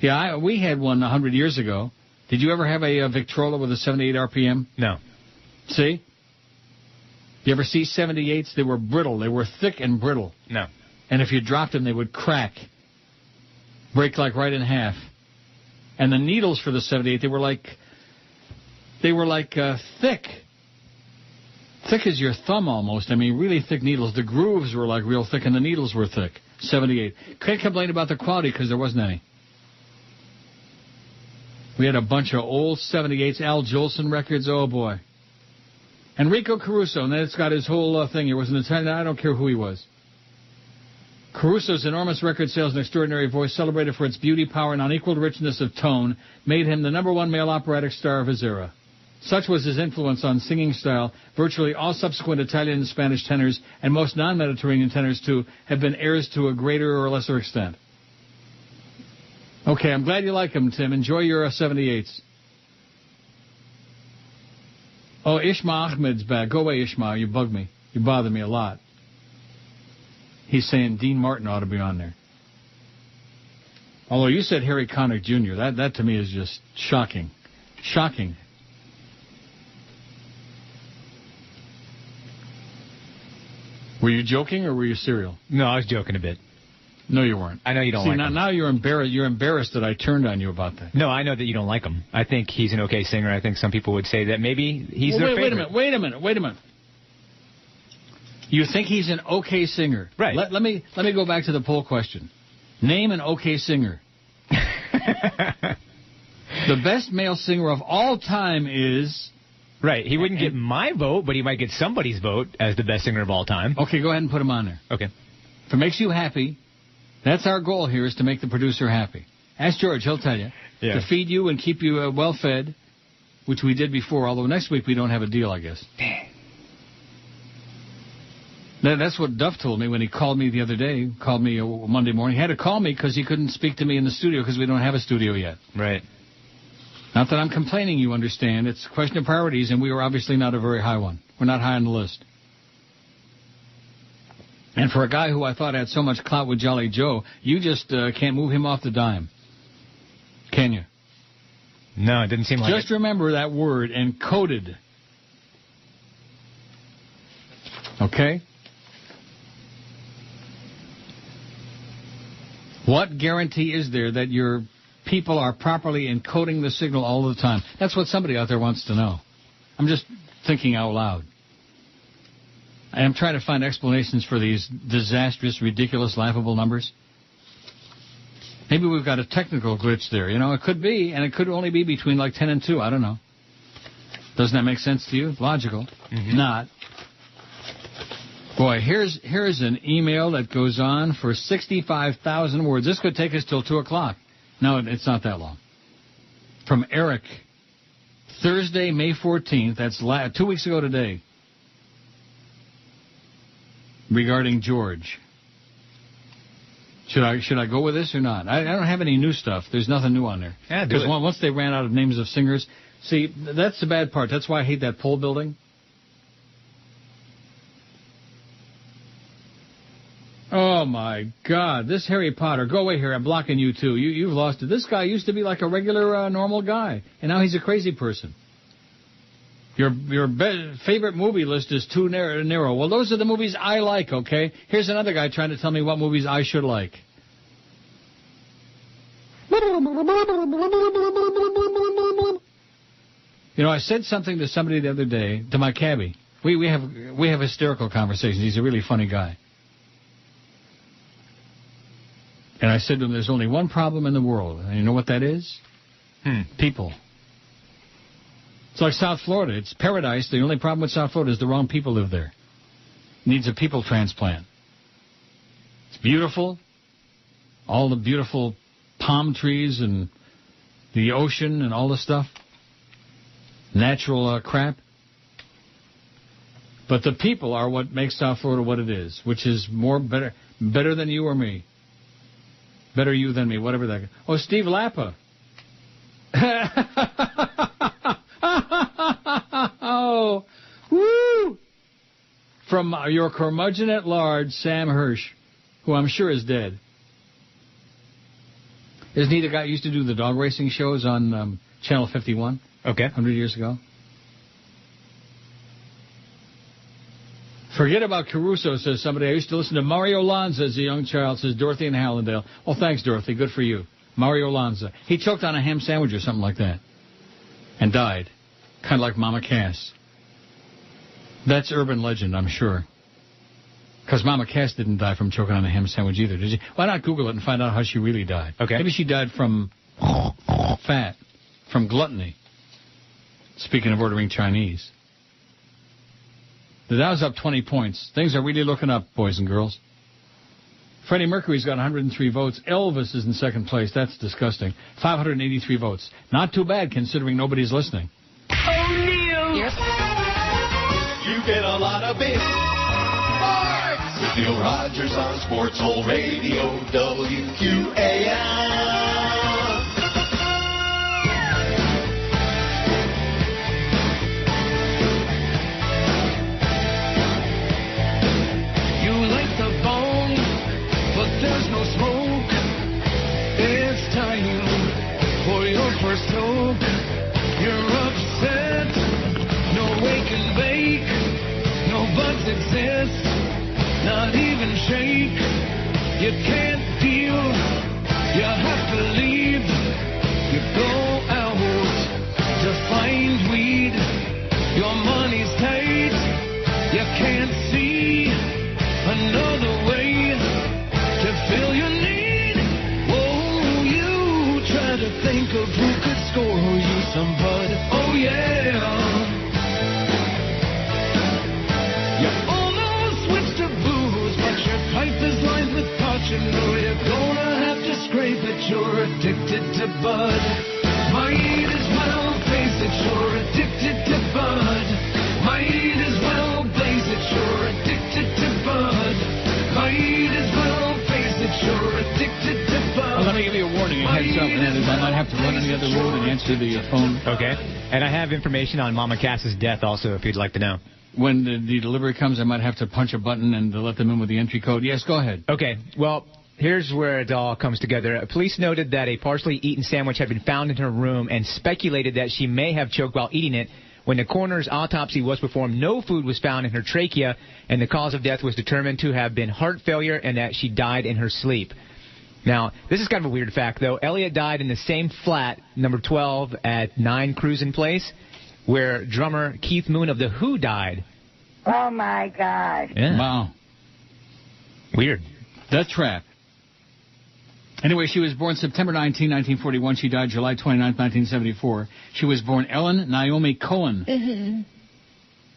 Yeah, we had one 100 years ago. Did you ever have a Victrola with a 78 RPM? No. See? You ever see 78s? They were brittle. They were thick and brittle. No. And if you dropped them, they would crack. Break like right in half. And the needles for the 78, they were like thick. Thick as your thumb almost. I mean, really thick needles. The grooves were like real thick and the needles were thick. 78. Can't complain about the quality because there wasn't any. We had a bunch of old 78s, Al Jolson records. Oh, boy. Enrico Caruso, and then it's got his whole thing. He was an Italian. I don't care who he was. Caruso's enormous record sales and extraordinary voice, celebrated for its beauty, power, and unequaled richness of tone, made him the #1 male operatic star of his era. Such was his influence on singing style. Virtually all subsequent Italian and Spanish tenors, and most non-Mediterranean tenors, too, have been heirs to a greater or lesser extent. Okay, I'm glad you like him, Tim. Enjoy your 78s. Oh, Ishma Ahmed's back. Go away, Ishma. You bug me. You bother me a lot. He's saying Dean Martin ought to be on there. Although you said Harry Connick Jr., that to me is just shocking. Shocking. Were you joking or were you serial? No, I was joking a bit. No, you weren't. I know you don't like him. Now you're embarrassed. You're embarrassed that I turned on you about that. No, I know that you don't like him. I think he's an okay singer. I think some people would say that maybe he's their favorite. Wait a minute. You think he's an okay singer? Right. Let me go back to the poll question. Name an okay singer. The best male singer of all time is... Right. He wouldn't get my vote, but he might get somebody's vote as the best singer of all time. Okay, go ahead and put him on there. Okay. If it makes you happy, that's our goal here, is to make the producer happy. Ask George, he'll tell you. Yeah. To feed you and keep you well-fed, which we did before, although next week we don't have a deal, I guess. That's what Duff told me when he called me the other day, called me Monday morning. He had to call me because he couldn't speak to me in the studio because we don't have a studio yet. Right. Not that I'm complaining, you understand. It's a question of priorities, and we are obviously not a very high one. We're not high on the list. And for a guy who I thought had so much clout with Jolly Joe, you just can't move him off the dime. Can you? No, it didn't seem like Just remember that word, encoded. Okay? What guarantee is there that your people are properly encoding the signal all the time? That's what somebody out there wants to know. I'm just thinking out loud. I am trying to find explanations for these disastrous, ridiculous, laughable numbers. Maybe we've got a technical glitch there. You know, it could be, and it could only be between like 10 and 2. I don't know. Doesn't that make sense to you? Logical. Mm-hmm. Not. Boy, here's an email that goes on for 65,000 words. This could take us till 2 o'clock. No, it's not that long. From Eric. Thursday, May 14th. That's 2 weeks ago today. Regarding George. Should I go with this or not? I don't have any new stuff. There's nothing new on there. Yeah, because once they ran out of names of singers, see, that's the bad part. That's why I hate that poll building. Oh my God! This Harry Potter. Go away here. I'm blocking you too. You've lost it. This guy used to be like a regular normal guy, and now he's a crazy person. Your favorite movie list is too narrow. Well, those are the movies I like, okay? Here's another guy trying to tell me what movies I should like. You know, I said something to somebody the other day, to my cabbie. We have hysterical conversations. He's a really funny guy. And I said to him, there's only one problem in the world. And you know what that is? People. It's like South Florida. It's paradise. The only problem with South Florida is the wrong people live there. It needs a people transplant. It's beautiful. All the beautiful palm trees and the ocean and all the stuff. Natural crap. But the people are what makes South Florida what it is, which is better than you or me. Better you than me, whatever that... Oh, Steve Lappa. Oh, woo! From your curmudgeon at large, Sam Hirsch, who I'm sure is dead. Isn't he the guy who used to do the dog racing shows on Channel 51? Okay. 100 years ago. Forget about Caruso, says somebody. I used to listen to Mario Lanza as a young child, says Dorothy in Hallandale. Well, thanks, Dorothy. Good for you. Mario Lanza. He choked on a ham sandwich or something like that. And died. Kind of like Mama Cass. That's urban legend, I'm sure. Because Mama Cass didn't die from choking on a ham sandwich either, did she? Why not Google it and find out how she really died? Okay. Maybe she died from fat, from gluttony. Speaking of ordering Chinese. The Dow's up 20 points. Things are really looking up, boys and girls. Freddie Mercury's got 103 votes. Elvis is in second place. That's disgusting. 583 votes. Not too bad, considering nobody's listening. O'Neill. Yes. You get a lot of big parts with Neil Rogers on Sports Hole Radio, WQAM. You like the bone not even shake. You can't deal, you have to leave. You go out to find weed. Your money's tight, you can't see another way to fill your need. Oh, you try to think of who could score you some bud. Oh, yeah. You almost switched to booze, but your pipe is lined with touch. You know you're gonna have to scrape it. You're addicted to bud. Might as well face it. You're addicted to bud. Might as well blaze it. You're addicted to bud. Might as well face it. You're addicted to bud. Well, let me give you a warning, a heads up, and that is I might have to run on the other road and answer the phone. Okay. And I have information on Mama Cass's death also, if you'd like to know. When the delivery comes, I might have to punch a button and let them in with the entry code. Yes, go ahead. Okay. Well, here's where it all comes together. Police noted that a partially eaten sandwich had been found in her room and speculated that she may have choked while eating it. When the coroner's autopsy was performed, no food was found in her trachea, and the cause of death was determined to have been heart failure and that she died in her sleep. Now, this is kind of a weird fact, though. Elliot died in the same flat, number 12, at 9 Cruisin' Place, where drummer Keith Moon of The Who died. Oh, my God. Yeah. Wow. Weird. Death trap. Anyway, she was born September 19, 1941. She died July 29, 1974. She was born Ellen Naomi Cohen. Mm-hmm.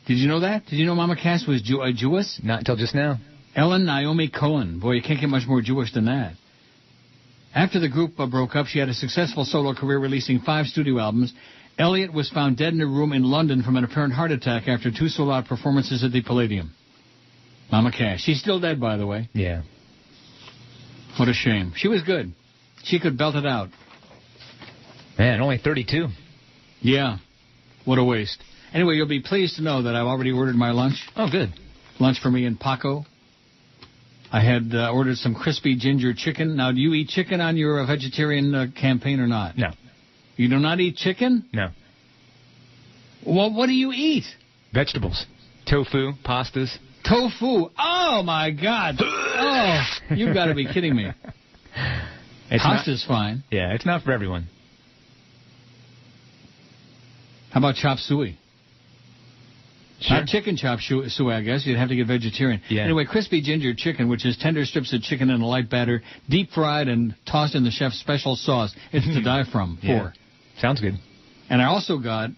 Did you know that? Did you know Mama Cass was Jewess? Not until just now. Ellen Naomi Cohen. Boy, you can't get much more Jewish than that. After the group broke up, she had a successful solo career, releasing 5 studio albums. Elliot was found dead in a room in London from an apparent heart attack after 2 sold-out performances at the Palladium. Mama Cass. She's still dead, by the way. Yeah. What a shame. She was good. She could belt it out. Man, only 32. Yeah. What a waste. Anyway, you'll be pleased to know that I've already ordered my lunch. Oh, good. Lunch for me and Paco. I had ordered some crispy ginger chicken. Now, do you eat chicken on your vegetarian campaign or not? No. You do not eat chicken? No. Well, what do you eat? Vegetables. Tofu, pastas. Tofu. Oh, my God. Oh, you've got to be kidding me. Pasta's fine. Yeah, it's not for everyone. How about chop suey? Sure. Not chicken chop suey, I guess. You'd have to get vegetarian. Yeah. Anyway, crispy ginger chicken, which is tender strips of chicken in a light batter, deep fried and tossed in the chef's special sauce. It's to die from. Yeah. Sounds good. And I also got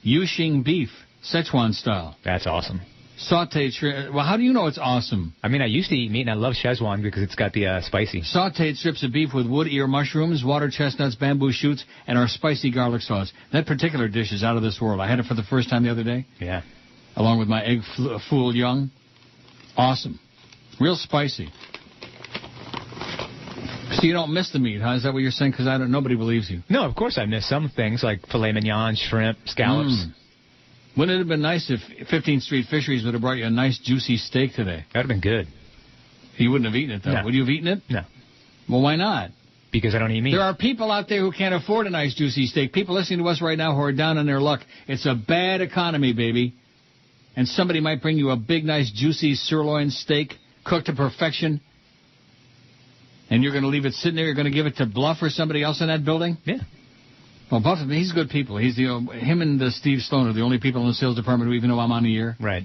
Yushing beef, Szechuan style. That's awesome. Sauteed shrimp. Well, how do you know it's awesome? I mean, I used to eat meat, and I love Szechuan because it's got the spicy. Sauteed strips of beef with wood ear mushrooms, water chestnuts, bamboo shoots, and our spicy garlic sauce. That particular dish is out of this world. I had it for the first time the other day. Yeah. Along with my egg fool young. Awesome. Real spicy. So you don't miss the meat, huh? Is that what you're saying? Because nobody believes you. No, of course I miss some things like filet mignon, shrimp, scallops. Wouldn't it have been nice if 15th Street Fisheries would have brought you a nice juicy steak today? That would have been good. You wouldn't have eaten it, though. No. Would you have eaten it? No. Well, why not? Because I don't eat meat. There are people out there who can't afford a nice juicy steak. People listening to us right now who are down on their luck. It's a bad economy, baby. And somebody might bring you a big, nice, juicy sirloin steak cooked to perfection. And you're going to leave it sitting there? You're going to give it to Bluff or somebody else in that building? Yeah. Well, Bluff, he's good people. He's him and Steve Sloan are the only people in the sales department who even know I'm on the air. Right.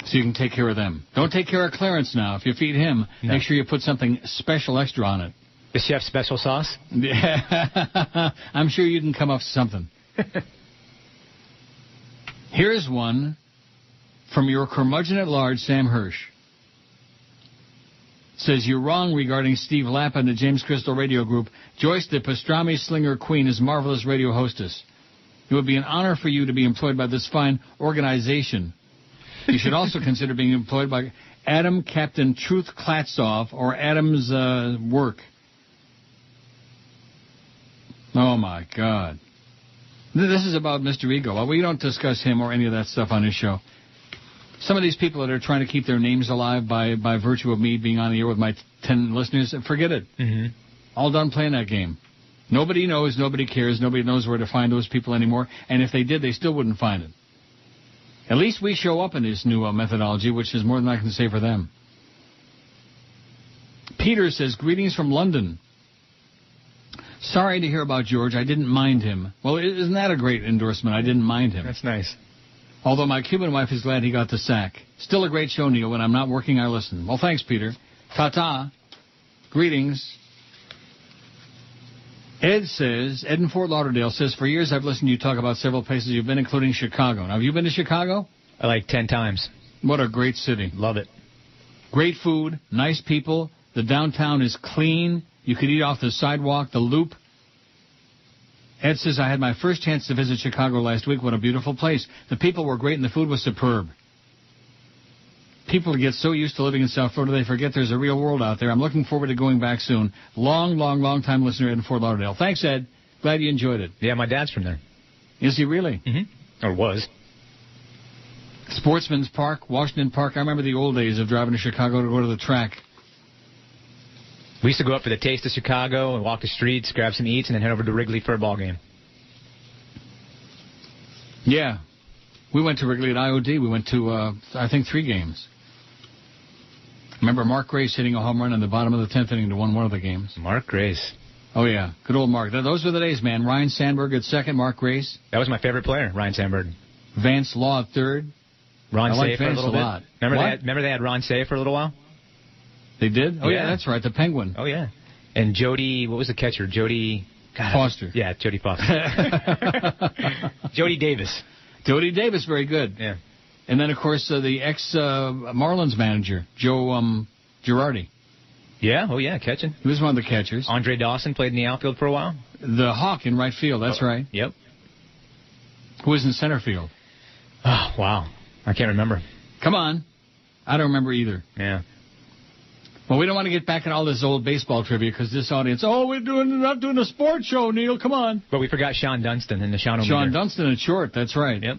So you can take care of them. Don't take care of Clarence now. If you feed him, make sure you put something special extra on it. The chef's special sauce? Yeah. I'm sure you can come up with something. Here's one from your curmudgeon at large, Sam Hirsch. Says, you're wrong regarding Steve Lapp and the James Crystal Radio Group. Joyce, the pastrami slinger queen, is marvelous radio hostess. It would be an honor for you to be employed by this fine organization. You should also consider being employed by Adam Captain Truth Klatzoff or Adam's work. Oh, my God. This is about Mr. Ego. Well, we don't discuss him or any of that stuff on his show. Some of these people that are trying to keep their names alive by virtue of me being on the air with my 10 listeners, forget it. Mm-hmm. All done playing that game. Nobody knows, nobody cares, nobody knows where to find those people anymore, and if they did, they still wouldn't find it. At least we show up in this new methodology, which is more than I can say for them. Peter says, greetings from London. Sorry to hear about George. I didn't mind him. Well, isn't that a great endorsement? I didn't mind him. That's nice. Although my Cuban wife is glad he got the sack. Still a great show, Neil. When I'm not working, I listen. Well, thanks, Peter. Ta-ta. Greetings. Ed in Fort Lauderdale says, for years I've listened to you talk about several places you've been, including Chicago. Now, have you been to Chicago? Like 10 times. What a great city. Love it. Great food, nice people. The downtown is clean. You could eat off the sidewalk, the Loop. Ed says, I had my first chance to visit Chicago last week. What a beautiful place. The people were great and the food was superb. People get so used to living in South Florida, they forget there's a real world out there. I'm looking forward to going back soon. Long time listener in Fort Lauderdale. Thanks, Ed. Glad you enjoyed it. Yeah, my dad's from there. Is he really? Mm-hmm. Or was. Sportsman's Park, Washington Park. I remember the old days of driving to Chicago to go to the track. We used to go up for the Taste of Chicago and walk the streets, grab some eats, and then head over to Wrigley for a ball game. Yeah. We went to Wrigley at IOD. We went to, I think, 3 games. Remember Mark Grace hitting a home run in the bottom of the 10th inning to win one of the games? Mark Grace. Oh, yeah. Good old Mark. Those were the days, man. Ryan Sandberg at second, Mark Grace. That was my favorite player, Ryan Sandberg. Vance Law at third. Ron I Say like for Vance a little a lot. bit. Remember they had Ron Say for a little while? They did? Oh, yeah, that's right. The Penguin. Oh, yeah. And Jody, what was the catcher? Jody... Foster. Yeah, Jody Foster. Jody Davis. Jody Davis, very good. Yeah. And then, of course, the ex-Marlins manager, Joe Girardi. Yeah, oh yeah, catching. He was one of the catchers. Andre Dawson played in the outfield for a while. The Hawk in right field, that's right. Yep. Who was in center field? Oh, wow. I can't remember. Come on. I don't remember either. Yeah. Well, we don't want to get back in all this old baseball trivia because this audience, we're not doing a sports show, Neil. Come on. But we forgot Sean Dunston in the Sean Dunston at short, that's right. Yep.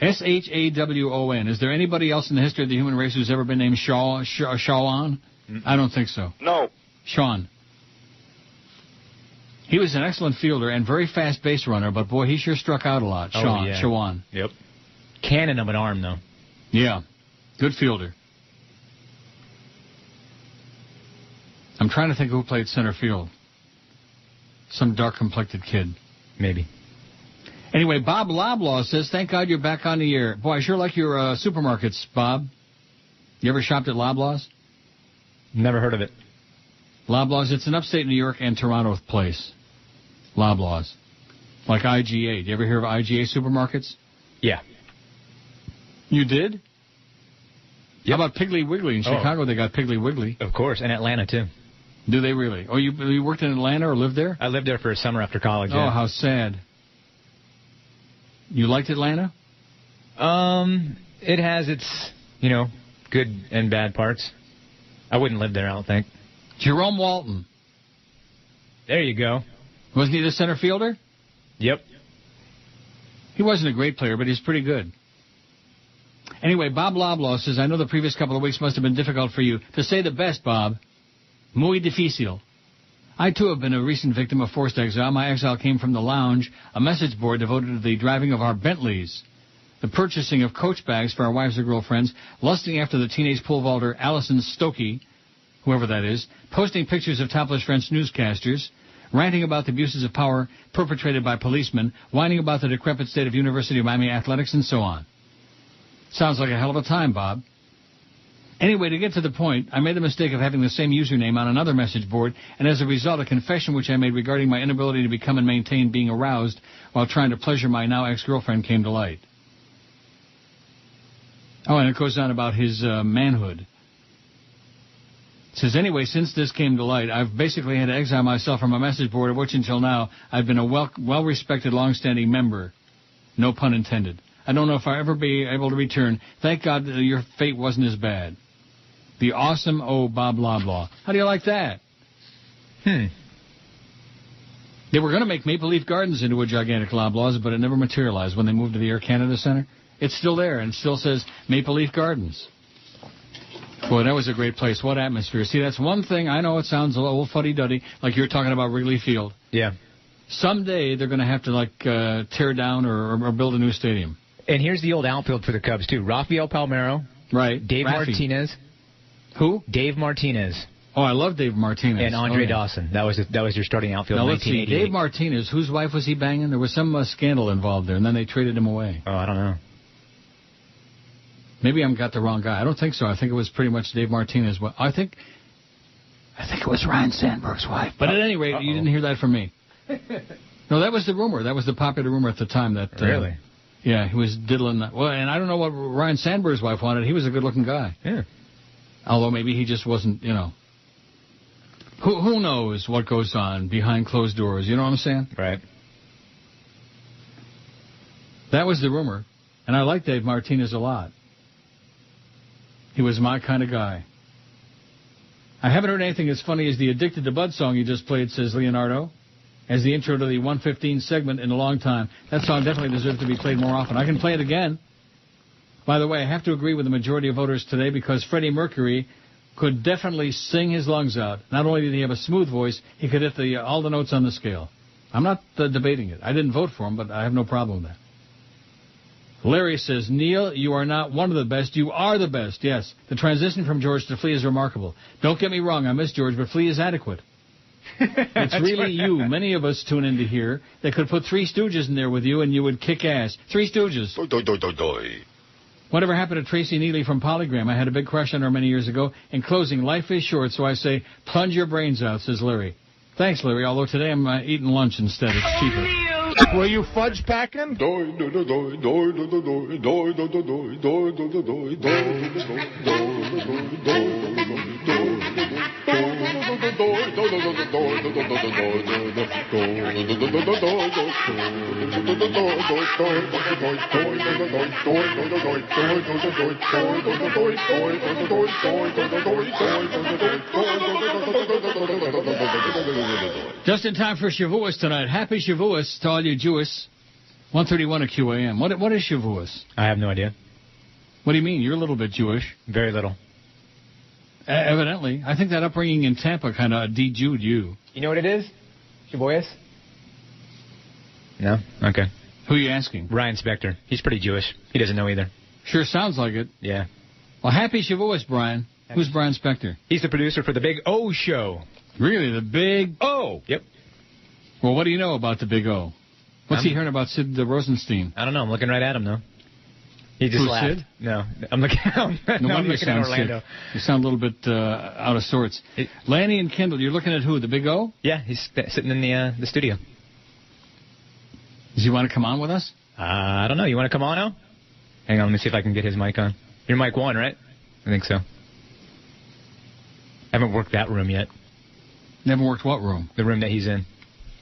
Shawon. Is there anybody else in the history of the human race who's ever been named Shawon? I don't think so. No. Sean. He was an excellent fielder and very fast base runner, but boy, he sure struck out a lot. Shawon. Yep. Cannon of an arm, though. Yeah. Good fielder. I'm trying to think who played center field. Some dark-complected kid. Maybe. Anyway, Bob Loblaw says, thank God you're back on the air. Boy, I sure like your supermarkets, Bob. You ever shopped at Loblaw's? Never heard of it. Loblaw's, it's an upstate New York and Toronto place. Loblaw's. Like IGA. Do you ever hear of IGA supermarkets? Yeah. You did? Yep. How about Piggly Wiggly? In Chicago, they got Piggly Wiggly. Of course, and Atlanta, too. Do they really? Oh, you worked in Atlanta or lived there? I lived there for a summer after college, Oh, how sad. You liked Atlanta? It has its, good and bad parts. I wouldn't live there, I don't think. Jerome Walton. There you go. Wasn't he the center fielder? Yep. He wasn't a great player, but he's pretty good. Anyway, Bob Loblaw says, I know the previous couple of weeks must have been difficult for you. To say the best, Bob, muy difícil. I, too, have been a recent victim of forced exile. My exile came from the lounge, a message board devoted to the driving of our Bentleys, the purchasing of coach bags for our wives or girlfriends, lusting after the teenage pole vaulter Alison Stokey, whoever that is, posting pictures of topless French newscasters, ranting about the abuses of power perpetrated by policemen, whining about the decrepit state of University of Miami athletics, and so on. Sounds like a hell of a time, Bob. Anyway, to get to the point, I made the mistake of having the same username on another message board, and as a result, a confession which I made regarding my inability to become and maintain being aroused while trying to pleasure my now ex-girlfriend came to light. Oh, and it goes on about his manhood. It says, anyway, since this came to light, I've basically had to exile myself from a message board of which until now I've been a well-respected, long-standing member. No pun intended. I don't know if I'll ever be able to return. Thank God that your fate wasn't as bad. The awesome Bob Loblaw. How do you like that? They were going to make Maple Leaf Gardens into a gigantic Loblaws, but it never materialized when they moved to the Air Canada Center. It's still there, and it still says Maple Leaf Gardens. Boy, that was a great place. What atmosphere. See, that's one thing. I know it sounds a little fuddy-duddy, like you're talking about Wrigley Field. Yeah. Someday they're going to have to, tear down or build a new stadium. And here's the old outfield for the Cubs, too. Rafael Palmeiro. Right. Dave Martinez. Who? Dave Martinez. Oh, I love Dave Martinez. And Andre Dawson. That was your starting outfield in 1988. Now, let's see. Dave Martinez, whose wife was he banging? There was some scandal involved there, and then they traded him away. Oh, I don't know. Maybe I got the wrong guy. I don't think so. I think it was pretty much Dave Martinez. I think it was Ryan Sandberg's wife. But at any rate, you didn't hear that from me. No, that was the rumor. That was the popular rumor at the time. That Really? Yeah, he was diddling that. Well, and I don't know what Ryan Sandberg's wife wanted. He was a good-looking guy. Yeah. Although maybe he just wasn't, Who knows what goes on behind closed doors? You know what I'm saying? Right. That was the rumor. And I like Dave Martinez a lot. He was my kind of guy. I haven't heard anything as funny as the Addicted to Bud song you just played, says Leonardo, as the intro to the 115 segment in a long time. That song definitely deserves to be played more often. I can play it again. By the way, I have to agree with the majority of voters today because Freddie Mercury could definitely sing his lungs out. Not only did he have a smooth voice, he could hit all the notes on the scale. I'm not debating it. I didn't vote for him, but I have no problem with that. Larry says, Neil, you are not one of the best. You are the best. Yes, the transition from George to Flea is remarkable. Don't get me wrong. I miss George, but Flea is adequate. It's really you. Many of us tune in to hear. They could put Three Stooges in there with you, and you would kick ass. Three Stooges. Whatever happened to Tracy Neely from Polygram? I had a big crush on her many years ago. In closing, life is short, so I say, plunge your brains out, says Larry. Thanks, Larry, although today I'm eating lunch instead. It's cheaper. Were you fudge packing? Just in time for Shavuos tonight. Happy Shavuos to all you Jewish. 131 at QAM. What is Shavuos? I have no idea. What do you mean? You're a little bit Jewish. Very little. Evidently. I think that upbringing in Tampa kind of de-Jewed you. You know what it is? Shavuos? No? Okay. Who are you asking? Ryan Spector. He's pretty Jewish. He doesn't know either. Sure sounds like it. Yeah. Well, happy Shavuos, Brian. Who's Brian Spector? He's the producer for the Big O Show. Really? The Big O? Yep. Well, what do you know about the Big O? What's he hearing about Sid Rosenstein? I don't know. I'm looking right at him, though. He just laughed. Sid? No, I'm looking at Orlando. Sick. You sound a little bit out of sorts. Lanny and Kendall, you're looking at who? The Big O? Yeah, he's sitting in the studio. Does he want to come on with us? I don't know. You want to come on now? Hang on, let me see if I can get his mic on. You're mic 1, right? I think so. I haven't worked that room yet. Never worked what room? The room that he's in.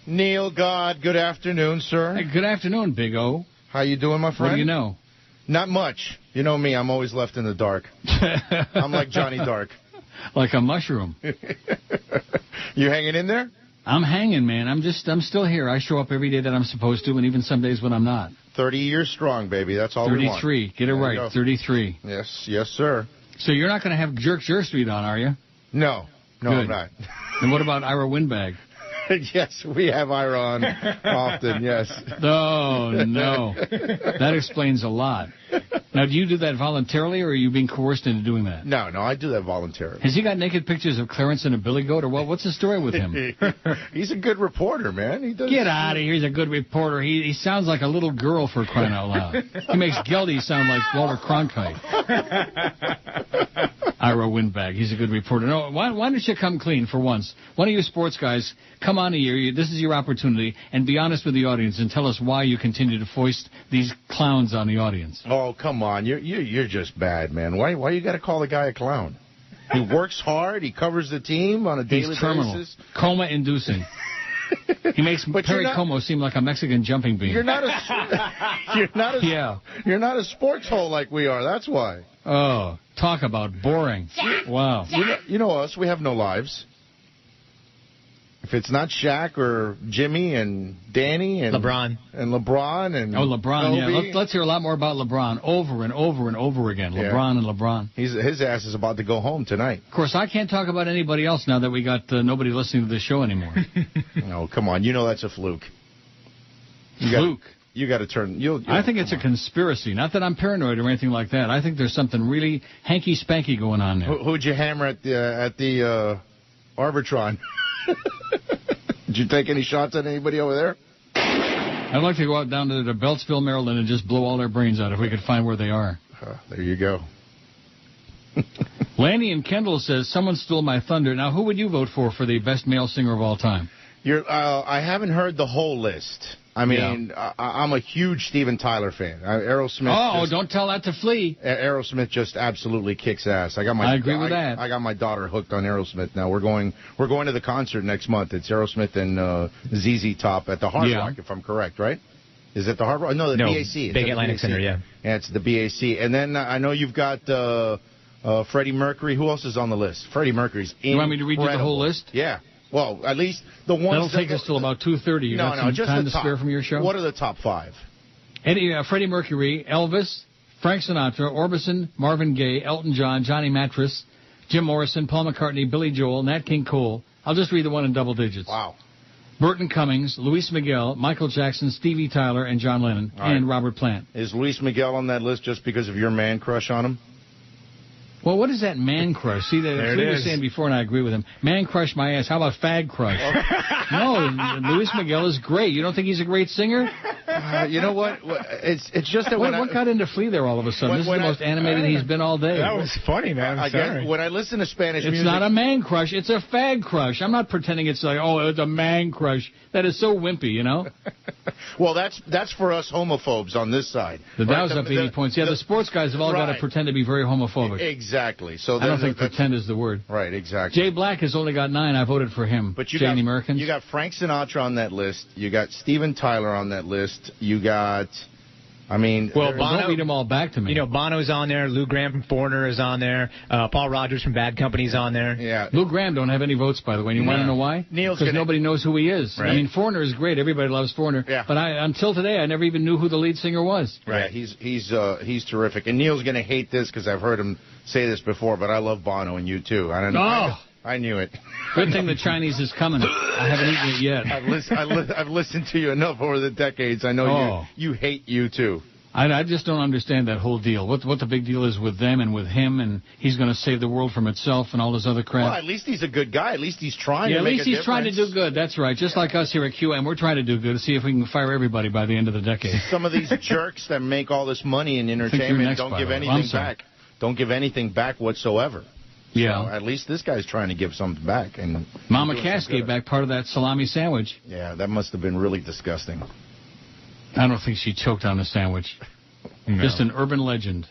Neil God, good afternoon, sir. Hey, good afternoon, Big O. How you doing, my friend? What do you know? Not much. You know me, I'm always left in the dark. I'm like Johnny Dark. Like a mushroom. You hanging in there? I'm hanging, man. I'm still here. I show up every day that I'm supposed to, and even some days when I'm not. 30 years strong, baby. That's all we want. 33. Get it right. 33. Yes, sir. So you're not going to have Jerk Street on, are you? No, Good. I'm not. And what about Ira Windbag? Yes, we have Ira on often, yes. Oh, no. That explains a lot. Now, do you do that voluntarily, or are you being coerced into doing that? No, I do that voluntarily. Has he got naked pictures of Clarence and a billy goat, or what? What's the story with him? He's a good reporter, man. He does. Get out of here. He's a good reporter. He sounds like a little girl, for crying out loud. He makes Geldy sound like Walter Cronkite. Ira Windbag. He's a good reporter. No, why don't you come clean for once? One of you sports guys, come on here. This is your opportunity, and be honest with the audience and tell us why you continue to foist these clowns on the audience. Oh, come on. You're just bad, man. Why you got to call the guy a clown? He works hard. He covers the team on a daily He's terminal. basis. Coma-inducing. He makes Perry Como seem like a Mexican jumping bean. You're not a sports hole like we are. That's why. Oh, talk about boring. Wow. You know us. We have no lives. If it's not Shaq or Jimmy and Danny and LeBron and LeBron, Kobe. yeah. Let's hear a lot more about LeBron over and over and over again. LeBron and LeBron. His ass is about to go home tonight. Of course, I can't talk about anybody else now that we got nobody listening to this show anymore. No, come on. You know that's a fluke. Fluke. You got to turn. I think it's a conspiracy. Not that I'm paranoid or anything like that. I think there's something really hanky-spanky going on there. Who'd you hammer at the Arbitron? Did you take any shots at anybody over there? I'd like to go out down to Beltsville, Maryland, and just blow all their brains out if we could find where they are. There you go. Lanny and Kendall says, someone stole my thunder. Now, who would you vote for the best male singer of all time? I haven't heard the whole list. I mean, I'm a huge Steven Tyler fan. Aerosmith. Don't tell that to Flea. Aerosmith just absolutely kicks ass. I agree with that. I got my daughter hooked on Aerosmith now. We're going to the concert next month. It's Aerosmith and ZZ Top at the Hard Rock, if I'm correct, right? Is it the Hard Rock? No, BAC. Big Atlantic Center, yeah. Yeah, it's the BAC. And then I know you've got Freddie Mercury. Who else is on the list? Freddie Mercury's incredible. You want me to read you the whole list? Yeah. Well, at least the ones... That'll take us till about 2:30. You got some just time the to spare from your show? What are the top 5? Freddie Mercury, Elvis, Frank Sinatra, Orbison, Marvin Gaye, Elton John, Johnny Mattress, Jim Morrison, Paul McCartney, Billy Joel, Nat King Cole. I'll just read the one in double digits. Wow. Burton Cummings, Luis Miguel, Michael Jackson, Stevie Tyler, and John Lennon, and Robert Plant. Is Luis Miguel on that list just because of your man crush on him? Well, what is that man crush? See, Flea was saying before, and I agree with him. Man crush my ass. How about fag crush? No, Luis Miguel is great. You don't think he's a great singer? You know what? It's just that what got into Flea there all of a sudden? This is the most animated he's been all day. That was funny, man. I'm sorry. When I listen to Spanish music... It's not a man crush. It's a fag crush. I'm not pretending it's like, it's a man crush. That is so wimpy, you know? Well, that's for us homophobes on this side. The Dow's up 80 points. Yeah, the sports guys have all got to pretend to be very homophobic. Exactly. So I don't think pretend is the word. Right, exactly. Jay Black has only got 9. I voted for him. But you got Frank Sinatra on that list. You got Steven Tyler on that list. You got... Bono, don't read them all back to me. You know, Bono's on there. Lou Gramm from Foreigner is on there. Paul Rogers from Bad Company's on there. Yeah. Lou Gramm don't have any votes, by the way. You want to know why? Because nobody knows who he is. Right. I mean, Foreigner is great. Everybody loves Foreigner. Yeah. But until today, I never even knew who the lead singer was. Right. Yeah, he's terrific. And Neil's going to hate this because I've heard him say this before, but I love Bono and you too. I don't know. I knew it. Good thing the Chinese is coming. I haven't eaten it yet. I've listened to you enough over the decades. I know you hate you too. I just don't understand that whole deal. What the big deal is with them and with him, and he's going to save the world from itself and all this other crap. Well, at least he's a good guy. At least he's trying to make a difference. Yeah, at least he's trying to do good. That's right. Just like us here at QM, we're trying to do good to see if we can fire everybody by the end of the decade. Some of these jerks that make all this money in entertainment don't give anything back. Don't give anything back whatsoever. Yeah. So at least this guy's trying to give something back. And Mama Cass gave back part of that salami sandwich. Yeah, that must have been really disgusting. I don't think she choked on the sandwich. No. Just an urban legend.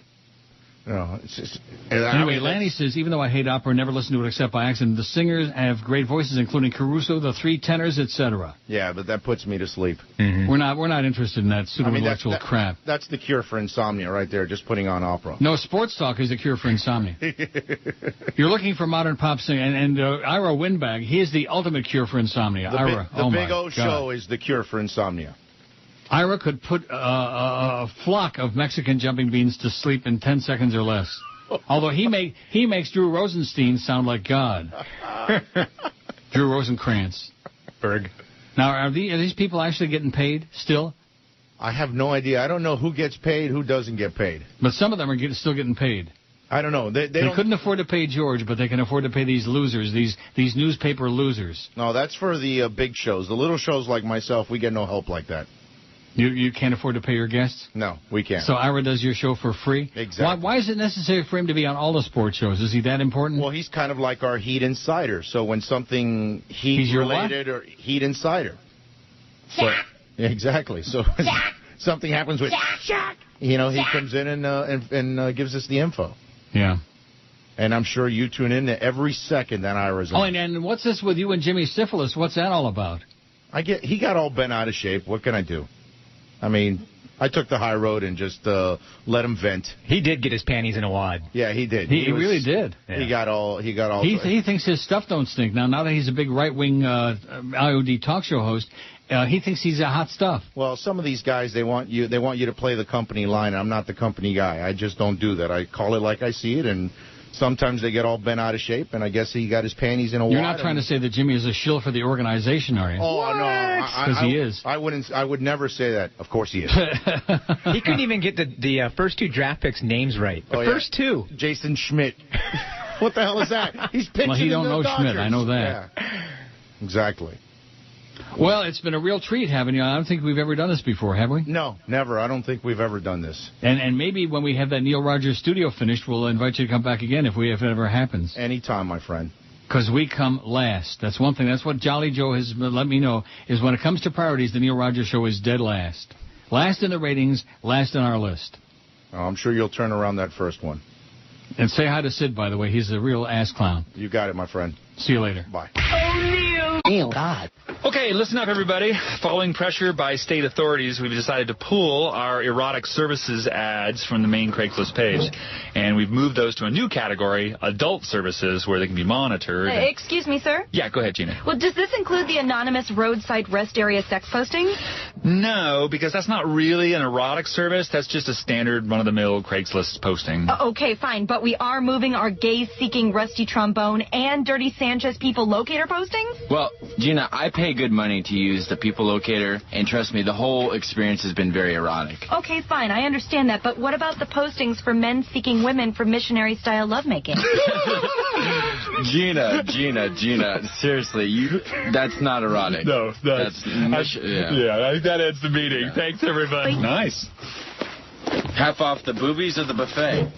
No, it's just... Anyway, Lanny says, even though I hate opera and never listen to it except by accident, the singers have great voices, including Caruso, the 3 tenors, etc. Yeah, but that puts me to sleep. Mm-hmm. We're not interested in that pseudo-intellectual crap. That's the cure for insomnia right there, just putting on opera. No, sports talk is the cure for insomnia. You're looking for modern pop singing, and Ira Winbag, he is the ultimate cure for insomnia. The Big O Show is the cure for insomnia. Ira could put a flock of Mexican jumping beans to sleep in 10 seconds or less. Although he makes Drew Rosenstein sound like God. Drew Rosenkrantz. Berg. Now, are these people actually getting paid still? I have no idea. I don't know who gets paid, who doesn't get paid. But some of them are still getting paid. I don't know. They couldn't afford to pay George, but they can afford to pay these losers, these newspaper losers. No, that's for the big shows. The little shows like myself, we get no help like that. You can't afford to pay your guests? No, we can't. So Ira does your show for free? Exactly. Why is it necessary for him to be on all the sports shows? Is he that important? Well, he's kind of like our Heat Insider. So when something Heat-related or Heat Insider. So, exactly. So when something happens with he comes in and gives us the info. Yeah. And I'm sure you tune in to every second that Ira's on. Oh, and what's this with you and Jimmy Syphilis? What's that all about? He got all bent out of shape. What can I do? I mean, I took the high road and just let him vent. He did get his panties in a wad. Yeah, he did. He really did. Yeah. He got all. He thinks his stuff don't stink. Now that he's a big right-wing IOD talk show host, he thinks he's a hot stuff. Well, some of these guys, they want you to play the company line. I'm not the company guy. I just don't do that. I call it like I see it, and Sometimes they get all bent out of shape, and I guess he got his panties in a wad. You're not trying to say that Jimmy is a shill for the organization, are you? Oh, no. Because he is. I would never say that. Of course he is. He couldn't even get the first 2 draft picks names right. The first 2. Jason Schmidt. What the hell is that? He's pitching Well, he don't know Dodgers. Schmidt. I know that. Yeah. Exactly. Well, it's been a real treat having you. I don't think we've ever done this before, have we? No, never. I don't think we've ever done this. And maybe when we have that Neil Rogers studio finished, we'll invite you to come back again if it ever happens. Anytime, my friend. Because we come last. That's one thing. That's what Jolly Joe has let me know, is when it comes to priorities, the Neil Rogers Show is dead last. Last in the ratings, last on our list. Oh, I'm sure you'll turn around that first one. And say hi to Sid, by the way. He's a real ass clown. You got it, my friend. See you later. Bye. Neil, God. Okay, listen up, everybody. Following pressure by state authorities, we've decided to pull our erotic services ads from the main Craigslist page. And we've moved those to a new category, adult services, where they can be monitored. Excuse me, sir? Yeah, go ahead, Gina. Well, does this include the anonymous roadside rest area sex postings? No, because that's not really an erotic service. That's just a standard run-of-the-mill Craigslist posting. Okay, fine, but we are moving our gays-seeking Rusty Trombone and Dirty Sanchez people locator postings? Well, Gina, I pay good money to use the people locator, and trust me, the whole experience has been very erotic. Okay, fine, I understand that, but what about the postings for men seeking women for missionary-style lovemaking? Gina, seriously, that's not erotic. No, that's that ends the meeting. Yeah. Thanks, everybody. Nice. Half off the boobies of the buffet.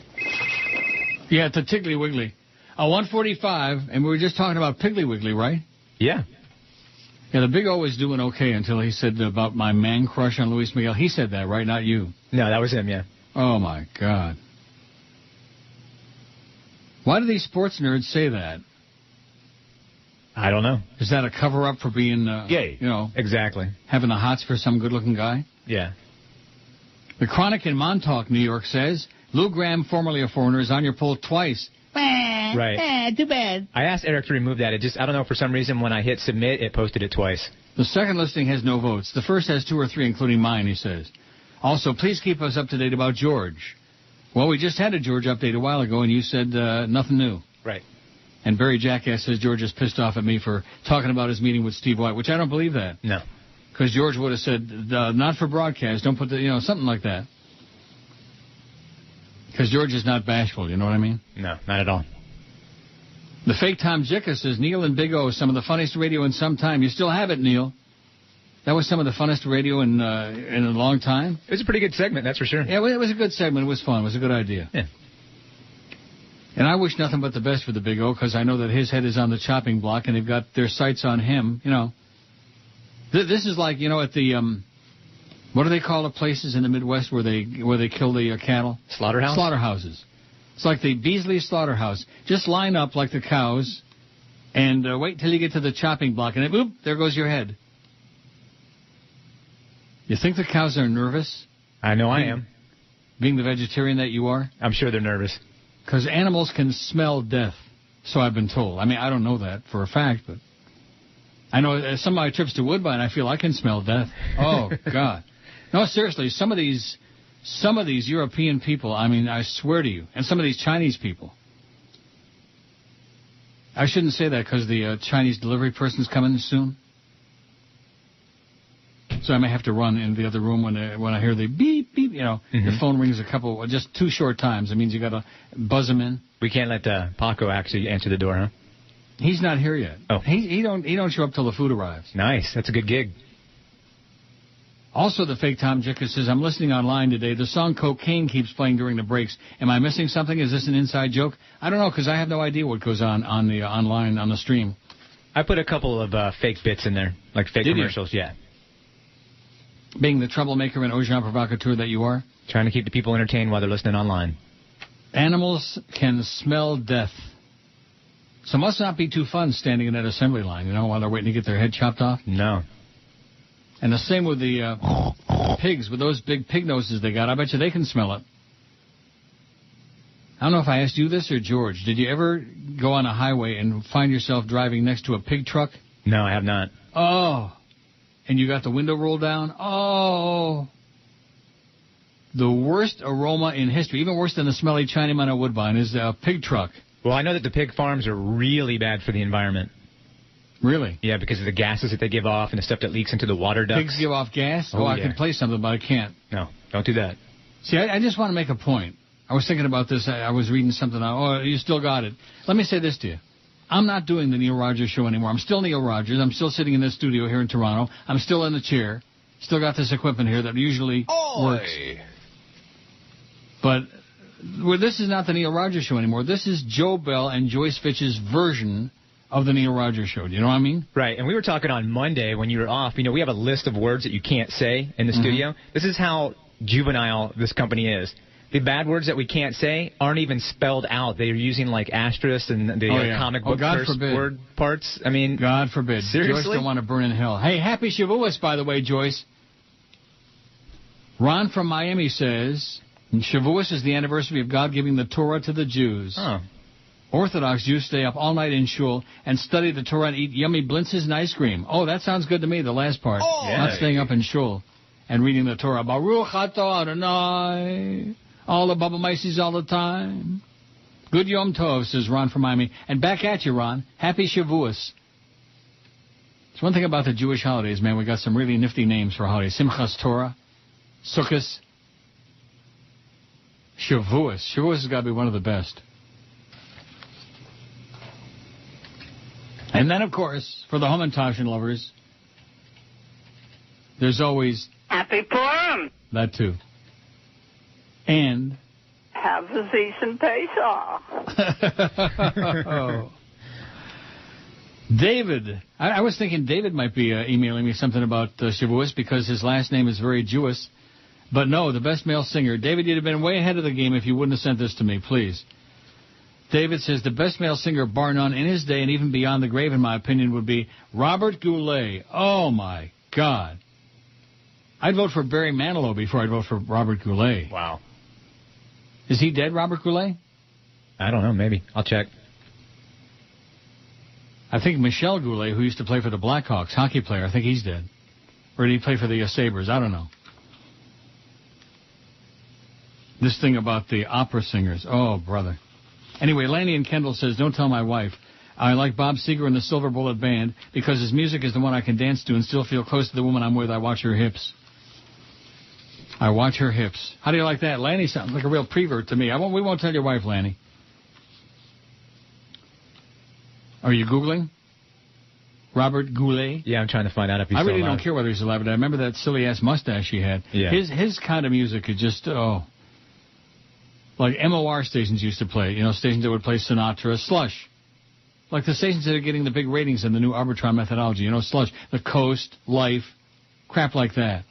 Yeah, it's a Tiggly Wiggly. 145, and we were just talking about Piggly Wiggly, right? Yeah. Yeah, the Big O was doing okay until he said about my man crush on Luis Miguel. He said that, right? Not you. No, that was him, yeah. Oh, my God. Why do these sports nerds say that? I don't know. Is that a cover-up for being, gay? You know, exactly. Having the hots for some good-looking guy? Yeah. The Chronic in Montauk, New York says, Lou Graham, formerly a foreigner, is on your poll twice. Right. Too bad. I asked Eric to remove that. I don't know, for some reason, when I hit submit, it posted it twice. The second listing has no votes. The first has 2 or 3, including mine, he says. Also, please keep us up to date about George. Well, we just had a George update a while ago, and you said nothing new. Right. And Barry Jackass says George is pissed off at me for talking about his meeting with Steve White, which I don't believe that. No. Because George would have said, not for broadcast, don't put something like that. Because George is not bashful, you know what I mean? No, not at all. The fake Tom Jicka says, Neil and Big O, some of the funniest radio in some time. You still have it, Neil. That was some of the funnest radio in a long time. It was a pretty good segment, that's for sure. Yeah, it was a good segment. It was fun. It was a good idea. Yeah. And I wish nothing but the best for the Big O, because I know that his head is on the chopping block, and they've got their sights on him. You know, this is like, at the what do they call the places in the Midwest where they kill the cattle? Slaughterhouse. Slaughterhouses. It's like the Beasley Slaughterhouse. Just line up like the cows, and wait till you get to the chopping block, and then, boop, there goes your head. You think the cows are nervous? I know I am. Being the vegetarian that you are? I'm sure they're nervous. Because animals can smell death, so I've been told. I mean, I don't know that for a fact, but I know some of my trips to Woodbine, I feel I can smell death. Oh, God. No, seriously, some of these European people, I mean, I swear to you, and some of these Chinese people. I shouldn't say that because the Chinese delivery person's coming soon. So I may have to run in the other room when I hear the beep, beep, the phone rings just 2 short times. It means you got to buzz him in. We can't let Paco actually answer the door, huh? He's not here yet. Oh. He don't show up till the food arrives. Nice. That's a good gig. Also, the fake Tom Jicka says, I'm listening online today. The song Cocaine keeps playing during the breaks. Am I missing something? Is this an inside joke? I don't know, because I have no idea what goes on the online, on the stream. I put a couple of fake bits in there, like fake commercials, yeah. Being the troublemaker and agent provocateur that you are? Trying to keep the people entertained while they're listening online. Animals can smell death. So it must not be too fun standing in that assembly line, while they're waiting to get their head chopped off. No. And the same with the pigs, with those big pig noses they got. I bet you they can smell it. I don't know if I asked you this or George. Did you ever go on a highway and find yourself driving next to a pig truck? No, I have not. Oh. And you got the window rolled down? Oh. The worst aroma in history, even worse than the smelly Chinaman at Woodbine, is a pig truck. Well, I know that the pig farms are really bad for the environment. Really? Yeah, because of the gases that they give off and the stuff that leaks into the water ducts. Pigs give off gas? Oh, I yeah. can play something, but I can't. No, don't do that. See, I just want to make a point. I was thinking about this. I was reading something. Oh, you still got it. Let me say this to you. I'm not doing the Neil Rogers show anymore. I'm still Neil Rogers. I'm still sitting in this studio here in Toronto. I'm still in the chair. Still got this equipment here that usually works. But this is not the Neil Rogers show anymore. This is Joe Bell and Joyce Fitch's version of the Neil Rogers show. Do you know what I mean? Right, and we were talking on Monday when you were off. We have a list of words that you can't say in the studio. This is how juvenile this company is. The bad words that we can't say aren't even spelled out. They're using like asterisks and the comic book curse word parts. I mean, God forbid. Seriously? Joyce don't want to burn in hell. Hey, happy Shavuos, by the way, Joyce. Ron from Miami says, Shavuos is the anniversary of God giving the Torah to the Jews. Oh. Orthodox Jews stay up all night in shul and study the Torah and eat yummy blintzes and ice cream. Oh, that sounds good to me, the last part. Not staying up in shul and reading the Torah. Baruch atah Adonai. All the Baba Macy's all the time. Good Yom Tov, says Ron from Miami. And back at you, Ron. Happy Shavuos. It's one thing about the Jewish holidays, man. We got some really nifty names for holidays. Simchas Torah, Sukkot, Shavuos. Shavuos has got to be one of the best. And then, of course, for the Hamantashen lovers, there's always... Happy Purim. That, too. And... Have a decent Pesach. David. I was thinking David might be emailing me something about Shavuos because his last name is very Jewish. But no, the best male singer. David, you'd have been way ahead of the game if you wouldn't have sent this to me, please. David says the best male singer, bar none, in his day and even beyond the grave, in my opinion, would be Robert Goulet. Oh, my God. I'd vote for Barry Manilow before I'd vote for Robert Goulet. Wow. Is he dead, Robert Goulet? I don't know. Maybe. I'll check. I think Michel Goulet, who used to play for the Blackhawks, hockey player, I think he's dead. Or did he play for the Sabres? I don't know. This thing about the opera singers. Oh, brother. Anyway, Lanny and Kendall says, don't tell my wife. I like Bob Seger and the Silver Bullet Band because his music is the one I can dance to and still feel close to the woman I'm with. I watch her hips. I watch her hips. How do you like that? Lanny sounds like a real prevert to me. We won't tell your wife, Lanny. Are you Googling? Robert Goulet? Yeah, I'm trying to find out if he's still alive. I really alive. don't care whether he's alive, but I remember that silly-ass mustache he had. Yeah. His kind of music is just, like MOR stations used to play. Stations that would play Sinatra, Slush. Like the stations that are getting the big ratings in the new Arbitron methodology. Slush, The Coast, Life, crap like that.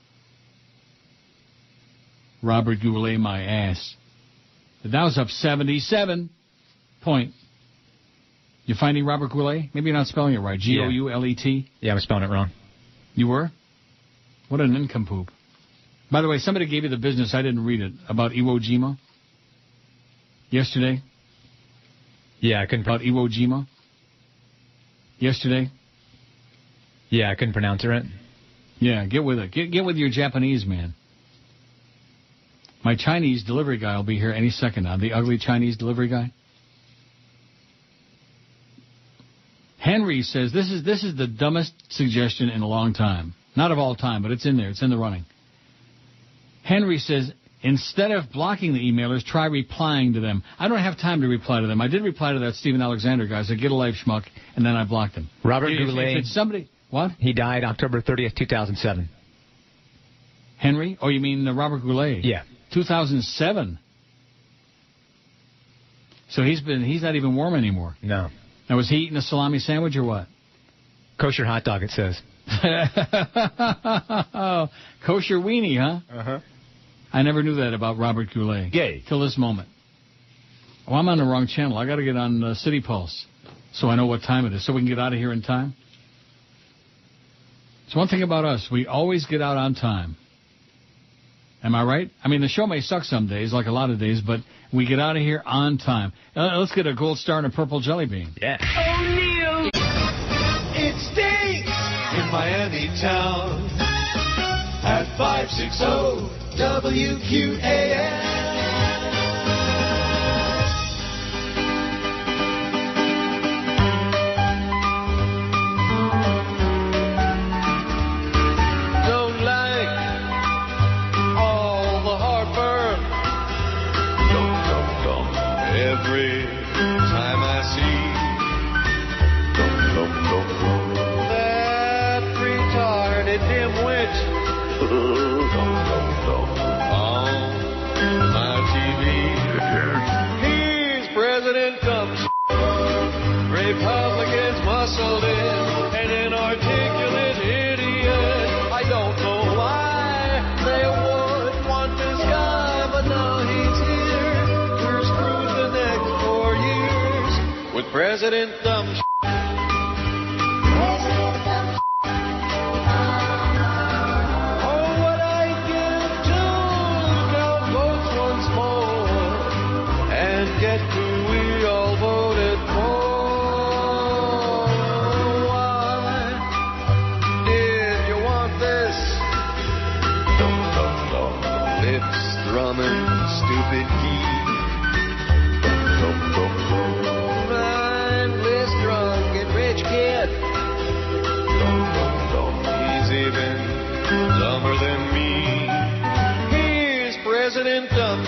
Robert Goulet, my ass. The Dow's up 77 point. You finding Robert Goulet? Maybe you're not spelling it right. Goulet? Yeah, I'm spelling it wrong. You were? What an nincompoop. By the way, somebody gave you the business. I didn't read it. About Iwo Jima. Yesterday. Yeah, I couldn't. About Iwo Jima. Yesterday. Yeah, I couldn't pronounce it right. Yeah, get with it. Get with your Japanese, man. My Chinese delivery guy will be here any second now. The ugly Chinese delivery guy. Henry says this is the dumbest suggestion in a long time. Not of all time, but it's in there. It's in the running. Henry says, instead of blocking the emailers, try replying to them. I don't have time to reply to them. I did reply to that Stephen Alexander guy. I said, get a life, schmuck, and then I blocked him. Robert Goulet. If it's somebody... What? He died October 30th, 2007. Henry? Oh, you mean Robert Goulet? Yeah. 2007. So he's not even warm anymore. No. Now, was he eating a salami sandwich or what? Kosher hot dog, it says. Kosher weenie, huh? Uh-huh. I never knew that about Robert Goulet. Gay. Till this moment. Oh, I'm on the wrong channel. I got to get on City Pulse so I know what time it is, so we can get out of here in time. It's one thing about us. We always get out on time. Am I right? I mean, the show may suck some days, like a lot of days, but we get out of here on time. Let's get a gold star and a purple jelly bean. Yeah. O'Neal. It stinks in Miami town. At 560 WQAM. Don't like all the heartburn. Every time I see that retarded dimwit on my TV. He's President Dumb. Republicans muscled in, an inarticulate idiot. I don't know why they would want this guy, but now he's here. We're screwed the next 4 years with President Dumb. Get who we all voted for. Why did you want this? Lips thrumming, stupid key. Mindless, drunk, and rich kid. He's even dumber than me. He's President Dumb.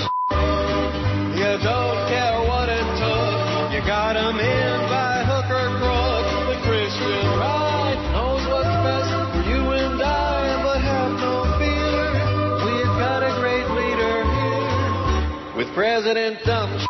You don't care what it took. You got him in by hook or crook. The Christian right knows what's best for you and I, but have no fear. We've got a great leader here with President Dumb.